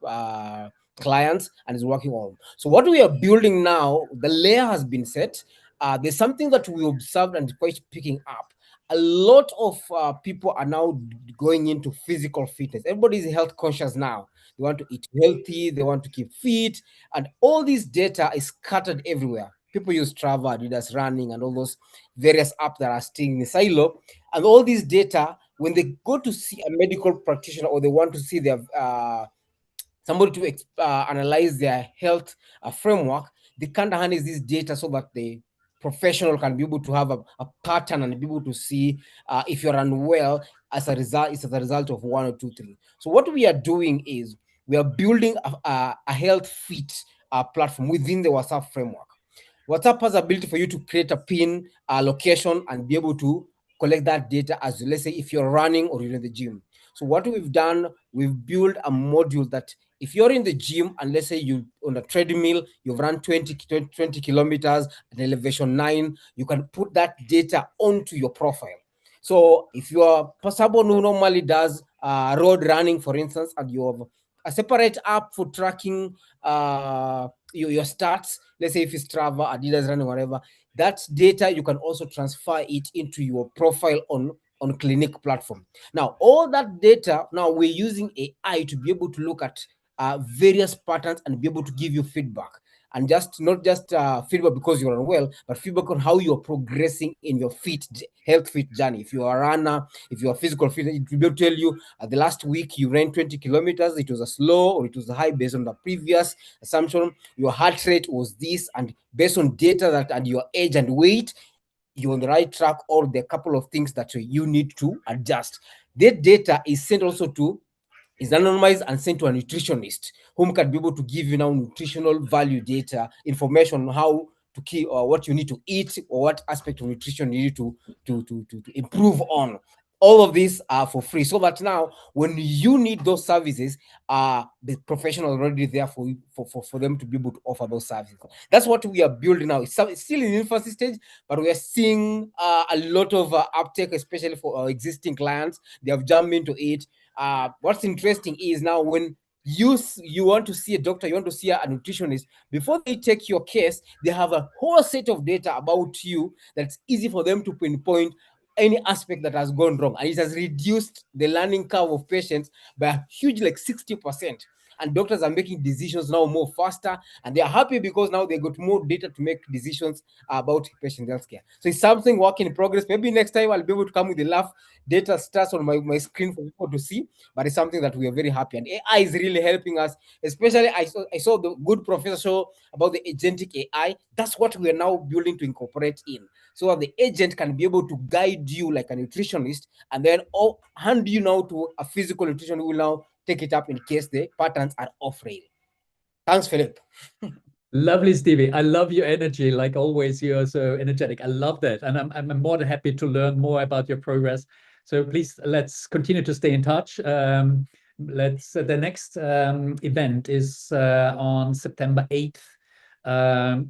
clients, and is working on. So what we are building now, the layer has been set. There's something that we observed and quite picking up. A lot of people are now going into physical fitness. Everybody is health conscious now. They want to eat healthy, they want to keep fit, and all this data is scattered everywhere. People use Strava, Adidas Running, and all those various apps that are staying in the silo. And all this data, when they go to see a medical practitioner or they want to see their somebody to analyze their health framework, they can't harness this data so that the professional can be able to have a pattern and be able to see if you're unwell as a result. It's as a result of 1 or 2, 3. So what we are doing is we are building a health fit platform within the WhatsApp framework. WhatsApp has the ability for you to create a pin location and be able to collect that data as, let's say, if you're running or you're in the gym. So what we've done, we've built a module that if you're in the gym and let's say you on a treadmill, you've run 20 kilometers at elevation 9, you can put that data onto your profile. So if you are someone who normally does road running, for instance, and you have a separate app for tracking your stats, let's say if it's Strava, Adidas Running, whatever, that data you can also transfer it into your profile on on Clinic platform. Now, all that data, now we're using AI to be able to look at various patterns and be able to give you feedback. And just not just feedback because you're unwell, but feedback on how you're progressing in your health fit journey. If you're a runner, if you're a physical fit, it will be able to tell you the last week you ran 20 kilometers, it was a slow or it was a high based on the previous assumption. Your heart rate was this, and based on data that and your age and weight, you're on the right track, or the couple of things that you need to adjust. That data is sent also to is anonymized and sent to a nutritionist whom can be able to give you now nutritional value data information on how to keep or what you need to eat or what aspect of nutrition you need to improve on. All of these are for free, so that now when you need those services, the professional already there for you, for them to be able to offer those services. That's what we are building now. It's still in infancy stage, but we are seeing a lot of uptake, especially for our existing clients. They have jumped into it. What's interesting is now when you want to see a doctor, you want to see a nutritionist, before they take your case, they have a whole set of data about you that's easy for them to pinpoint any aspect that has gone wrong, and it has reduced the learning curve of patients by a huge, like 60%. And doctors are making decisions now more faster, and they are happy because now they got more data to make decisions about patient healthcare. So it's something work in progress. Maybe next time I'll be able to come with the live data stats on my screen for people to see, but it's something that we are very happy, and AI is really helping us. Especially I saw the good professor show about the agentic AI. That's what we are now building to incorporate in, so that the agent can be able to guide you like a nutritionist, and then hand you now to a physical nutrition who will now take it up in case the patterns are off rail. Thanks, Philip. Lovely, Stevie. I love your energy. Like always, you're so energetic. I love that. And I'm more than happy to learn more about your progress. So please, let's continue to stay in touch. The next event is on September 8th.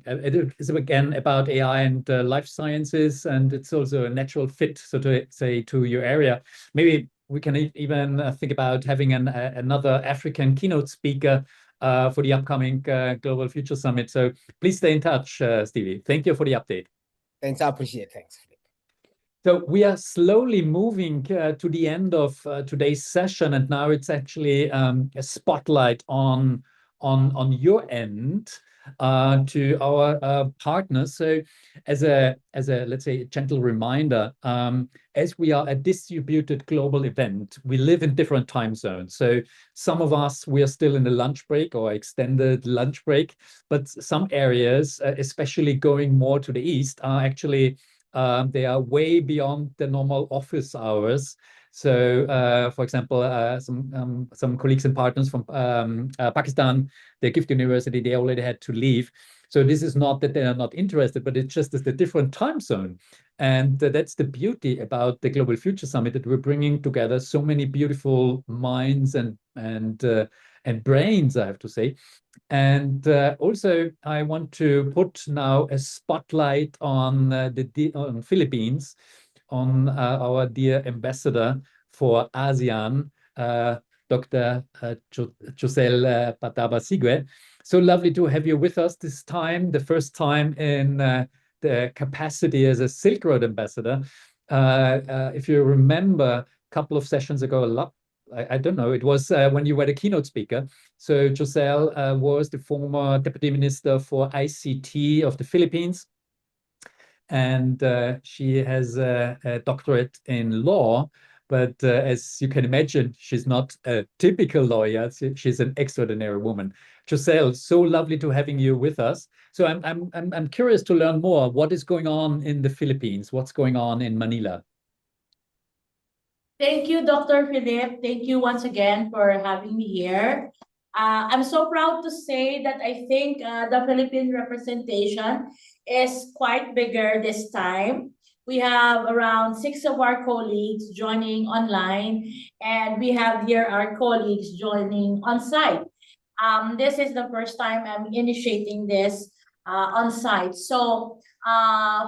It is again about AI and life sciences, and it's also a natural fit, so to say, to your area. Maybe we can even think about having another African keynote speaker for the upcoming Global Future Summit. So please stay in touch, Stevie. Thank you for the update. Thanks, I appreciate it. Thanks. So we are slowly moving to the end of today's session, and now it's actually a spotlight on your end to our partners. So as a let's say gentle reminder, as we are a distributed global event, we live in different time zones. So some of us, we are still in the lunch break or extended lunch break, but some areas, especially going more to the east, are actually they are way beyond the normal office hours. So, for example, some colleagues and partners from Pakistan, their gift university, they already had to leave. So this is not that they are not interested, but it's just as the different time zone. And that's the beauty about the Global Future Summit, that we're bringing together so many beautiful minds and brains, I have to say. And also, I want to put now a spotlight on on Philippines, on our dear ambassador for ASEAN, Dr. Josel Pataba Sigue. So lovely to have you with us this time, the first time in the capacity as a SILKROAD ambassador. If you remember, a couple of sessions ago, I don't know, it was when you were the keynote speaker. So Josel was the former Deputy Minister for ICT of the Philippines. And she has a doctorate in law. But as you can imagine, she's not a typical lawyer. She's an extraordinary woman. Josel, so lovely to having you with us. So I'm curious to learn more. What is going on in the Philippines? What's going on in Manila? Thank you, Dr. Philip. Thank you once again for having me here. I'm so proud to say that I think the Philippine representation is quite bigger this time. We have around 6 of our colleagues joining online, and we have here our colleagues joining on site. This is the first time I'm initiating this on site. So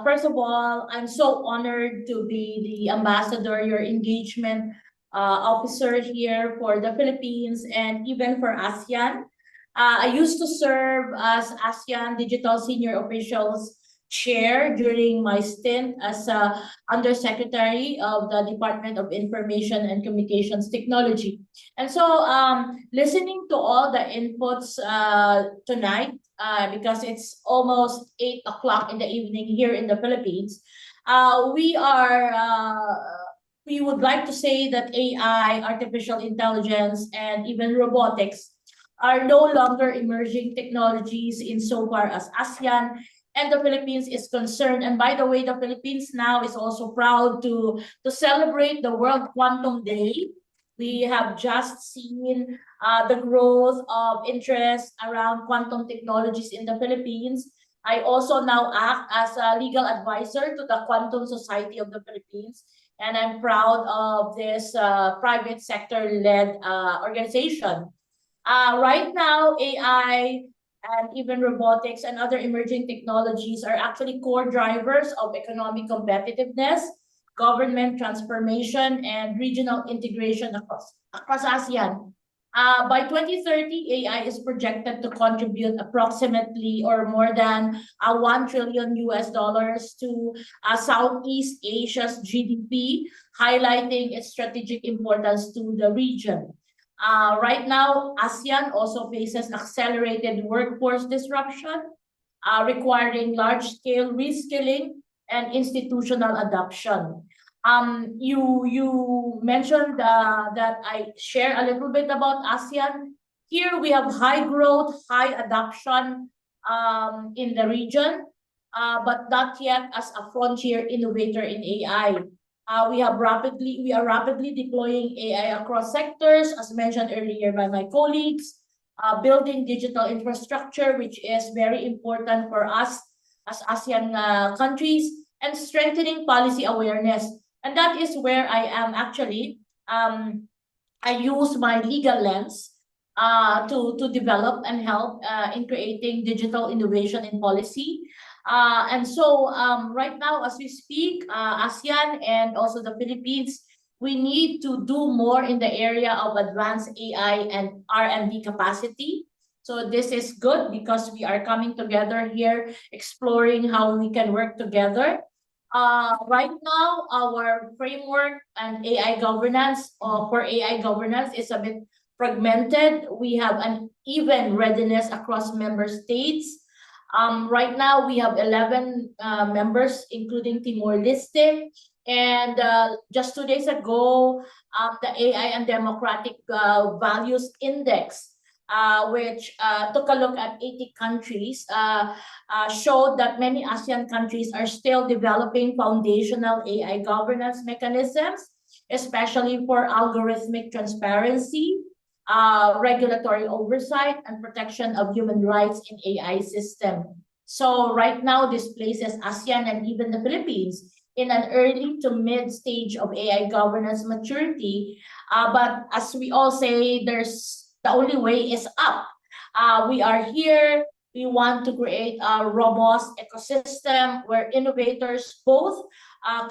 first of all, I'm so honored to be the ambassador, your engagement officer here for the Philippines and even for ASEAN. I used to serve as ASEAN Digital Senior Officials share during my stint as Undersecretary of the Department of Information and Communications Technology. And so listening to all the inputs tonight, because it's almost 8 o'clock in the evening here in the Philippines, we would like to say that AI, artificial intelligence, and even robotics are no longer emerging technologies insofar as ASEAN and the Philippines is concerned. And by the way, the Philippines now is also proud to celebrate the World Quantum Day. We have just seen the growth of interest around quantum technologies in the Philippines. I also now act as a legal advisor to the Quantum Society of the Philippines, and I'm proud of this private sector-led organization. Right now, AI and even robotics and other emerging technologies are actually core drivers of economic competitiveness, government transformation, and regional integration across ASEAN. By 2030, AI is projected to contribute approximately or more than $1 trillion to Southeast Asia's GDP, highlighting its strategic importance to the region. Right now, ASEAN also faces accelerated workforce disruption, requiring large-scale reskilling and institutional adoption. You mentioned that I share a little bit about ASEAN. Here we have high growth, high adoption in the region, but not yet as a frontier innovator in AI. We are rapidly deploying AI across sectors, as mentioned earlier by my colleagues, building digital infrastructure, which is very important for us as ASEAN countries, and strengthening policy awareness. And that is where I am actually, I use my legal lens to develop and help in creating digital innovation in policy. And so right now, as we speak, ASEAN and also the Philippines, we need to do more in the area of advanced AI and R&D capacity. So this is good because we are coming together here, exploring how we can work together. Right now, our framework and AI governance for AI governance is a bit fragmented. We have an even readiness across member states. Right now, we have 11 members, including Timor-Leste. And just 2 days ago, the AI and Democratic Values Index, which took a look at 80 countries, showed that many ASEAN countries are still developing foundational AI governance mechanisms, especially for algorithmic transparency, regulatory oversight, and protection of human rights in AI system. So right now, this places ASEAN and even the Philippines in an early to mid stage of AI governance maturity. But as we all say, the only way is up. We are here. We want to create a robust ecosystem where innovators, both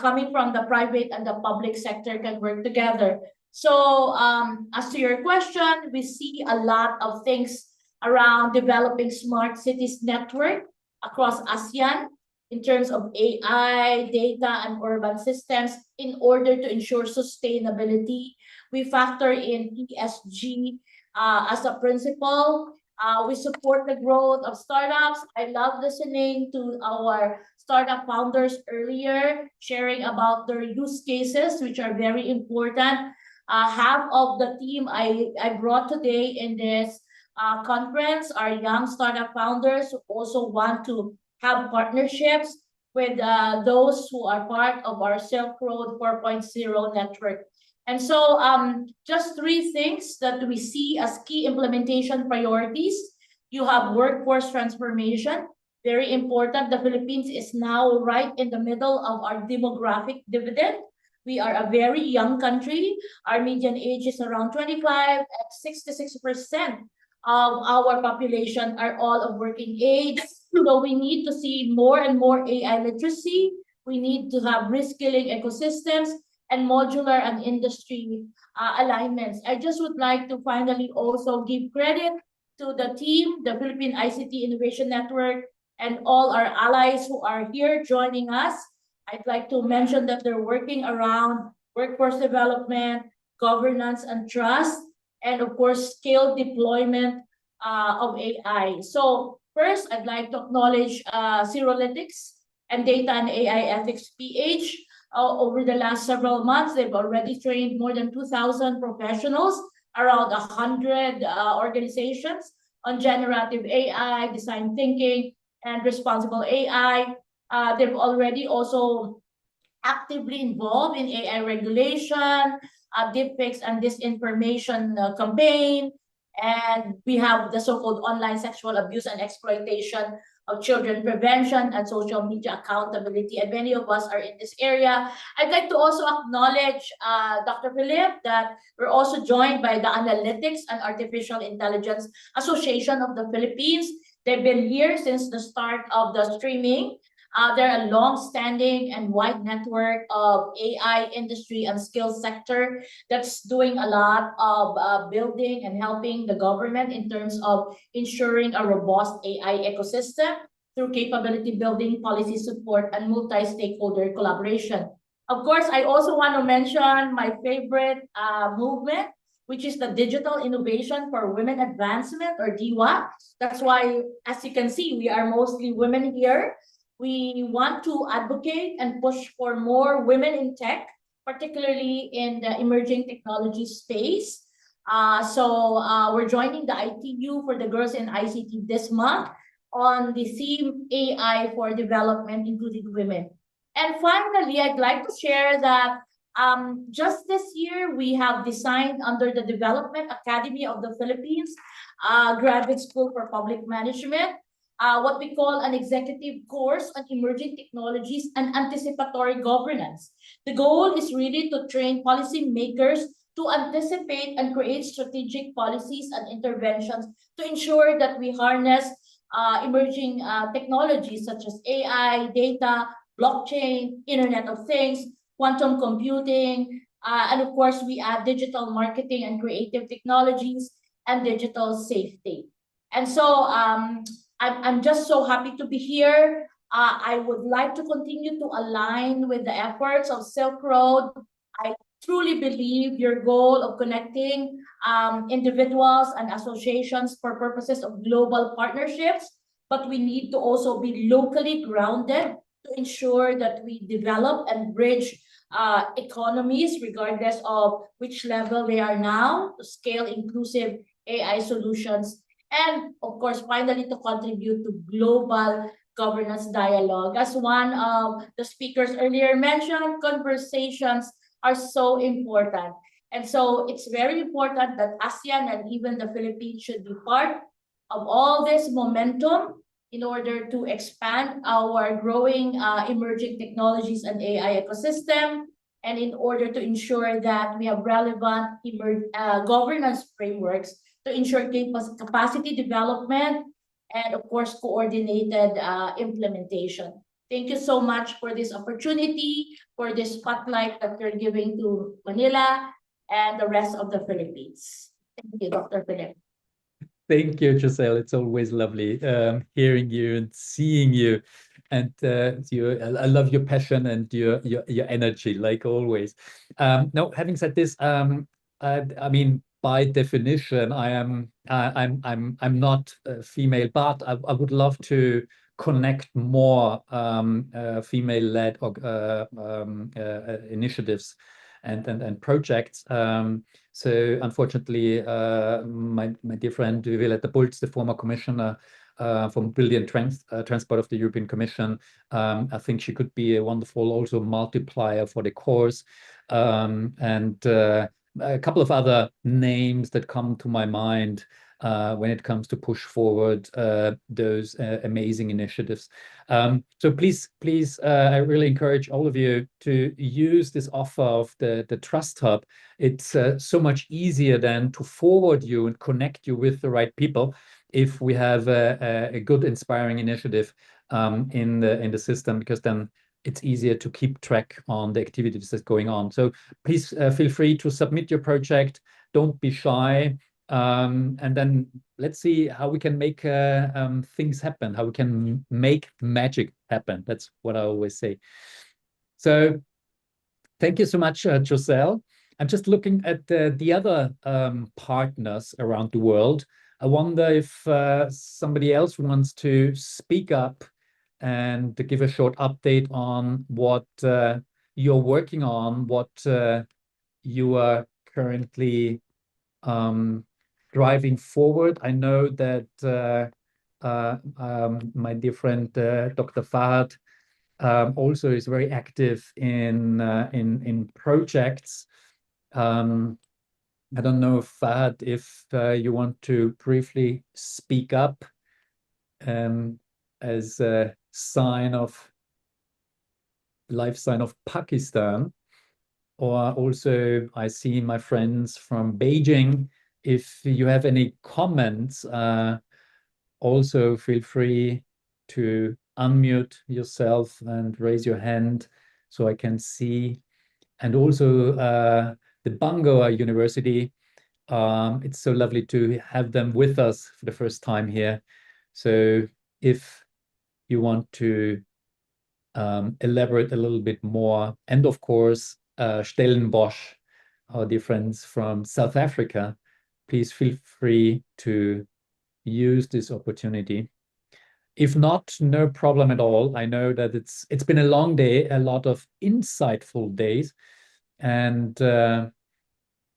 coming from the private and the public sector, can work together. So as to your question, we see a lot of things around developing smart cities network across ASEAN in terms of AI, data, and urban systems in order to ensure sustainability. We factor in ESG as a principle. We support the growth of startups. I love listening to our startup founders earlier, sharing about their use cases, which are very important. Half of the team I brought today in this conference are young startup founders who also want to have partnerships with those who are part of our SILKROAD 4.0 network. And so just 3 things that we see as key implementation priorities. You have workforce transformation, very important. The Philippines is now right in the middle of our demographic dividend. We are a very young country. Our median age is around 25, and 66% of our population are all of working age. So we need to see more and more AI literacy. We need to have reskilling ecosystems and modular and industry alignments. I just would like to finally also give credit to the team, the Philippine ICT Innovation Network, and all our allies who are here joining us. I'd like to mention that they're working around workforce development, governance and trust, and of course, scale deployment of AI. So first, I'd like to acknowledge Cyrolytics and Data and AI Ethics PH. Over the last several months, they've already trained more than 2,000 professionals, around 100 organizations on generative AI, design thinking, and responsible AI. They've already also actively involved in AI regulation, deepfakes and disinformation campaign, and we have the so-called online sexual abuse and exploitation of children prevention and social media accountability, and many of us are in this area. I'd like to also acknowledge Dr. Philip, that we're also joined by the Analytics and Artificial Intelligence Association of the Philippines. They've been here since the start of the streaming. They're a long-standing and wide network of AI industry and skills sector that's doing a lot of building and helping the government in terms of ensuring a robust AI ecosystem through capability building, policy support, and multi-stakeholder collaboration. Of course, I also want to mention my favorite movement, which is the Digital Innovation for Women Advancement, or DIWA. That's why, as you can see, we are mostly women here. We want to advocate and push for more women in tech, particularly in the emerging technology space. So we're joining the ITU for the Girls in ICT this month on the theme AI for Development, including women. And finally, I'd like to share that just this year, we have designed under the Development Academy of the Philippines, Graduate School for Public Management, what we call an executive course on emerging technologies and anticipatory governance. The goal is really to train policymakers to anticipate and create strategic policies and interventions to ensure that we harness emerging technologies such as AI, data, blockchain, Internet of Things, quantum computing, and of course, we add digital marketing and creative technologies and digital safety. And so I'm just so happy to be here. I would like to continue to align with the efforts of SILKROAD. I truly believe your goal of connecting individuals and associations for purposes of global partnerships, but we need to also be locally grounded to ensure that we develop and bridge economies, regardless of which level they are now, to scale inclusive AI solutions. And of course, finally, to contribute to global governance dialogue. As one of the speakers earlier mentioned, conversations are so important. And so it's very important that ASEAN and even the Philippines should be part of all this momentum in order to expand our growing emerging technologies and AI ecosystem, and in order to ensure that we have relevant governance frameworks to ensure capacity development and, of course, coordinated implementation. Thank you so much for this opportunity, for this spotlight that you're giving to Manila and the rest of the Philippines. Thank you, Dr. Philip. Thank you, Giselle. It's always lovely hearing you and seeing you. And I love your passion and your energy, like always. Now, having said this, I mean, by definition, I'm not female, but I would love to connect more female-led initiatives and projects. So unfortunately, my dear friend Violetta Bulc, the former commissioner for mobility and transport of the European Commission, I think she could be a wonderful also multiplier for the course. And a couple of other names that come to my mind when it comes to push forward those amazing initiatives. So please, I really encourage all of you to use this offer of the Trust Hub. It's so much easier than to forward you and connect you with the right people if we have a good, inspiring initiative in the system, because then it's easier to keep track on the activities that's going on. So please feel free to submit your project. Don't be shy. And then let's see how we can make things happen, how we can make magic happen. That's what I always say. So thank you so much, Joselle. I'm just looking at the other partners around the world. I wonder if somebody else wants to speak up and to give a short update on what you're working on, what you are currently driving forward. I know that my dear friend Dr. Fahad also is very active in projects. I don't know, Fahad, if you want to briefly speak up as a life sign of Pakistan. Or also, I see my friends from Beijing. If you have any comments, also feel free to unmute yourself and raise your hand so I can see. And also the Bangor University, it's so lovely to have them with us for the first time here. So if you want to elaborate a little bit more, and of course, Stellenbosch, our dear friends from South Africa, please feel free to use this opportunity. If not, no problem at all. I know that it's been a long day, a lot of insightful days, and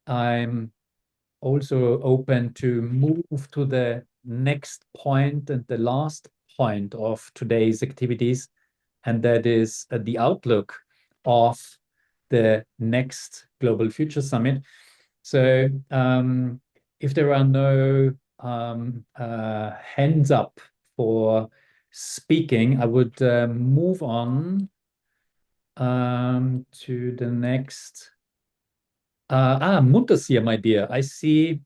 I'm also open to move to the next point and the last point of today's activities, and that is the outlook of the next Global Future Summit. So if there are no hands up for speaking, I would move on to the next. Muntasir, my dear, I see.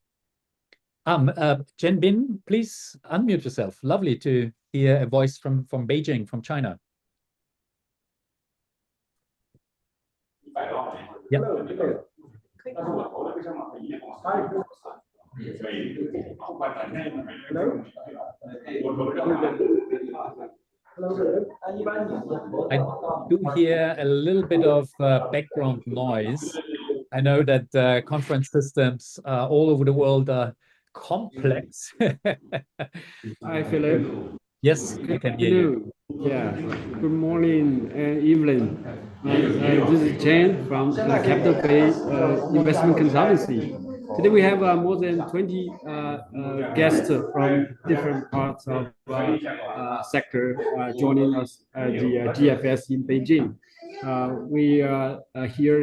Jen Bin, please unmute yourself. Lovely to hear a voice from Beijing, from China. Yeah. I do hear a little bit of background noise. I know that conference systems all over the world are complex. Hi, Philip. Yes, I can hear you. Yeah, good morning and evening. This is Chen from Capital Bay Investment Consultancy. Today we have more than 20 guests from different parts of sector joining us at the GFS in Beijing. We are here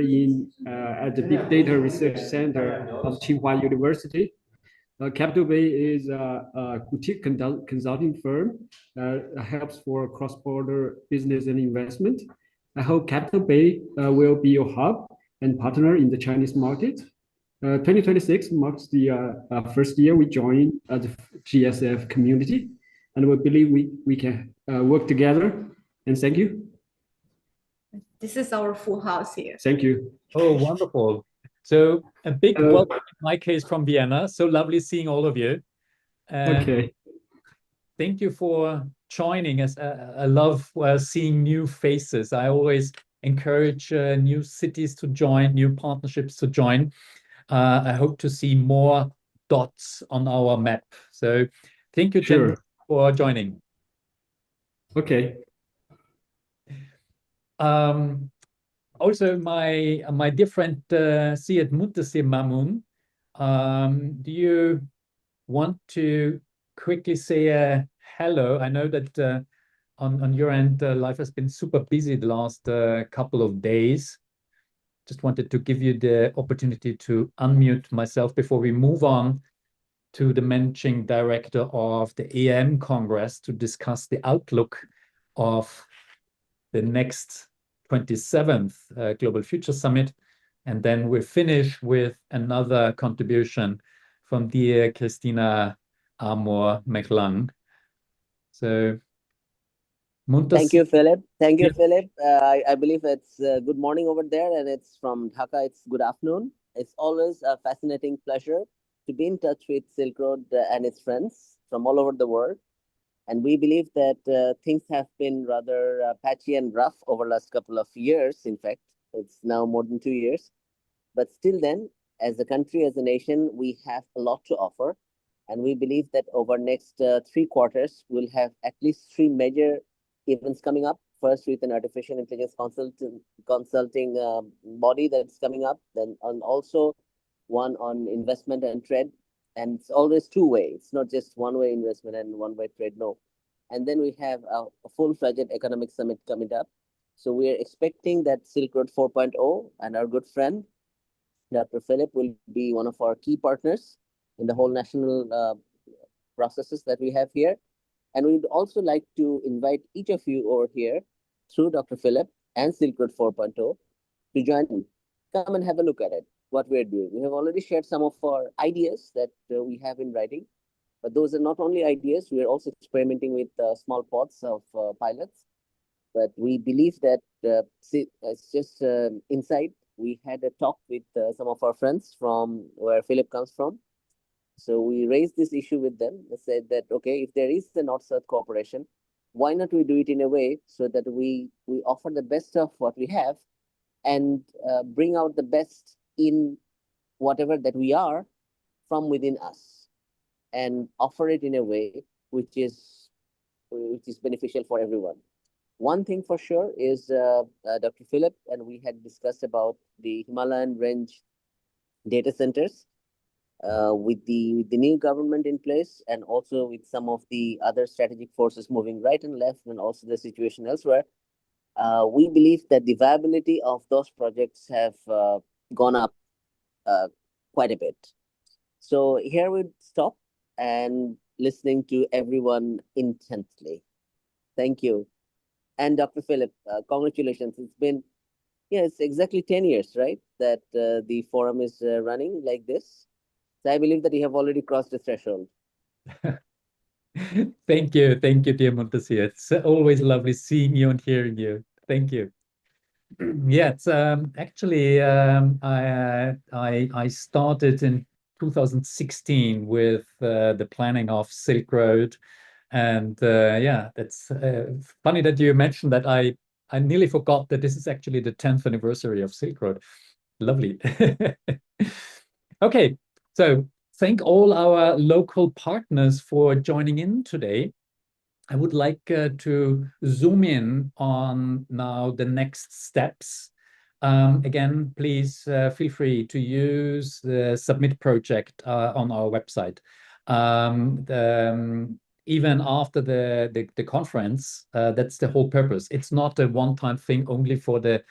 at the Big Data Research Center of Tsinghua University. Capital Bay is a boutique consulting firm that helps for cross-border business and investment. I hope Capital Bay will be your hub and partner in the Chinese market. 2026 marks the first year we join the GSF community, and we believe we can work together. And thank you. This is our full house here. Thank you. Oh, wonderful. So a big welcome in my case from Vienna. So lovely seeing all of you. Okay. Thank you for joining us. I love seeing new faces. I always encourage new cities to join, new partnerships to join. I hope to see more dots on our map. So thank you, Jen, for joining. Okay. Also, my dear friend Syed Muntasir Mamoon, do you want to quickly say a hello? I know that on your end, life has been super busy the last couple of days. Just wanted to give you the opportunity to unmute myself before we move on to the managing director of the AM Congress to discuss the outlook of the next 27th Global Future Summit. And then we finish with another contribution from dear Christina Amor Mechlang. So, Muntasir. Thank you, Philip. Thank you, Philip. I believe it's good morning over there, and it's from Dhaka, it's good afternoon. It's always a fascinating pleasure to be in touch with Silk Road and its friends from all over the world. And we believe that things have been rather patchy and rough over the last couple of years. In fact, it's now more than 2 years. But still then, as a country, as a nation, we have a lot to offer. And we believe that over next 3 quarters, we'll have at least 3 major events coming up. First, with an artificial intelligence consulting body that's coming up. Then also one on investment and trade. And it's always 2-way. It's not just one-way investment and one-way trade, no. And then we have a full-fledged economic summit coming up. So we are expecting that Silk Road 4.0 and our good friend, Dr. Philip, will be one of our key partners in the whole national processes that we have here. And we'd also like to invite each of you over here through Dr. Philip and Silk Road 4.0 to join in. Come and have a look at it, what we're doing. We have already shared some of our ideas that we have in writing, but those are not only ideas, we are also experimenting with small pods of pilots. But we believe that it's just insight. We had a talk with some of our friends from where Philip comes from. So we raised this issue with them. They said that, okay, if there is the North-South cooperation, why not we do it in a way so that we offer the best of what we have and bring out the best in whatever that we are from within us and offer it in a way which is beneficial for everyone. One thing for sure is Dr. Philip and we had discussed about the Himalayan range data centers with the new government in place and also with some of the other strategic forces moving right and left and also the situation elsewhere. We believe that the viability of those projects have gone up quite a bit. So here we stop and listening to everyone intently. Thank you. And Dr. Philip, congratulations. It's been, it's exactly 10 years, right? That the forum is running like this. So I believe that you have already crossed the threshold. Thank you, dear Montesia. It's always lovely seeing you and hearing you. Thank you. Yeah, it's actually I started in 2016 with the planning of Silk Road, and yeah, that's funny that you mentioned that. I nearly forgot that this is actually the 10th anniversary of Silk Road. Lovely. Okay, so thank all our local partners for joining in today. I would like to zoom in on now the next steps. Again, please feel free to use the submit project on our website. Even after the conference, that's the whole purpose. It's not a one-time thing only for the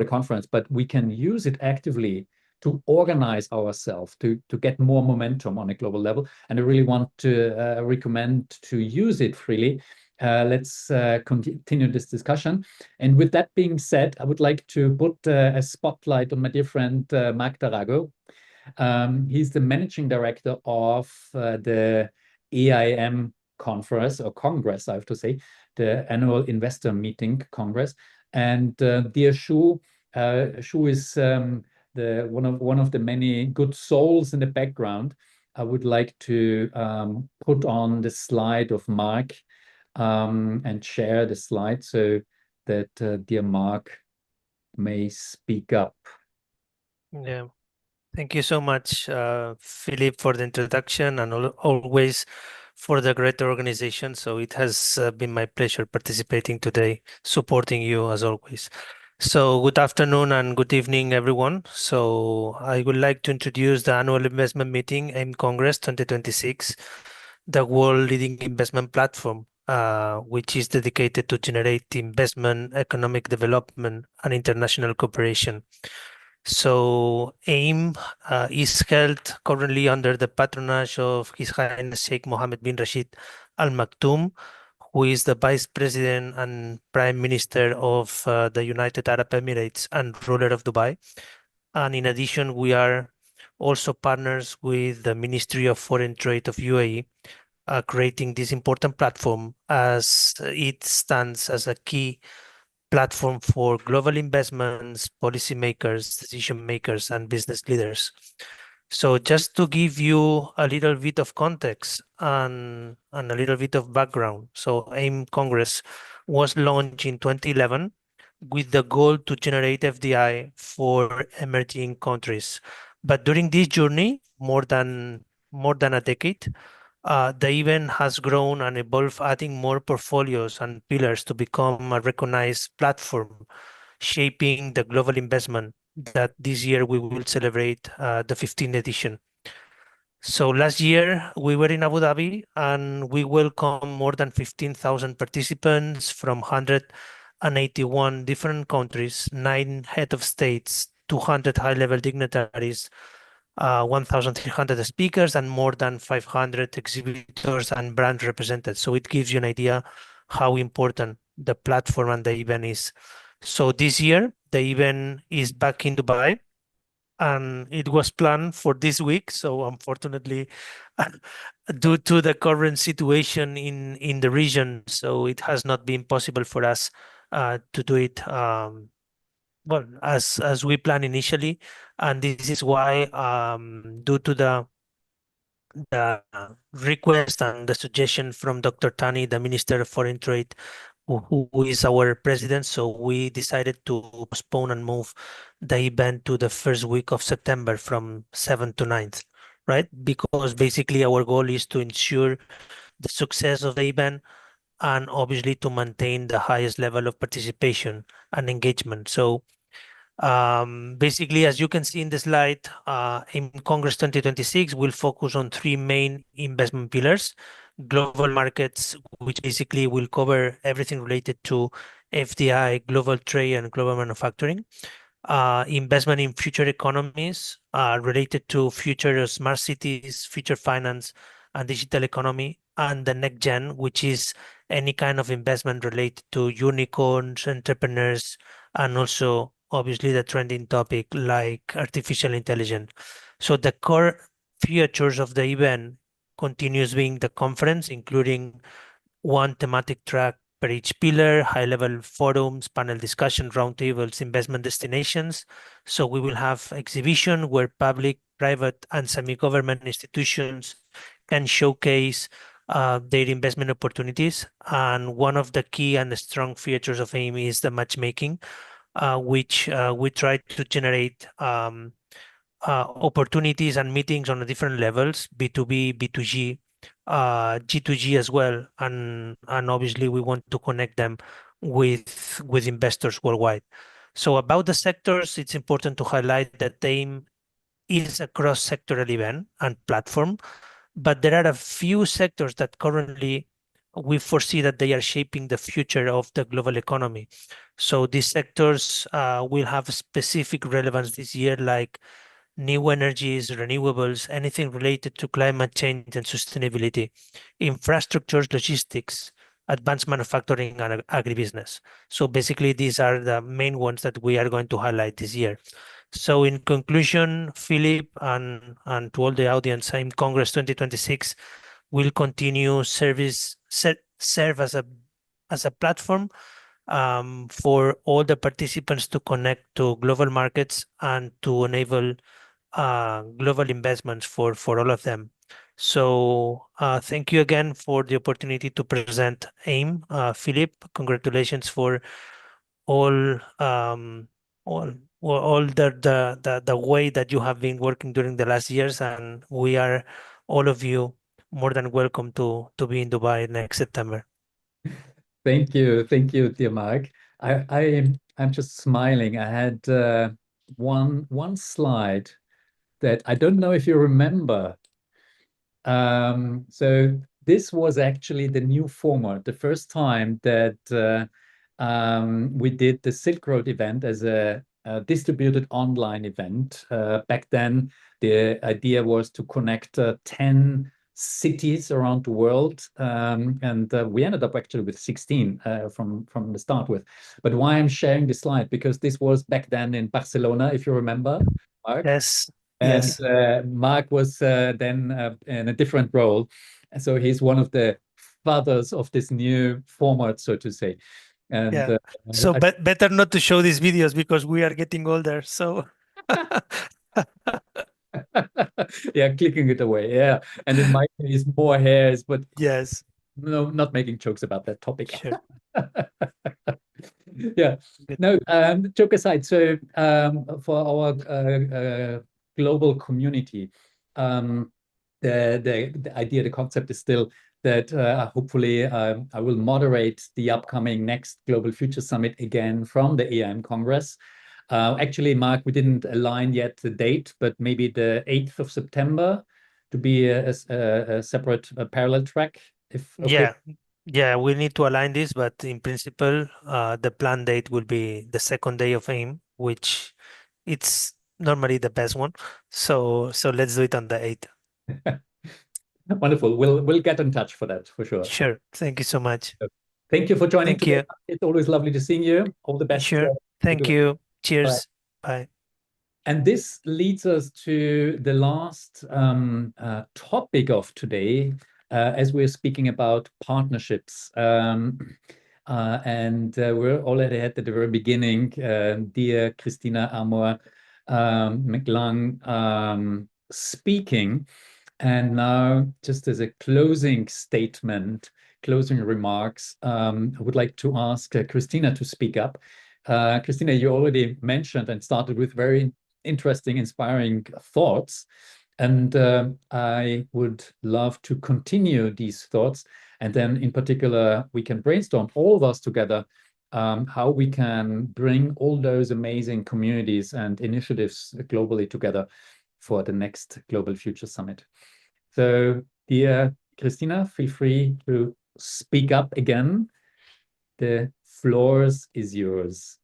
conference, but we can use it actively to organize ourselves, to get more momentum on a global level. And I really want to recommend to use it freely. Let's continue this discussion. And with that being said, I would like to put a spotlight on my dear friend, Mark Darago. He's the managing director of the AIM conference, or Congress, I have to say, the Annual Investor Meeting Congress. And dear Shu, Shu is one of the many good souls in the background. I would like to put on the slide of Mark and share the slide so that dear Mark may speak up. Yeah. Thank you so much, Philip, for the introduction and always for the great organization. So it has been my pleasure participating today, supporting you as always. So good afternoon and good evening, everyone. So I would like to introduce the annual investment meeting AIM Congress 2026, the world leading investment platform, which is dedicated to generate investment, economic development, and international cooperation. So AIM is held currently under the patronage of His Highness Sheikh Mohammed bin Rashid Al Maktoum, who is the Vice President and Prime Minister of the United Arab Emirates and ruler of Dubai. And in addition, we are also partners with the Ministry of Foreign Trade of UAE, creating this important platform as it stands as a key platform for global investments, policymakers, decision makers, and business leaders. So just to give you a little bit of context and a little bit of background. So AIM Congress was launched in 2011 with the goal to generate FDI for emerging countries. But during this journey, more than a decade, the event has grown and evolved, adding more portfolios and pillars to become a recognized platform, shaping the global investment that this year we will celebrate the 15th edition. So last year we were in Abu Dhabi and we welcomed more than 15,000 participants from 181 different countries, 9 head of states, 200 high-level dignitaries, 1,300 speakers, and more than 500 exhibitors and brand representatives. So it gives you an idea how important the platform and the event is. So this year, the event is back in Dubai and it was planned for this week. So unfortunately, due to the current situation in the region, so it has not been possible for us to do it well as we planned initially, and this is why due to the request and the suggestion from Dr. Tani, the Minister of Foreign Trade, who is our president. So we decided to postpone and move the event to the first week of September from 7th to 9th, right? Because basically our goal is to ensure the success of the event and obviously to maintain the highest level of participation and engagement. So basically, as you can see in the slide, in Congress 2026 will focus on 3 main investment pillars: global markets, which basically will cover everything related to FDI, global trade, and global manufacturing; investment in future economies related to future smart cities, future finance, and digital economy; and the next gen, which is any kind of investment related to unicorns, entrepreneurs, and also obviously the trending topic like artificial intelligence. So the core features of the event continues being the conference, including one thematic track per each pillar, high-level forums, panel discussion, roundtables, investment destinations. So we will have exhibition where public, private, and semi-government institutions can showcase their investment opportunities. And one of the key and the strong features of AIM is the matchmaking, which we try to generate opportunities and meetings on the different levels, B2B, B2G, G2G as well, and obviously we want to connect them with investors worldwide. So about the sectors, it's important to highlight that AIM is a cross-sectoral event and platform, but there are a few sectors that currently we foresee that they are shaping the future of the global economy. So these sectors will have specific relevance this year, like new energies, renewables, anything related to climate change and sustainability, infrastructures, logistics, advanced manufacturing, and agribusiness. So basically, these are the main ones that we are going to highlight this year. So in conclusion, Philip, and to all the audience, AIM Congress 2026 will continue serve as a platform for all the participants to connect to global markets and to enable global investments for all of them. So thank you again for the opportunity to present AIM. Philip, congratulations for all all the way that you have been working during the last years, and we are all of you more than welcome to be in Dubai next September. Thank you, dear Mark. I'm just smiling. I had one slide that I don't know if you remember. So this was actually the new format, the first time that we did the SILKROAD event as a distributed online event. Back then, the idea was to connect 10 cities around the world, and we ended up actually with 16 from the start with. But why I'm sharing this slide, because this was back then in Barcelona, if you remember, Mark. Yes. And Yes. Mark was then in a different role. So he's one of the fathers of this new format, so to say. And yeah. So better not to show these videos because we are getting older. So Yeah, clicking it away. Yeah. And in my case, more hairs, but Yes. no, not making jokes about that topic. Sure. Yeah. Good. No, joke aside, so for our global community, the idea, the concept is still that hopefully I will moderate the upcoming next Global Future Summit again from the AIM Congress. Actually, Mark, we didn't align yet the date, but maybe the 8th of September to be a separate parallel track. If okay. Yeah, we need to align this, but in principle, the planned date will be the second day of AIM, which it's normally the best one. So let's do it on the 8th. Wonderful. We'll get in touch for that for sure. Sure. Thank you so much. Thank you for joining Thank today. you. It's always lovely to see you. All the best. Sure. Thank you. Cheers. Bye. And this leads us to the last topic of today, as we're speaking about partnerships. And we're already at the very beginning. Dear Christina Amor McLung speaking. And now, just as a closing statement, closing remarks, I would like to ask Christina to speak up. Christina, you already mentioned and started with very interesting, inspiring thoughts. And I would love to continue these thoughts. And then in particular, we can brainstorm, all of us together, how we can bring all those amazing communities and initiatives globally together for the next Global Future Summit. So, dear Christina, feel free to speak up again. The floor is yours.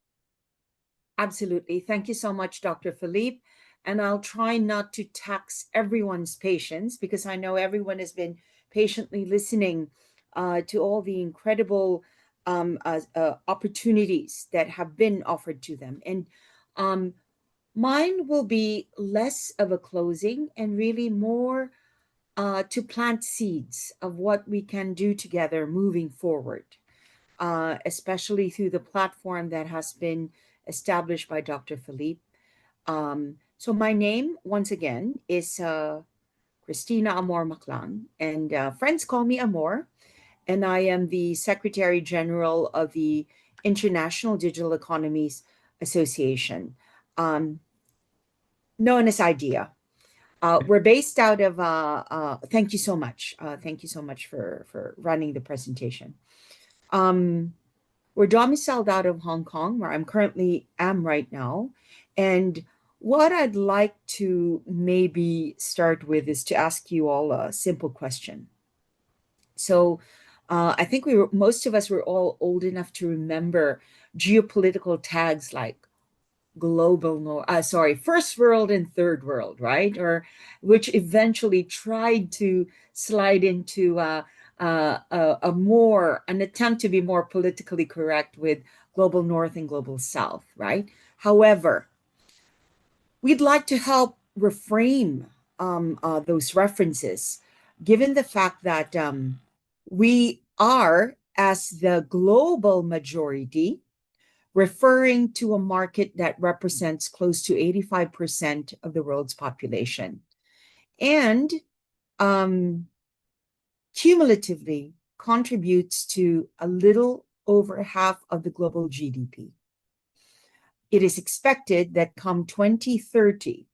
Absolutely. Thank you so much, Dr. Philippe. And I'll try not to tax everyone's patience, because I know everyone has been patiently listening to all the incredible opportunities that have been offered to them. And mine will be less of a closing and really more to plant seeds of what we can do together moving forward, especially through the platform that has been established by Dr. Philippe. So my name, once again, is Christina Amor McLung, and friends call me Amor, and I am the Secretary General of the International Digital Economies Association, known as IDEA. We're based out of, thank you so much. Thank you so much for running the presentation. We're domiciled out of Hong Kong, where I'm currently am right now. And what I'd like to maybe start with is to ask you all a simple question. So I think most of us were all old enough to remember geopolitical tags like first world and third world, right? Or which eventually tried to slide into an attempt to be more politically correct with global north and global south, right? However, we'd like to help reframe those references, given the fact that we are, as the global majority, referring to a market that represents close to 85% of the world's population, and cumulatively contributes to a little over half of the global GDP. It is expected that come 2030,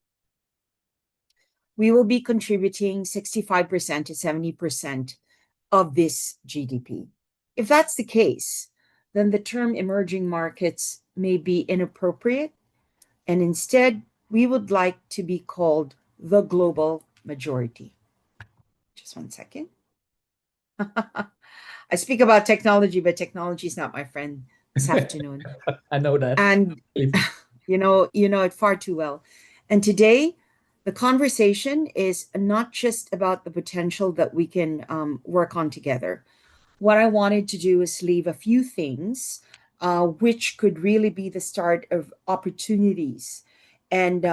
we will be contributing 65% to 70% of this GDP. If that's the case, then the term emerging markets may be inappropriate, and instead we would like to be called the global majority. Just one second. I speak about technology, but technology is not my friend this afternoon. I know that. And you know it far too well. And today, the conversation is not just about the potential that we can work on together. What I wanted to do is leave a few things which could really be the start of opportunities. And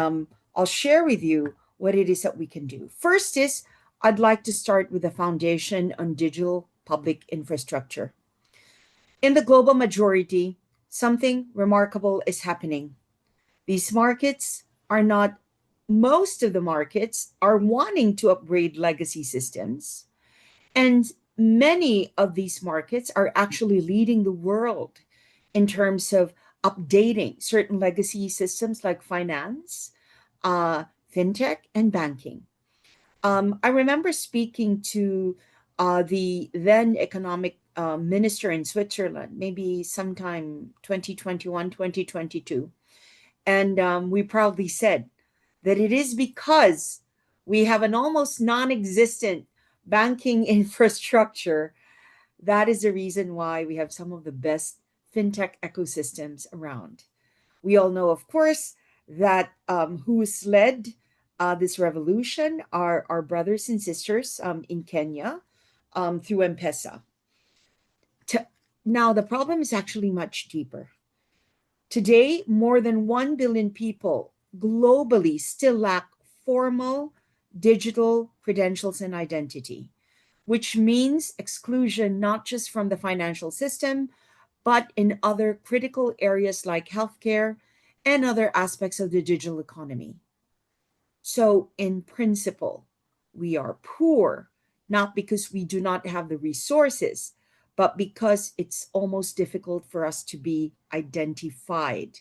I'll share with you what it is that we can do. First is, I'd like to start with a foundation on digital public infrastructure. In the global majority, something remarkable is happening. These markets are not most of the markets are wanting to upgrade legacy systems, and many of these markets are actually leading the world in terms of updating certain legacy systems like finance, fintech, and banking. I remember speaking to the then economic minister in Switzerland, maybe sometime 2021, 2022. And we proudly said that it is because we have an almost non-existent banking infrastructure. That is the reason why we have some of the best fintech ecosystems around. We all know, of course, that who's led this revolution are our brothers and sisters in Kenya through M-Pesa. Now, the problem is actually much deeper. Today, more than 1 billion people globally still lack formal digital credentials and identity, which means exclusion not just from the financial system, but in other critical areas like healthcare and other aspects of the digital economy. So, in principle, we are poor, not because we do not have the resources, but because it's almost difficult for us to be identified.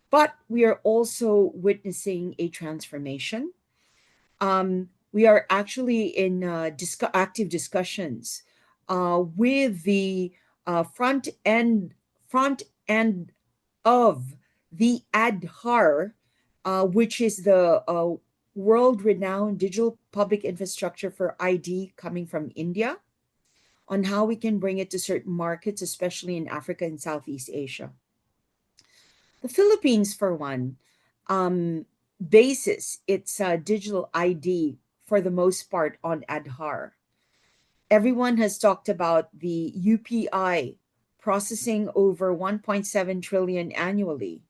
But we are also witnessing a transformation. We are actually in active discussions with the front end of the Aadhaar, which is the world-renowned digital public infrastructure for ID coming from India, on how we can bring it to certain markets, especially in Africa and Southeast Asia. The Philippines, for one, bases its digital ID for the most part on Aadhaar. Everyone has talked about the UPI processing over 1.7 trillion annually.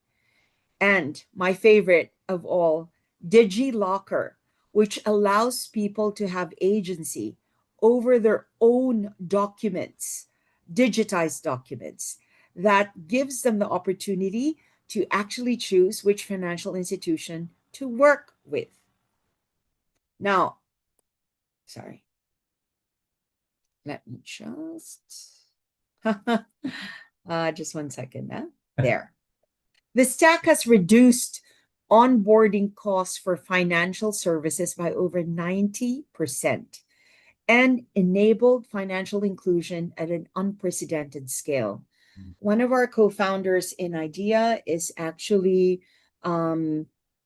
And my favorite of all, DigiLocker, which allows people to have agency over their own documents, digitized documents, that gives them the opportunity to actually choose which financial institution to work with. Now, sorry, let me just, just 1 second. There. The stack has reduced onboarding costs for financial services by over 90% and enabled financial inclusion at an unprecedented scale. One of our co-founders in IDEA is actually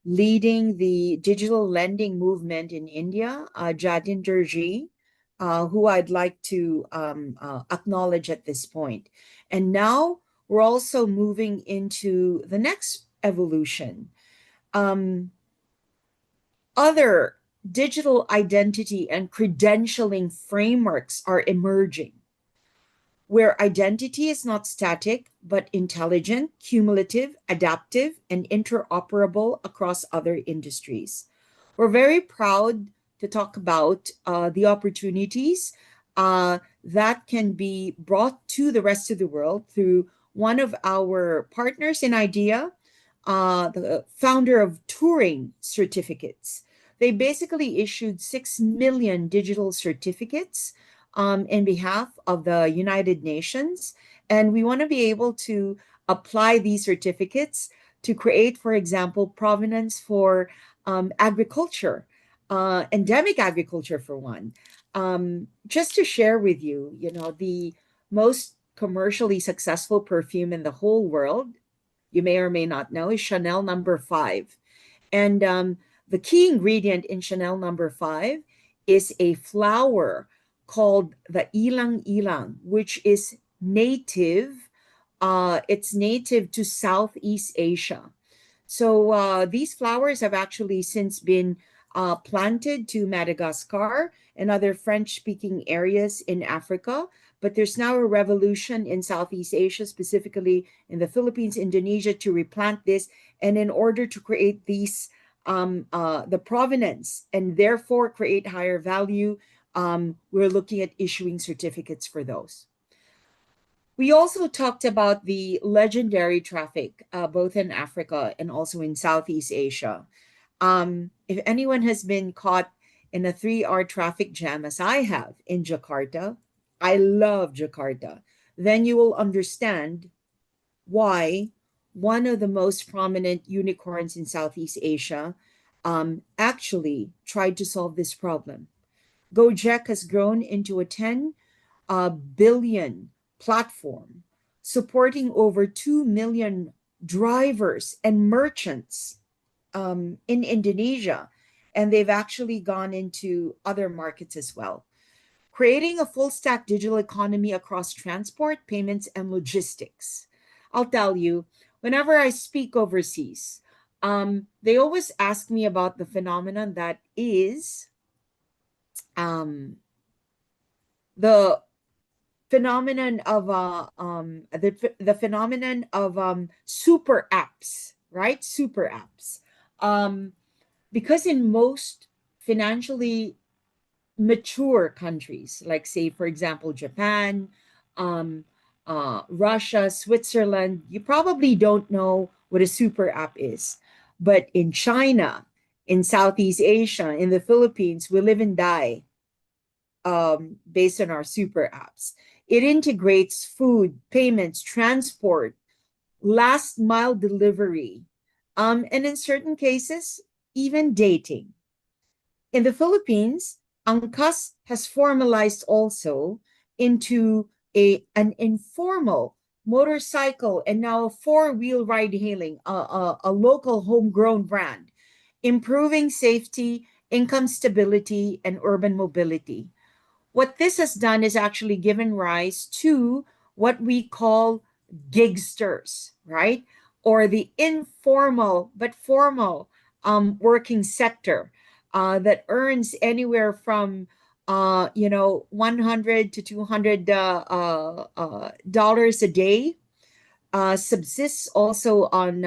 leading the digital lending movement in India, Jatinder Ji, who I'd like to acknowledge at this point. And now we're also moving into the next evolution. Other digital identity and credentialing frameworks are emerging, where identity is not static, but intelligent, cumulative, adaptive, and interoperable across other industries. We're very proud to talk about the opportunities that can be brought to the rest of the world through one of our partners in IDEA, the founder of Turing certificates. They basically issued 6 million digital certificates in behalf of the United Nations. And we want to be able to apply these certificates to create, for example, provenance for agriculture, endemic agriculture for one. Just to share with you, the most commercially successful perfume in the whole world, you may or may not know, is Chanel No. 5. And the key ingredient in Chanel No. 5 is a flower called the ilang ilang, which is native. It's native to Southeast Asia. So these flowers have actually since been planted to Madagascar and other French-speaking areas in Africa. But there's now a revolution in Southeast Asia, specifically in the Philippines, Indonesia, to replant this. And in order to create these, the provenance, and therefore create higher value, we're looking at issuing certificates for those. We also talked about the legendary traffic, both in Africa and also in Southeast Asia. If anyone has been caught in a 3-hour traffic jam, as I have in Jakarta, I love Jakarta, then you will understand why one of the most prominent unicorns in Southeast Asia actually tried to solve this problem. Gojek has grown into a 10 billion platform supporting over 2 million drivers and merchants in Indonesia. And they've actually gone into other markets as well, creating a full stack digital economy across transport, payments, and logistics. I'll tell you, whenever I speak overseas, they always ask me about the phenomenon that is the phenomenon of the phenomenon of super apps, right? Super apps. Because in most financially mature countries, like say, for example, Japan, Russia, Switzerland, you probably don't know what a super app is. But in China, in Southeast Asia, in the Philippines, we live and die based on our super apps. It integrates food, payments, transport, last mile delivery, and in certain cases, even dating. In the Philippines, Angkas has formalized also into an informal motorcycle and now a four-wheel ride hailing, a local homegrown brand, improving safety, income stability, and urban mobility. What this has done is actually given rise to what we call gigsters, right? Or the informal but formal working sector that earns anywhere from 100 to $200 dollars a day, subsists also on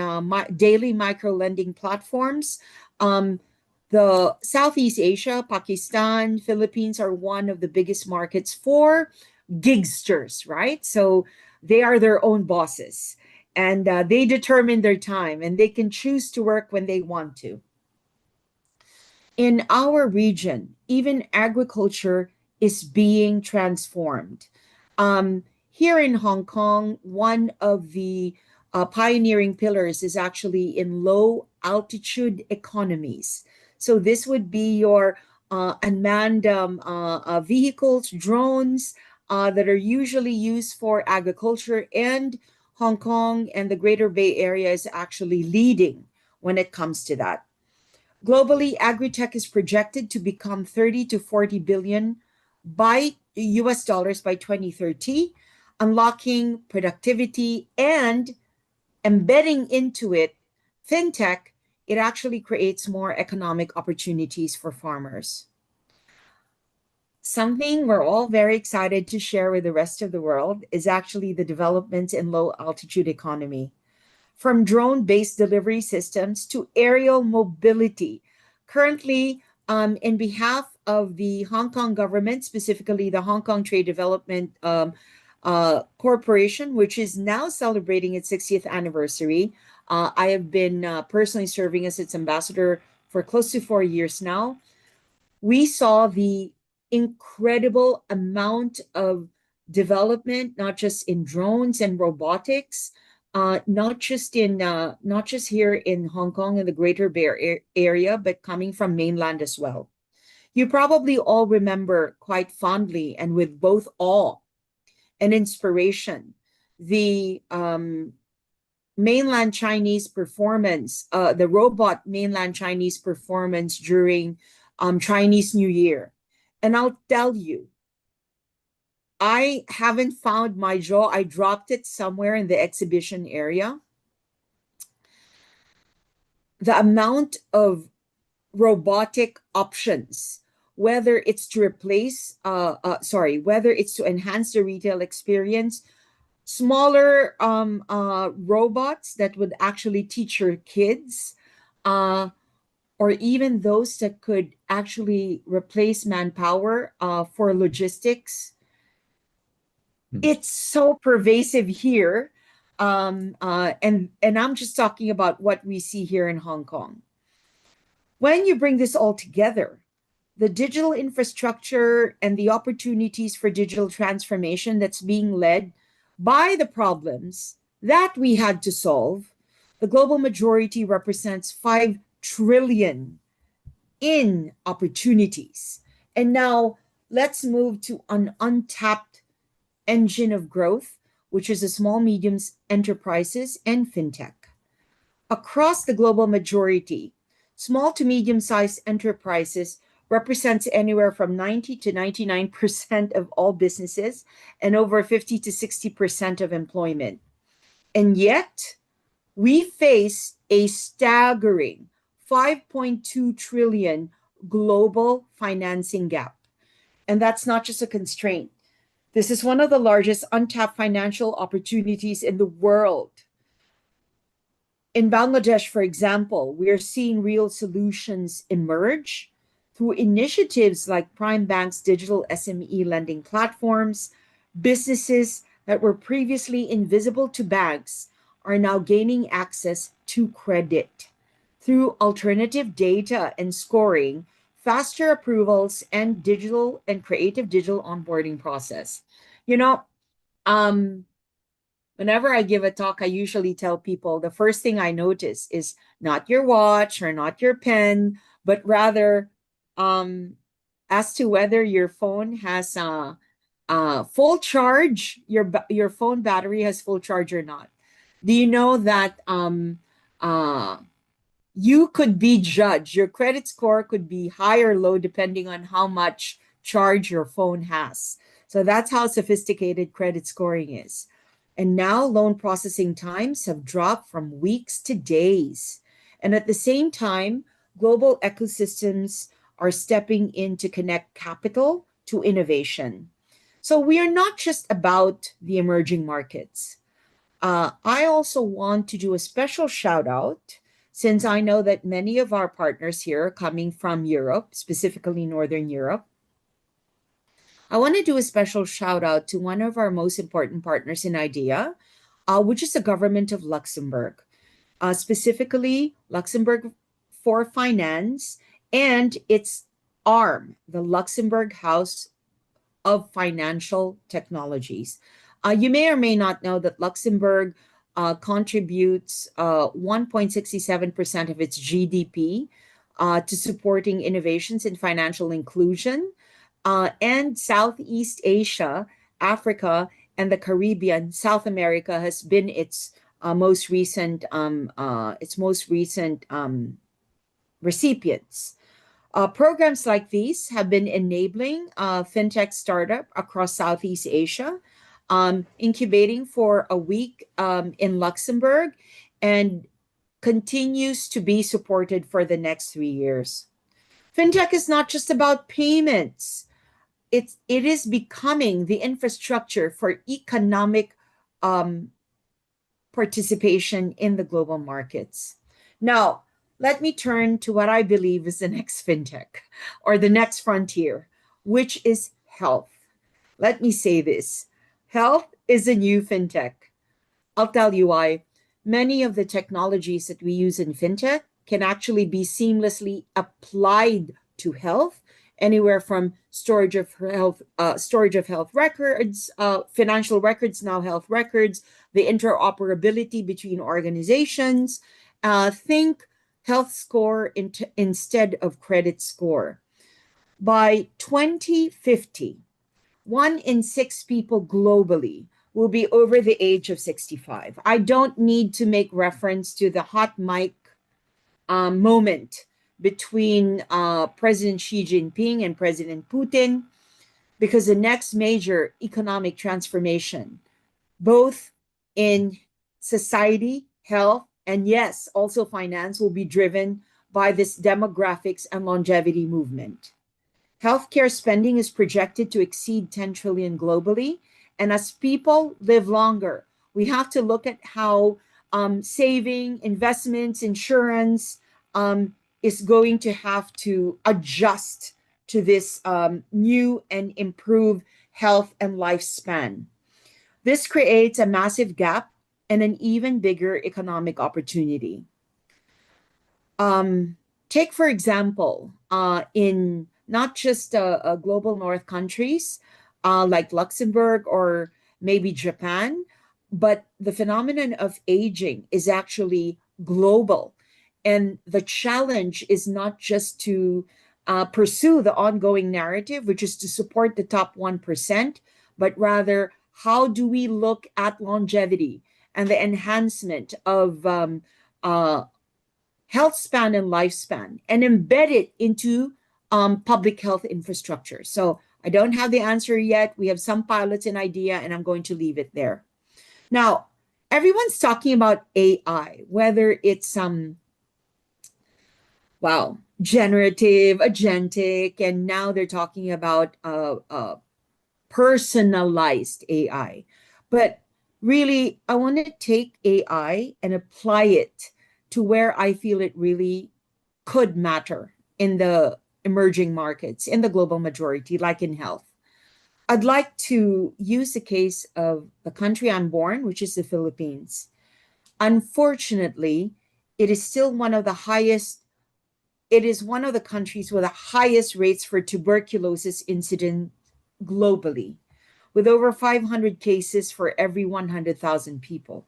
daily micro lending platforms. The Southeast Asia, Pakistan, Philippines are one of the biggest markets for gigsters, right? So they are their own bosses and they determine their time and they can choose to work when they want to. In our region, even agriculture is being transformed. Here in Hong Kong, one of the pioneering pillars is actually in low altitude economies. So this would be your unmanned vehicles, drones that are usually used for agriculture, and Hong Kong and the Greater Bay Area is actually leading when it comes to that. Globally, agri-tech is projected to become 30 to 40 billion by US dollars by 2030, unlocking productivity and embedding into it fintech. It actually creates more economic opportunities for farmers. Something we're all very excited to share with the rest of the world is actually the developments in low altitude economy. From drone-based delivery systems to aerial mobility. Currently, in behalf of the Hong Kong government, specifically the Hong Kong Trade Development Corporation, which is now celebrating its 60th anniversary. I have been personally serving as its ambassador for close to 4 years now. We saw the incredible amount of development, not just in drones and robotics, not just here in Hong Kong and the Greater Bay Area, but coming from mainland as well. You probably all remember quite fondly and with both awe and inspiration the mainland Chinese performance, the robot mainland Chinese performance during Chinese New Year. And I'll tell you, I haven't found my jaw. I dropped it somewhere in the exhibition area. The amount of robotic options, whether it's to replace, whether it's to enhance the retail experience, smaller robots that would actually teach your kids, or even those that could actually replace manpower for logistics. It's so pervasive here. And I'm just talking about what we see here in Hong Kong. When you bring this all together, the digital infrastructure and the opportunities for digital transformation that's being led by the problems that we had to solve, the global majority represents 5 trillion in opportunities. And now let's move to an untapped engine of growth, which is the small, medium enterprises and fintech. Across the global majority, small to medium-sized enterprises represents anywhere from 90 to 99% of all businesses and over 50 to 60% of employment. And yet, we face a staggering 5.2 trillion global financing gap. And that's not just a constraint. This is one of the largest untapped financial opportunities in the world. In Bangladesh, for example, we are seeing real solutions emerge through initiatives like Prime Bank's digital SME lending platforms. Businesses that were previously invisible to banks are now gaining access to credit through alternative data and scoring, faster approvals, and digital and creative digital onboarding process. You know, whenever I give a talk, I usually tell people the first thing I notice is not your watch or not your pen, but rather as to whether your phone has full charge, your phone battery has full charge or not. Do you know that you could be judged? Your credit score could be high or low depending on how much charge your phone has. So that's how sophisticated credit scoring is. And now loan processing times have dropped from weeks to days. And at the same time, global ecosystems are stepping in to connect capital to innovation. So we are not just about the emerging markets. I also want to do a special shout out, since I know that many of our partners here are coming from Europe, specifically Northern Europe. I want to do a special shout out to one of our most important partners in IDEA, which is the government of Luxembourg, specifically Luxembourg for Finance and its arm, the Luxembourg House of Financial Technologies. You may or may not know that Luxembourg contributes 1.67% of its GDP to supporting innovations in financial inclusion. And Southeast Asia, Africa, and the Caribbean, South America has been its most recent recipients. Programs like these have been enabling fintech startup across Southeast Asia, incubating for a week in Luxembourg, and continues to be supported for the next 3 years. Fintech is not just about payments. It is becoming the infrastructure for economic participation in the global markets. Now, let me turn to what I believe is the next fintech or the next frontier, which is health. Let me say this. Health is a new fintech. I'll tell you why. Many of the technologies that we use in fintech can actually be seamlessly applied to health, anywhere from storage of health records, financial records, now health records, the interoperability between organizations. Think health score instead of credit score. By 2050, 1 in 6 people globally will be over the age of 65. I don't need to make reference to the hot mic moment between President Xi Jinping and President Putin, because the next major economic transformation, both in society, health, and yes, also finance, will be driven by this demographics and longevity movement. Healthcare spending is projected to exceed 10 trillion globally. And as people live longer, we have to look at how saving, investments, insurance is going to have to adjust to this new and improved health and lifespan. This creates a massive gap and an even bigger economic opportunity. Take, for example, in not just global north countries like Luxembourg or maybe Japan, but the phenomenon of aging is actually global. And the challenge is not just to pursue the ongoing narrative, which is to support the top 1%, but rather how do we look at longevity and the enhancement of health span and lifespan and embed it into public health infrastructure. So I don't have the answer yet. We have some pilots and idea, and I'm going to leave it there. Now, everyone's talking about AI, whether it's generative, agentic, and now they're talking about personalized AI. But really, I want to take AI and apply it to where I feel it really could matter in the emerging markets, in the global majority, like in health. I'd like to use the case of the country I'm born, which is the Philippines. Unfortunately, it is still one of the highest, it is one of the countries with the highest rates for tuberculosis incident globally, with over 500 cases for every 100,000 people.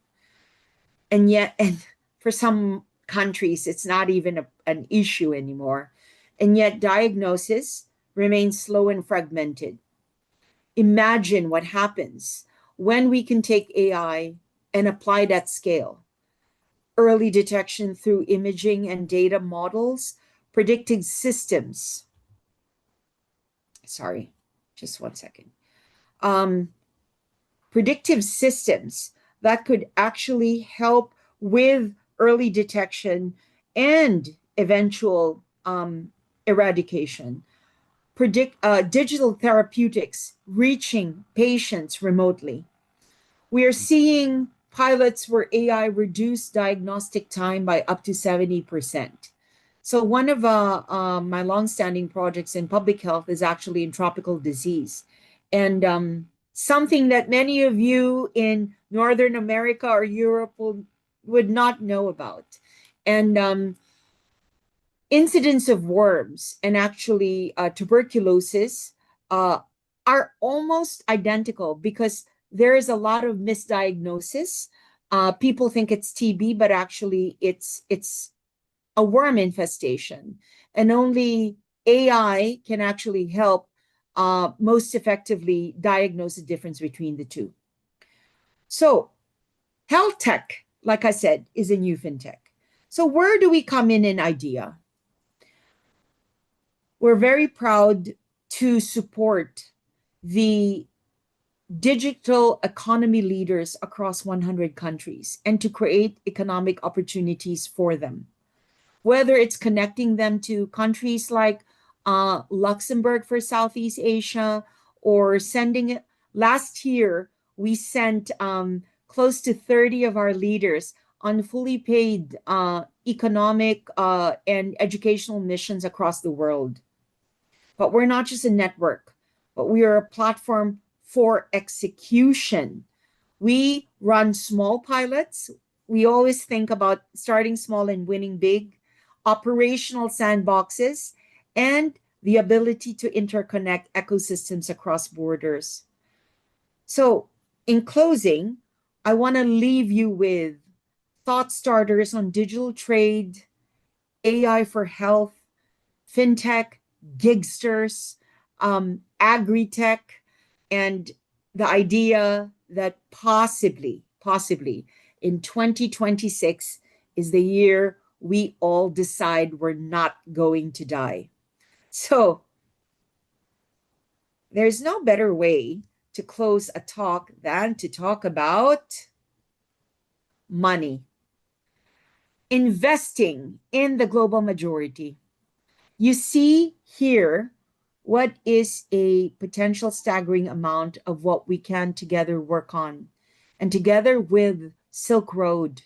And yet, and for some countries, it's not even an issue anymore. And yet, diagnosis remains slow and fragmented. Imagine what happens when we can take AI and apply it at scale. Early detection through imaging and data models, predictive systems. Sorry, just one second. Predictive systems that could actually help with early detection and eventual eradication. Digital therapeutics reaching patients remotely. We are seeing pilots where AI reduced diagnostic time by up to 70%. So one of my longstanding projects in public health is actually in tropical disease. And something that many of you in Northern America or Europe would not know about. And incidence of worms and actually tuberculosis are almost identical because there is a lot of misdiagnosis. People think it's TB, but actually it's a worm infestation. And only AI can actually help most effectively diagnose the difference between the two. So health tech, like I said, is a new fintech. So where do we come in IDEA? We're very proud to support the digital economy leaders across 100 countries and to create economic opportunities for them. Whether it's connecting them to countries like Luxembourg for Southeast Asia or sending it. Last year, we sent close to 30 of our leaders on fully paid economic and educational missions across the world. But we're not just a network, but we are a platform for execution. We run small pilots. We always think about starting small and winning big, operational sandboxes, and the ability to interconnect ecosystems across borders. So in closing, I want to leave you with thought starters on digital trade, AI for health, fintech, gigsters, agri-tech, and the idea that possibly in 2026 is the year we all decide we're not going to die. So there's no better way to close a talk than to talk about money. Investing in the global majority. You see here what is a potential staggering amount of what we can together work on. And together with SILKROAD,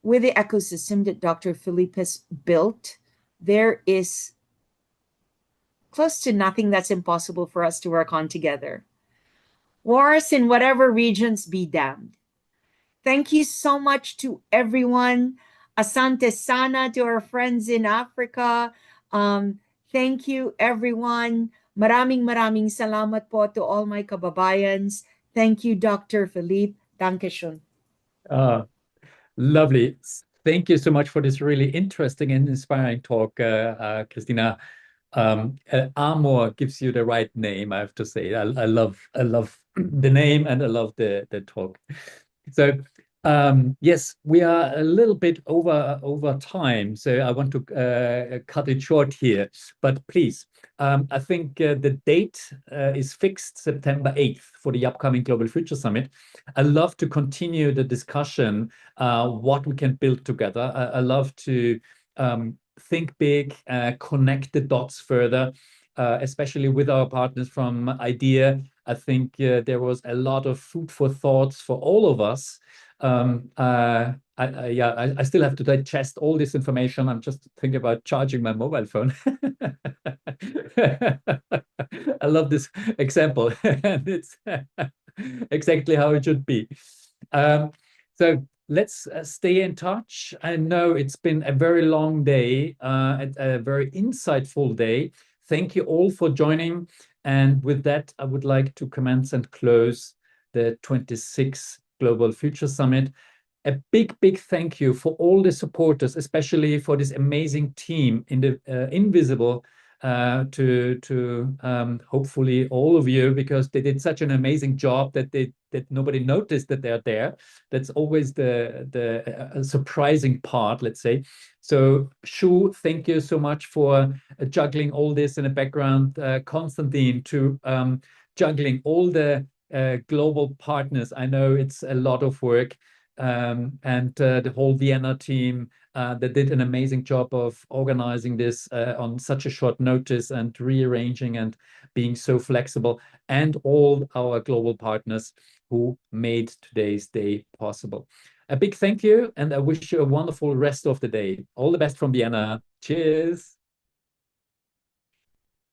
with the ecosystem that Dr. Philippe has built, there is close to nothing that's impossible for us to work on together. Wars in whatever regions be damned. Thank you so much to everyone. Asante sana to our friends in Africa. Thank you, everyone. Maraming salamat po to all my kababayans. Thank you, Dr. Philippe. Dankeschön. Lovely. Thank you so much for this really interesting and inspiring talk, Christina. Amor gives you the right name, I have to say. I love the name, and I love the talk. So yes, we are a little bit over time, so I want to cut it short here. But please, I think the date is fixed September 8th for the upcoming Global Future Summit. I love to continue the discussion, what we can build together. I love to think big, connect the dots further, especially with our partners from IDEA. I think there was a lot of food for thoughts for all of us. I still have to digest all this information. I'm just thinking about charging my mobile phone. I love this example, and it's exactly how it should be. So let's stay in touch. I know it's been a very long day, a very insightful day. Thank you all for joining. And with that, I would like to commence and close the 26th Global Future Summit. A big thank you for all the supporters, especially for this amazing team in the invisible, to hopefully all of you, because they did such an amazing job that nobody noticed that they're there. That's always the surprising part, let's say. So Shu, thank you so much for juggling all this in the background. Konstantin, to juggling all the global partners. I know it's a lot of work. And the whole Vienna team that did an amazing job of organizing this on such a short notice and rearranging and being so flexible, and all our global partners who made today's day possible. A big thank you, and I wish you a wonderful rest of the day. All the best from Vienna. Cheers.